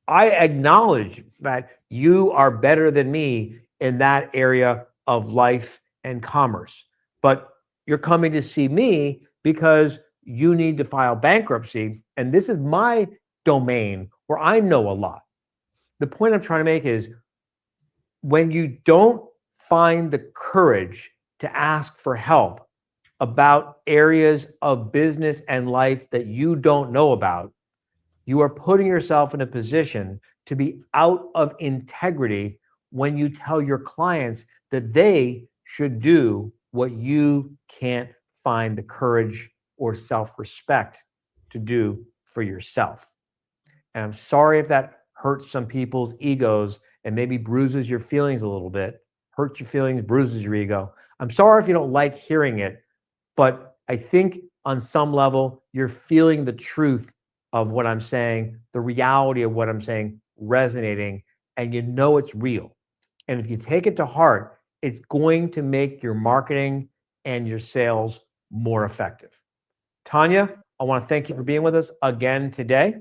I acknowledge that you are better than me in that area of life and commerce. But you're coming to see me because you need to file bankruptcy. And this is my domain where I know a lot. The point I'm trying to make is when you don't find the courage to ask for help about areas of business and life that you don't know about, you are putting yourself in a position to be out of integrity when you tell your clients that they should do what you can't find the courage or self-respect to do for yourself. And I'm sorry if that hurts some people's egos and maybe bruises your feelings a little bit. Hurts your feelings, bruises your ego. I'm sorry if you don't like hearing it, but I think on some level, you're feeling the truth of what I'm saying, the reality of what I'm saying resonating, and you know it's real. And if you take it to heart, it's going to make your marketing and your sales more effective. Tanya, I want to thank you for being with us again today.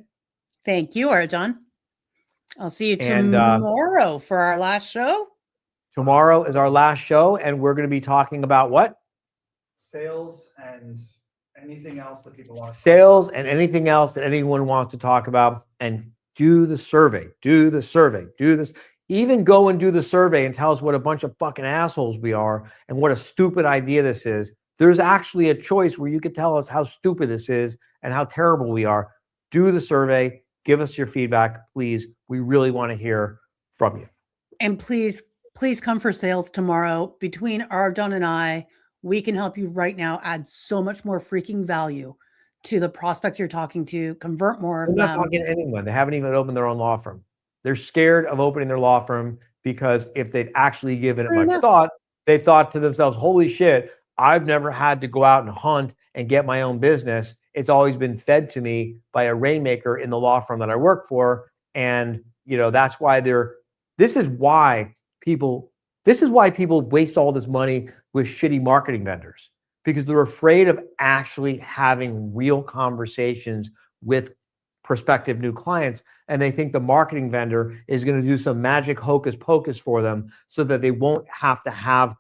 Thank you, Arjan. I'll see you tomorrow for our last show. Tomorrow is our last show, and we're going to be talking about what? Sales and anything else that people want. Sales and anything else that anyone wants to talk about. And do the survey. Do the survey. Do this. Even go and do the survey and tell us what a bunch of fucking assholes we are and what a stupid idea this is there's actually a choice where you could tell us how stupid this is and how terrible we are. Do the survey, give us your feedback, please. We really want to hear from you. And please come for sales tomorrow. Between Ardon and I, we can help you right now add so much more freaking value to the prospects you're talking to, convert more of They're not them. talking to anyone. They haven't even opened their own law firm. They're scared of opening their law firm because if they've actually given it much thought, they've thought to themselves, holy shit, I've never had to go out and hunt and get my own business. It's always been fed to me by a rainmaker in the law firm that I work for. And, you know, that's why this is why people waste all this money with shitty marketing vendors, because they're afraid of actually having real conversations with prospective new clients. And they think the marketing vendor is going to do some magic hocus pocus for them so that they won't have to have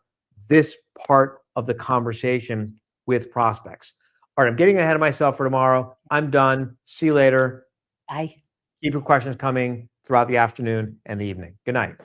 this part of the conversation with prospects. All right, I'm getting ahead of myself for tomorrow. I'm done. See you later. Bye. Keep your questions coming throughout the afternoon and the evening. Good night.